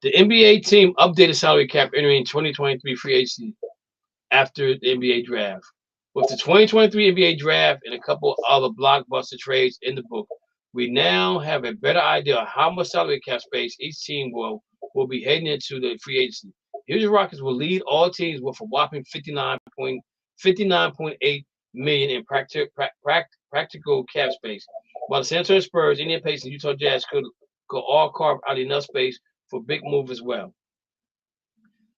The NBA team updated salary cap entering 2023 free agency after the NBA draft. With the 2023 NBA draft and a couple other blockbuster trades in the book, we now have a better idea of how much salary cap space each team will be heading into the free agency. Houston Rockets will lead all teams with a whopping 59.8 million in practical cap space, while the San Antonio Spurs, Indiana Pacers, and Utah Jazz could all carve out enough space for big move as well.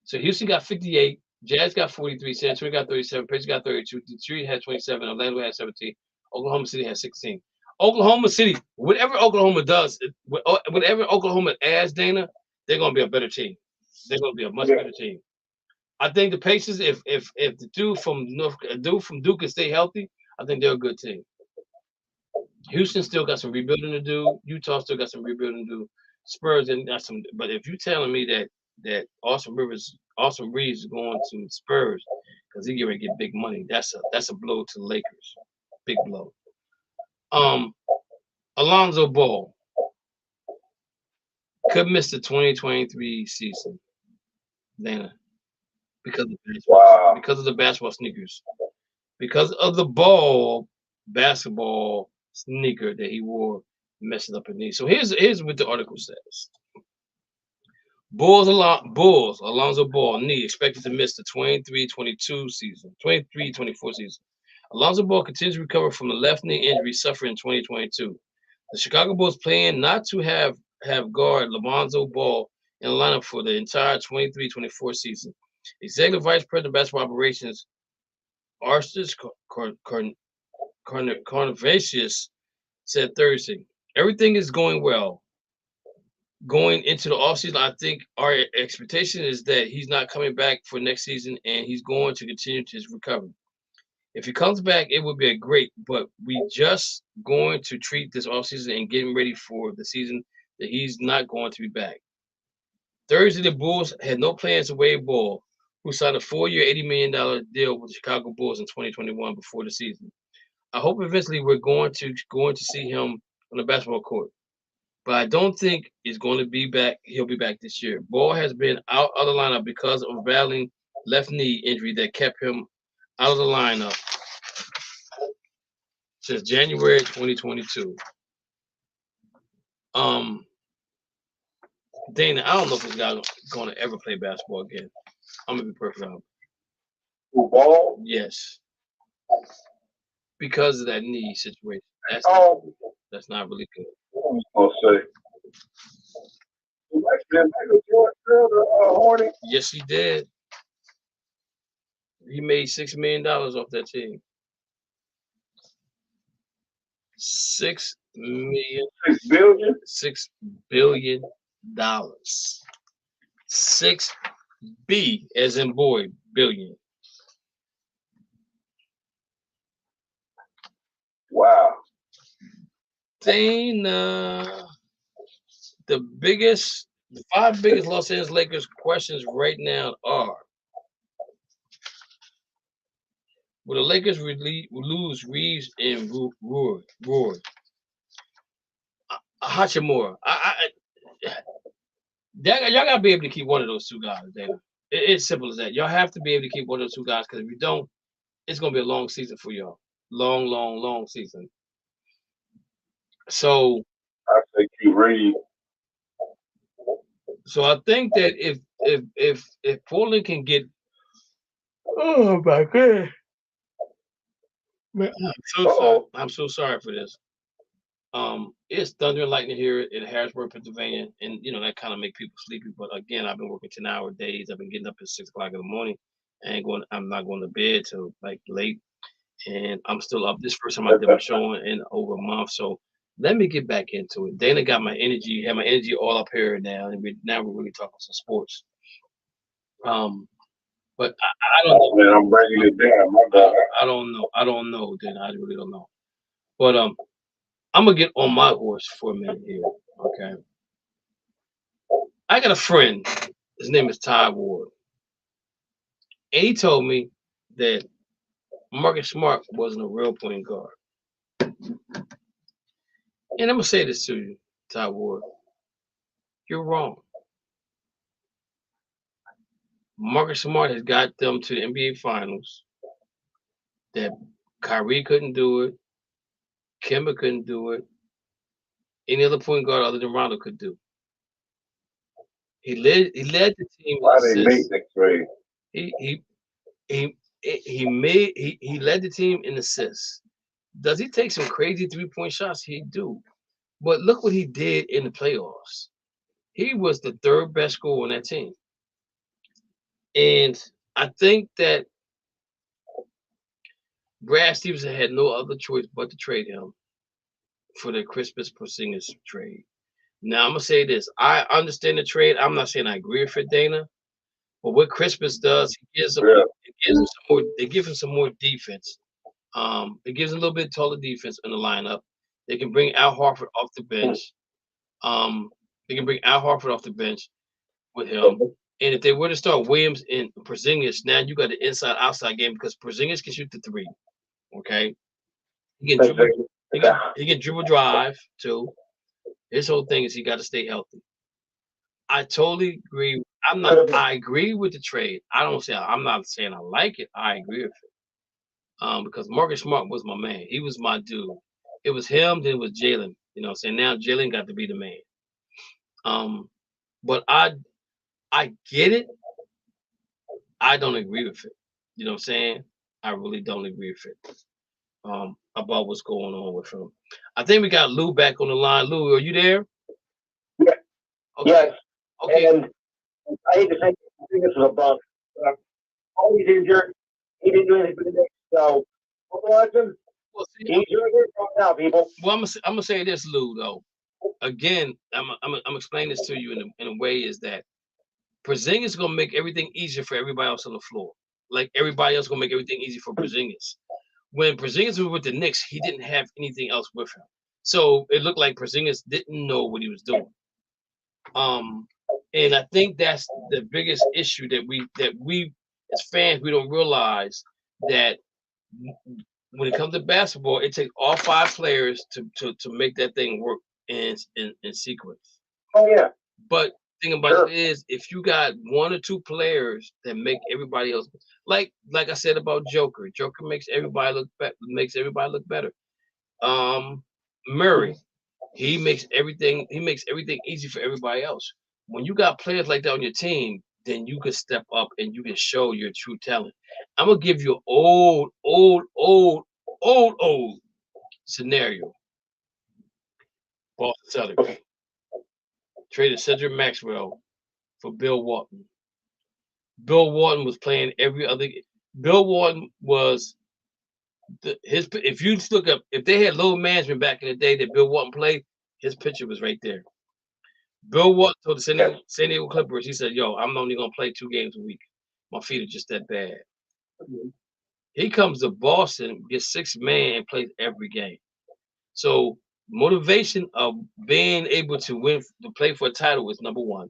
So Houston got 58, Jazz got 43, San Antonio got 37, Pacers got 32, Detroit had 27, Orlando had 17, Oklahoma City had 16. Oklahoma City, whatever Oklahoma does, whatever Oklahoma adds, Dana, they're going to be a better team. They're going to be a much better team. I think the Pacers, if the dude from Duke can stay healthy, I think they're a good team. Houston still got some rebuilding to do. Utah still got some rebuilding to do. Spurs and got some. But if you're telling me that Austin Reeves is going to Spurs, because he getting ready to get big money. That's a blow to the Lakers, big blow. Alonzo Ball could miss the 2023 season, Dana, because of the basketball sneakers, because of the basketball sneaker that he wore, messing up his knee. So here's what the article says. Alonzo Ball knee expected to miss the 23-22 season, 23-24 season. Alonzo Ball continues to recover from the left knee injury suffered in 2022. The Chicago Bulls plan not to have guard Alonzo Ball in the lineup for the entire 23-24 season. Executive Vice President of Basketball Operations Arstis Carnavasius said Thursday, "Everything is going well. Going into the offseason, I think our expectation is that he's not coming back for next season and he's going to continue his recovery. If he comes back, it would be a great, but we just going to treat this offseason and getting ready for the season that he's not going to be back." Thursday, the Bulls had no plans to waive Ball, who signed a 4-year, $80 million deal with the Chicago Bulls in 2021 before the season. I hope eventually we're going to see him on the basketball court, but I don't think he's going to be back. He'll be back this year. Ball has been out of the lineup because of a battling left knee injury that kept him out of the lineup since January 2022. Dana, I don't know if this guy's going to ever play basketball again. I'm gonna be perfectly honest. Ball? Yes, because of that knee situation. That's not really good. I was gonna say. Hornets? Yes, he did. He made $6 million off that team. $6 million. $6 billion? $6 billion. 6 B as in boy, billion. Wow. Dana, the 5 biggest Los Angeles Lakers questions right now are: will the Lakers lose Reeves and Roy? Hachimura. Y'all gotta be able to keep one of those two guys, Dana. It's simple as that. Y'all have to be able to keep one of those two guys, because if you don't, it's gonna be a long season for y'all. Long season. So I say keep Reeves. So I think that if Portland can get, oh my god, man, I'm so sorry for this. It's thunder and lightning here in Harrisburg, Pennsylvania, and that kind of make people sleepy. But again, I've been working 10-hour days. I've been getting up at 6 o'clock in the morning. I'm not going to bed till like late, and I'm still up. This first time I did my show in over a month, so let me get back into it. Dana got my energy, had my energy all up here now, and we're really talking some sports. But I don't know. Man, I'm bringing it down. My God. I don't know, Dana. I really don't know. But I'm gonna get on my horse for a minute here. Okay. I got a friend. His name is Ty Ward. And he told me that Marcus Smart wasn't a real point guard. And I'm gonna say this to you, Ty Ward. You're wrong. Marcus Smart has got them to the NBA Finals. That Kyrie couldn't do it. Kemba couldn't do it. Any other point guard other than Rondo could do. He led the team. Why they make that trade? He led the team in assists. Does he take some crazy 3-point shots? He do. But look what he did in the playoffs. He was the 3rd best scorer on that team. And I think that Brad Stevenson had no other choice but to trade him for the Kristaps Porzingis trade. Now, I'm going to say this. I understand the trade. I'm not saying I agree with it, Dana. But what Kristaps does, it gives him some more defense. It gives him a little bit taller defense in the lineup. They can bring Al Horford off the bench. They can bring Al Horford off the bench with him. And if they were to start Williams and Porzingis, now you got the inside-outside game because Porzingis can shoot the three. Okay, he can dribble. He can dribble drive too. His whole thing is he got to stay healthy. I totally agree. I agree with the trade. I'm not saying I like it. I agree with it. Because Marcus Smart was my man. He was my dude. It was him, then it was Jalen. You know what I'm saying? Now Jalen got to be the man. But I get it. I don't agree with it. You know what I'm saying? I really don't agree with it. About what's going on with him. I think we got Lou back on the line. Lou, are you there? Yeah. Okay. Yes. Okay. And I hate to say this is a bump. Always injured. He didn't do anything for the Knicks. So, Watson, he's doing it right now, people. Well, I'm gonna say this, Lou. Though, again, I'm explaining this to you in a way is that Porzingis is gonna make everything easier for everybody else on the floor. Like everybody else gonna make everything easy for Porzingis. When Porzingis was with the Knicks, he didn't have anything else with him, so it looked like Porzingis didn't know what he was doing. And I think that's the biggest issue that we as fans we don't realize that when it comes to basketball, it takes all 5 players to make that thing work in sequence. Oh yeah. But the thing about it is, if you got 1 or 2 players that make everybody else, like I said about Joker makes everybody look better. Murray, he makes everything easy for everybody else. When you got players like that on your team, then you can step up and you can show your true talent. I'm gonna give you an old scenario. Boston Celtics traded Cedric Maxwell for Bill Walton. Bill Walton was playing every other. Bill Walton was if you look up, if they had load management back in the day that Bill Walton played, his picture was right there. Bill Walton told the San Diego Clippers, he said, "Yo, I'm only gonna play 2 games a week. My feet are just that bad." He comes to Boston, gets 6 man, and plays every game. So motivation of being able to win, to play for a title was number 1.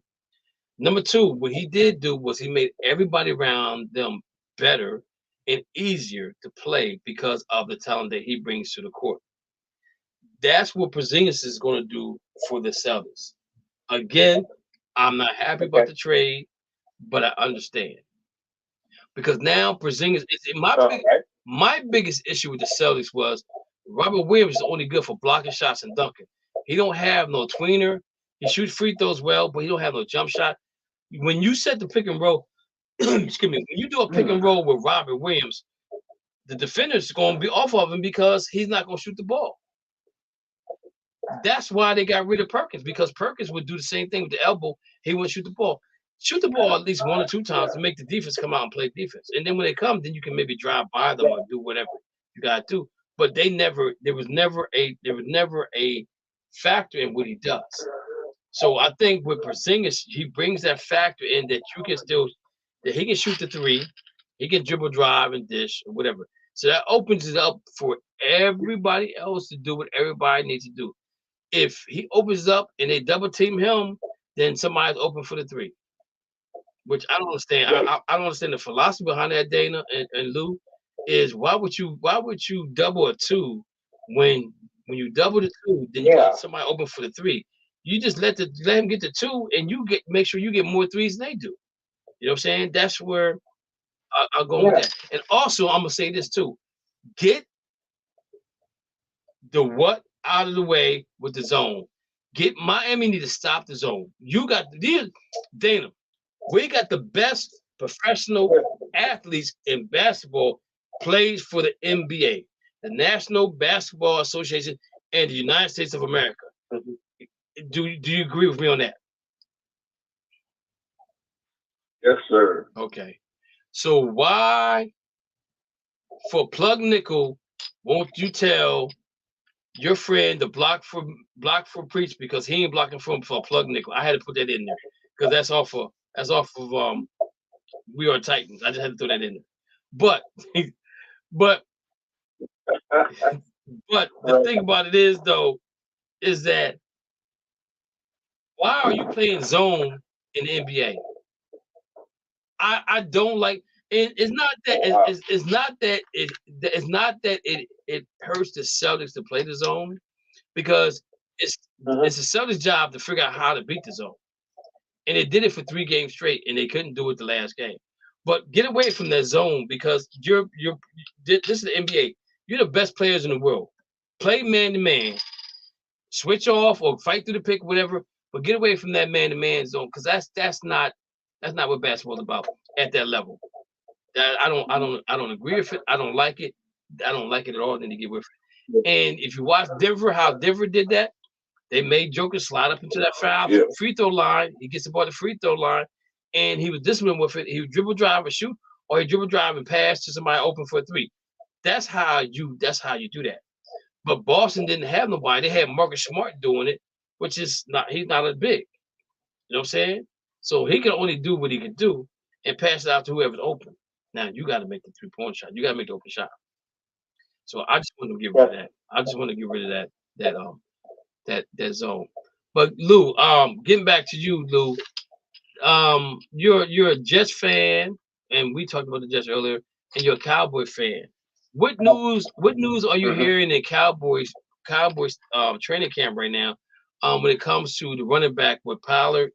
Number 2, what he did do was he made everybody around them better and easier to play because of the talent that he brings to the court. That's what Porzingis is going to do for the Celtics. Again, I'm not happy about the trade, but I understand. Because now Porzingis is my biggest issue with the Celtics was Robert Williams is only good for blocking shots and dunking. He don't have no tweener. He shoots free throws well, but he don't have no jump shot. When you set the pick and roll, excuse me, when you do a pick and roll with Robert Williams, the defender's going to be off of him because he's not going to shoot the ball. That's why they got rid of Perkins, because Perkins would do the same thing with the elbow. He wouldn't shoot the ball. Shoot the ball at least 1 or 2 times to make the defense come out and play defense. And then when they come, then you can maybe drive by them or do whatever you got to do. But there was never a factor in what he does. So I think with Porzingis, he brings that factor in that he can shoot the 3, he can dribble, drive, and dish or whatever. So that opens it up for everybody else to do what everybody needs to do. If he opens up and they double team him, then somebody's open for the 3, which I don't understand. I don't understand the philosophy behind that, Dana and Lou. Is why would you double a 2 when you double the 2, then you got somebody open for the 3. You just let him get the 2, and make sure you get more 3s than they do. You know what I'm saying? That's where I'll go with that. And also, I'm gonna say this too: get the what out of the way with the zone. Miami need to stop the zone. You got Dana. We got the best professional athletes in basketball plays for the NBA, the National Basketball Association, and the United States of America. Do you agree with me on that? Yes, sir. Okay. So why, for Plug Nickel, won't you tell your friend to block for Preach, because he ain't blocking for Plug Nickel? I had to put that in there because that's off of We Are Titans. I just had to throw that in there. But the thing about it is that why are you playing zone in the NBA? I don't like it. It's not that it's not that it hurts the Celtics to play the zone because it's the Celtics' job to figure out how to beat the zone. And they did it for 3 games straight, and they couldn't do it the last game. But get away from that zone because this is the NBA. You're the best players in the world. Play man to man, switch off or fight through the pick, whatever. But get away from that man to man zone because that's not what basketball is about at that level. I don't agree with it. I don't like it. I don't like it at all. Then to get with it. And if you watch Denver, how Denver did that, they made Joker slide up into that foul free throw line. He gets above the free throw line, and he was disciplined with it. He would dribble, drive, and shoot, or he dribble, drive, and pass to somebody open for a 3. That's how you do that. But Boston didn't have nobody. They had Marcus Smart doing it, which is not. He's not as big. You know what I'm saying? So he can only do what he can do and pass it out to whoever's open. Now you got to make the 3-point shot. You got to make the open shot. So I just want to get rid of that. I just want to get rid of that zone. But Lou, getting back to you, Lou, you're a Jets fan, and we talked about the Jets earlier, and you're a Cowboy fan. What news are you hearing in Cowboys training camp right now? When it comes to the running back with Pollard,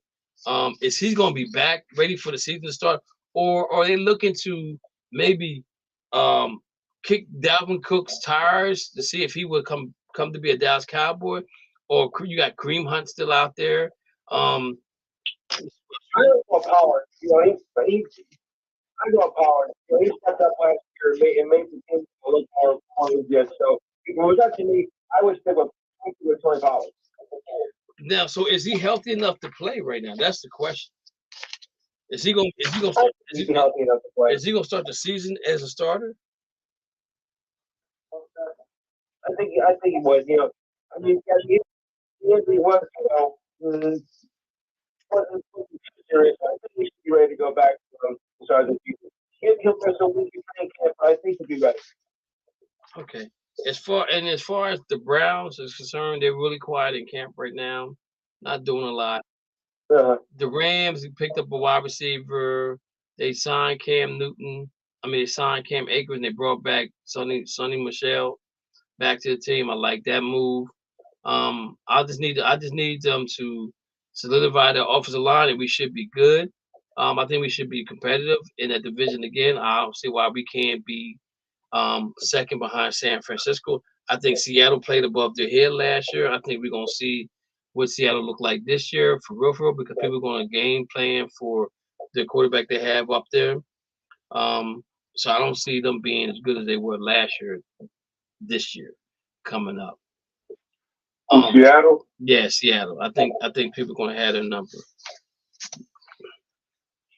is he going to be back ready for the season to start, or are they looking to maybe kick Dalvin Cook's tires to see if he would come to be a Dallas Cowboy, or you got Kareem Hunt still out there? I don't know Pollard. You know, I know Pollard. You know, he stepped up last year and made the team look more legit. So if it was up to me, I would stick with Tony Pollard. Now, so is he healthy enough to play right now? That's the question. Is he gonna start? Is he gonna start the season as a starter? I think he would. You know, I mean, he was. Wasn't serious. I think he should be ready to go back to start the season. He'll miss a week in training camp, but I think he'll be ready. Okay. As far as the Browns is concerned, they're really quiet in camp right now, not doing a lot. The Rams picked up a wide receiver. They signed Cam Newton. They signed Cam Akers, and they brought back Sonny Michel back to the team. I like that move. I just need them to solidify their offensive line, and we should be good. I think we should be competitive in that division again. I don't see why we can't be second behind San Francisco. I think Seattle played above their head last year. I think we're going to see what Seattle look like this year for real, because people are going to game plan for the quarterback they have up there. So I don't see them being as good as they were last year, this year coming up. Seattle? Yeah, Seattle. I think people are going to have their number.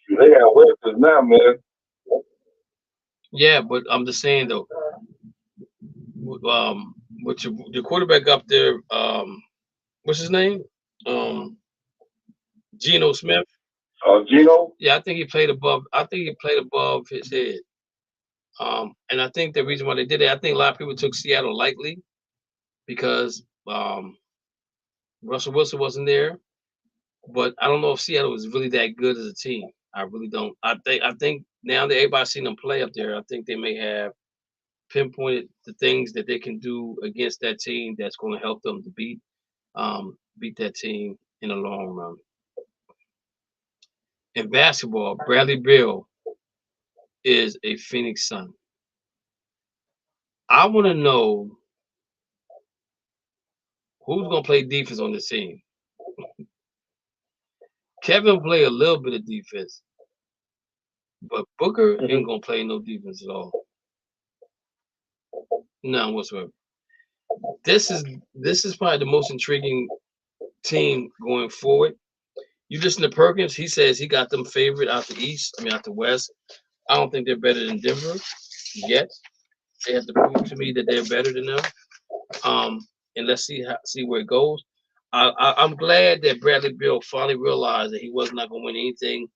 They got weapons now, man. Yeah, but I'm just saying though, with your quarterback up there, what's his name? Geno Smith. Geno? Yeah, I think he played above his head. And I think the reason why they did it, I think a lot of people took Seattle lightly because Russell Wilson wasn't there. But I don't know if Seattle is really that good as a team. I really don't. I think now that everybody's seen them play up there, I think they may have pinpointed the things that they can do against that team that's going to help them to beat that team in the long run. In basketball, Bradley Beal is a Phoenix Sun. I want to know who's going to play defense on this team. Kevin play a little bit of defense, but Booker ain't gonna play no defense at all. None whatsoever. This is probably the most intriguing team going forward. You listen to Perkins; he says he got them favored out the West. I don't think they're better than Denver yet. They have to prove to me that they're better than them. And let's see where it goes. I'm glad that Bradley Beal finally realized that he was not going to win anything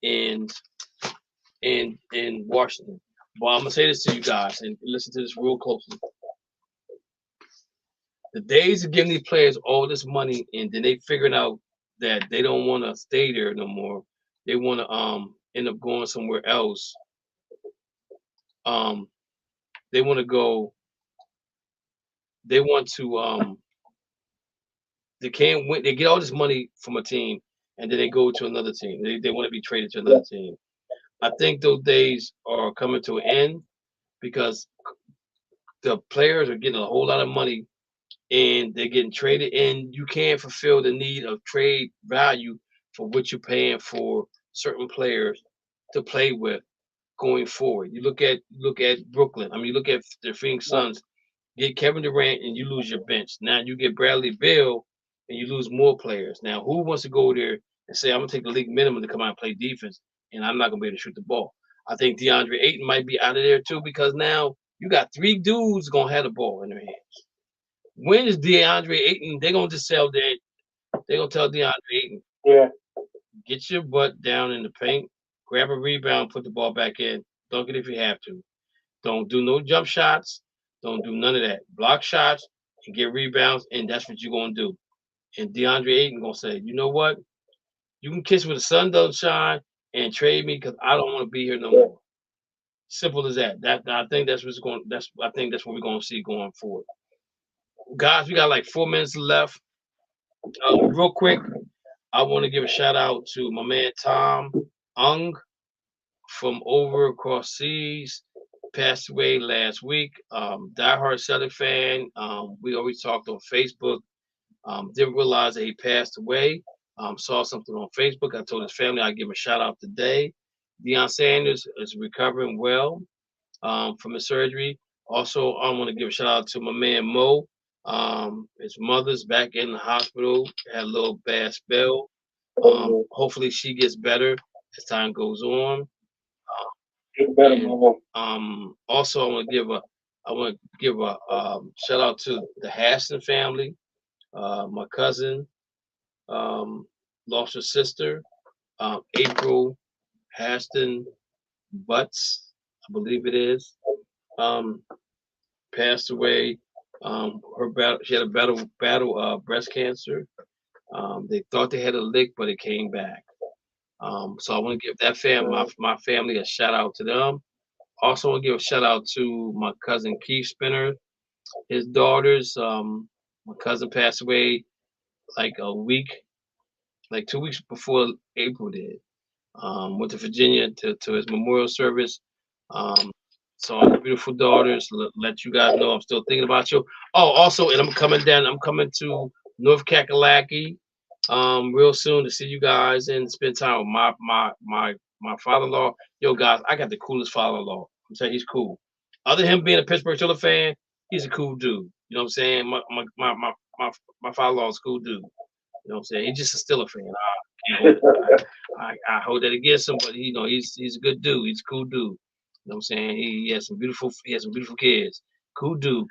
in Washington. But I'm going to say this to you guys and listen to this real closely. The days of giving these players all this money and then they figuring out that they don't want to stay there no more. They want to end up going somewhere else, they want to go. They want to. They can't win. They get all this money from a team, and then they go to another team. They want to be traded to another team. I think those days are coming to an end because the players are getting a whole lot of money and they're getting traded, and you can't fulfill the need of trade value for what you're paying for certain players to play with going forward. You look at Brooklyn. I mean, you look at the Phoenix Suns. Get Kevin Durant and you lose your bench. Now you get Bradley Beal and you lose more players. Now who wants to go there and say I'm gonna take the league minimum to come out and play defense and I'm not gonna be able to shoot the ball? I think DeAndre Ayton might be out of there too because now you got 3 dudes gonna have the ball in their hands. When is DeAndre Ayton? They're gonna just sell that. They're gonna tell DeAndre Ayton, get your butt down in the paint, grab a rebound, put the ball back in, dunk it if you have to. Don't do no jump shots. Don't do none of that. Block shots and get rebounds, and that's what you're gonna do. And DeAndre Ayton gonna say, you know what? You can kiss where the sun doesn't shine and trade me because I don't want to be here no more. Simple as that. I think that's what's going. I think that's what we're gonna see going forward. Guys, we got like 4 minutes left. Real quick, I want to give a shout out to my man Tom Ung from over across seas. Passed away last week. Diehard Celtic fan. We always talked on Facebook. Didn't realize that he passed away. Saw something on Facebook. I told his family I'd give him a shout out today. Deion Sanders is recovering well from his surgery. Also, I want to give a shout out to my man Mo. His mother's back in the hospital. Had a little bad spell. Hopefully she gets better as time goes on. Also, I want to give a shout out to the Haston family. My cousin lost her sister, April Haston Butts, I believe it is. Passed away. She had a battle breast cancer. They thought they had a lick, but it came back. So I want to give that my family a shout out to them. Also want to give a shout out to my cousin Keith Spinner, his daughters. My cousin passed away like 2 weeks before April did. Went to Virginia to his memorial service. So my beautiful daughters, let you guys know I'm still thinking about you. Oh, also, and I'm coming to North Kakalaki real soon to see you guys and spend time with my father-in-law. Yo, guys, I got the coolest father-in-law. I'm saying he's cool. Other than him being a Pittsburgh Steelers fan, he's a cool dude. You know what I'm saying? My father-in-law is a cool dude. You know what I'm saying? He's just a Steelers fan. I hold that against him, but he's a good dude. He's a cool dude. You know what I'm saying? He has some beautiful kids. Cool dude.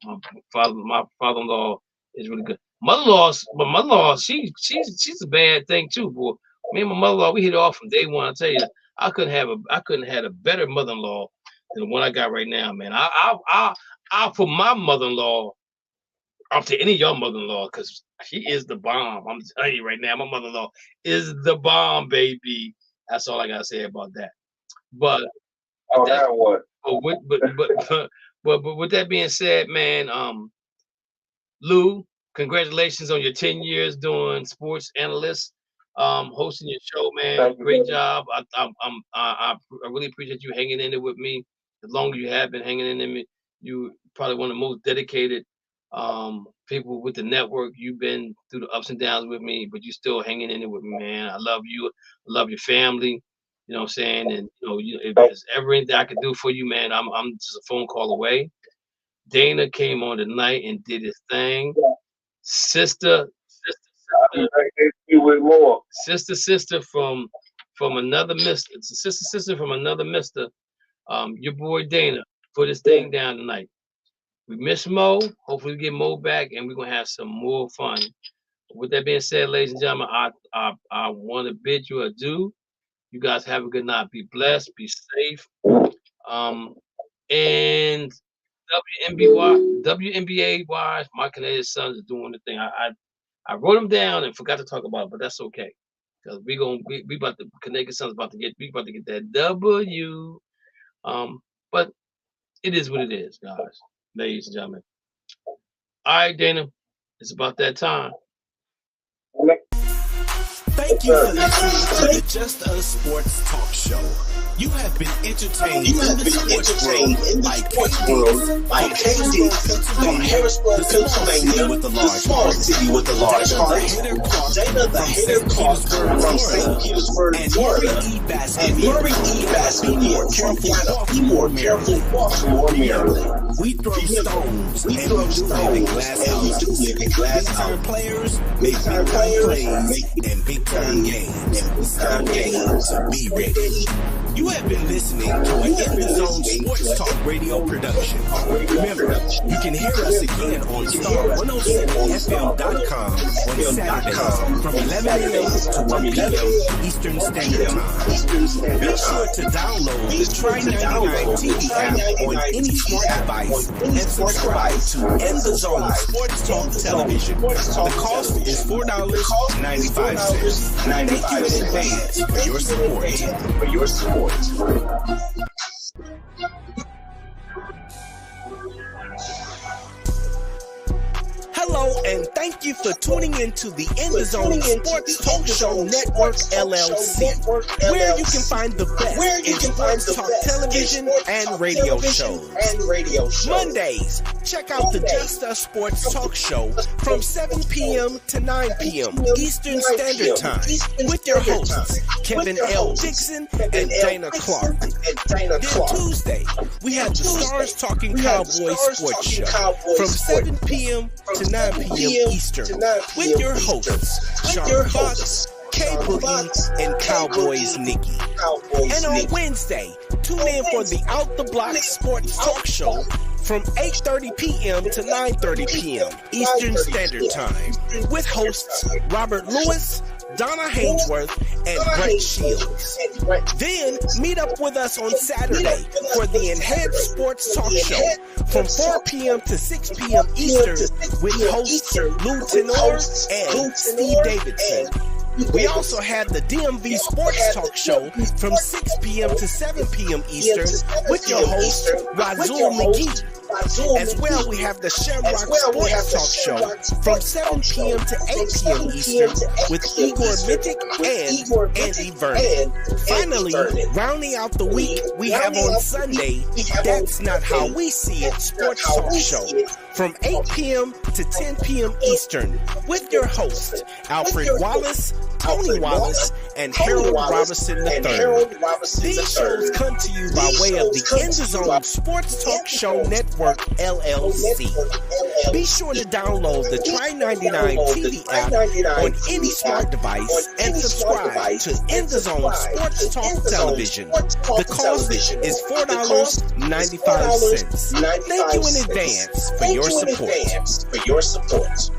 My father-in-law is really good. My mother-in-law, she's a bad thing too, boy. Me and my mother-in-law, we hit it off from day one. I tell you, I couldn't have a better mother-in-law than the one I got right now, man. I'll put my mother-in-law up to any of your mother-in-law because she is the bomb. I'm telling you right now, my mother-in-law is the bomb, baby. That's all I gotta say about that. But with that being said, man, Lou, congratulations on your 10 years doing sports analyst, hosting your show, man. Great job. I really appreciate you hanging in there with me. As long as you have been hanging in there, you probably one of the most dedicated people with the network. You've been through the ups and downs with me, but you still hanging in there with me, man. I love you. I love your family. You know what I'm saying? And if there's ever anything I can do for you, man, I'm just a phone call away. Dana came on tonight and did his thing. Sister from another mister. It's a sister from another mister. Your boy Dana put his thing down tonight. We miss Mo. Hopefully we get Mo back and we're gonna have some more fun. With that being said, ladies and gentlemen, I want to bid you adieu. You guys have a good night. Be blessed. Be safe. And WNBA wise, my Canadian Suns are doing the thing. I wrote them down and forgot to talk about it, but that's okay. because we about to Connecticut Sun's about to get that W. But it is what it is, guys, ladies and gentlemen. All right, Dana, it's about that time. Thank you for listening to the Just Us Sports Talk Show. You have been entertained in the sports world by KD from Harrisburg, Pennsylvania, with the small city with the large heart. Dana the Hater Clark from St. Petersburg, Florida, and Murray E. Baskin. Be more careful, Baltimore, Maryland. We throw stones and we do live in glass houses. Big-time players make big-time plays and big-time games. So be ready. You have been listening to an In the Zone Sports Talk radio production. Remember, you can hear us again on Star107FM.com on Saturdays from 11 a.m. to 1 p.m. Eastern Standard Time. Be sure to download the Try99 TV app on any smart device and subscribe to In the Zone Sports Talk Television. The cost is $4.95. Thank you in advance for your support. Hello, and thank you for tuning into the In the Zone Sports Talk Show Network LLC, where you can find the best in sports talk television and radio shows. Mondays, check out the Just Us Sports Talk Show from 7 p.m. to 9 p.m. Eastern Standard Time with your hosts, Kevin L. Dixon and Dana Clark. Then Tuesday, we have the Stars Talking Cowboys Sports Show from 7 p.m. to 9 p.m. Eastern with your hosts, Sean Fox, K-Boogie, and Cowboys Nikki. And on Wednesday, tune in for the Out the Block Sports Talk Show from 8:30 p.m. to 9:30 p.m. Eastern Standard Time with hosts Robert Lewis, Donna Hainsworth, and Brett Shields. Then meet up with us on Saturday for the Enhanced Sports Talk Show from 4 p.m. to 6 p.m. Eastern with hosts Lou Tenor and Steve Davidson. We also have the DMV Sports Talk Show from 6 p.m. to 7 p.m. Eastern with your host, Razul McGee. As well, we have the Shamrock Sports Talk Show from 7 p.m. to 8 p.m. Eastern with Igor Mitic and Andy Vernon. Finally, rounding out the week, we have on Sunday, That's Not How We See It Sports Talk Show from 8 p.m. to 10 p.m. Eastern with your host, Alfred Wallace, Tony Wallace, and Harold Robinson III. These shows come to you by way of the In the Zone Sports Talk Show Network LLC. Be sure to download the Try99 TV app on any smart device and subscribe to In the Zone Sports Talk Television. The cost is $4.95. Thank you in advance for your support.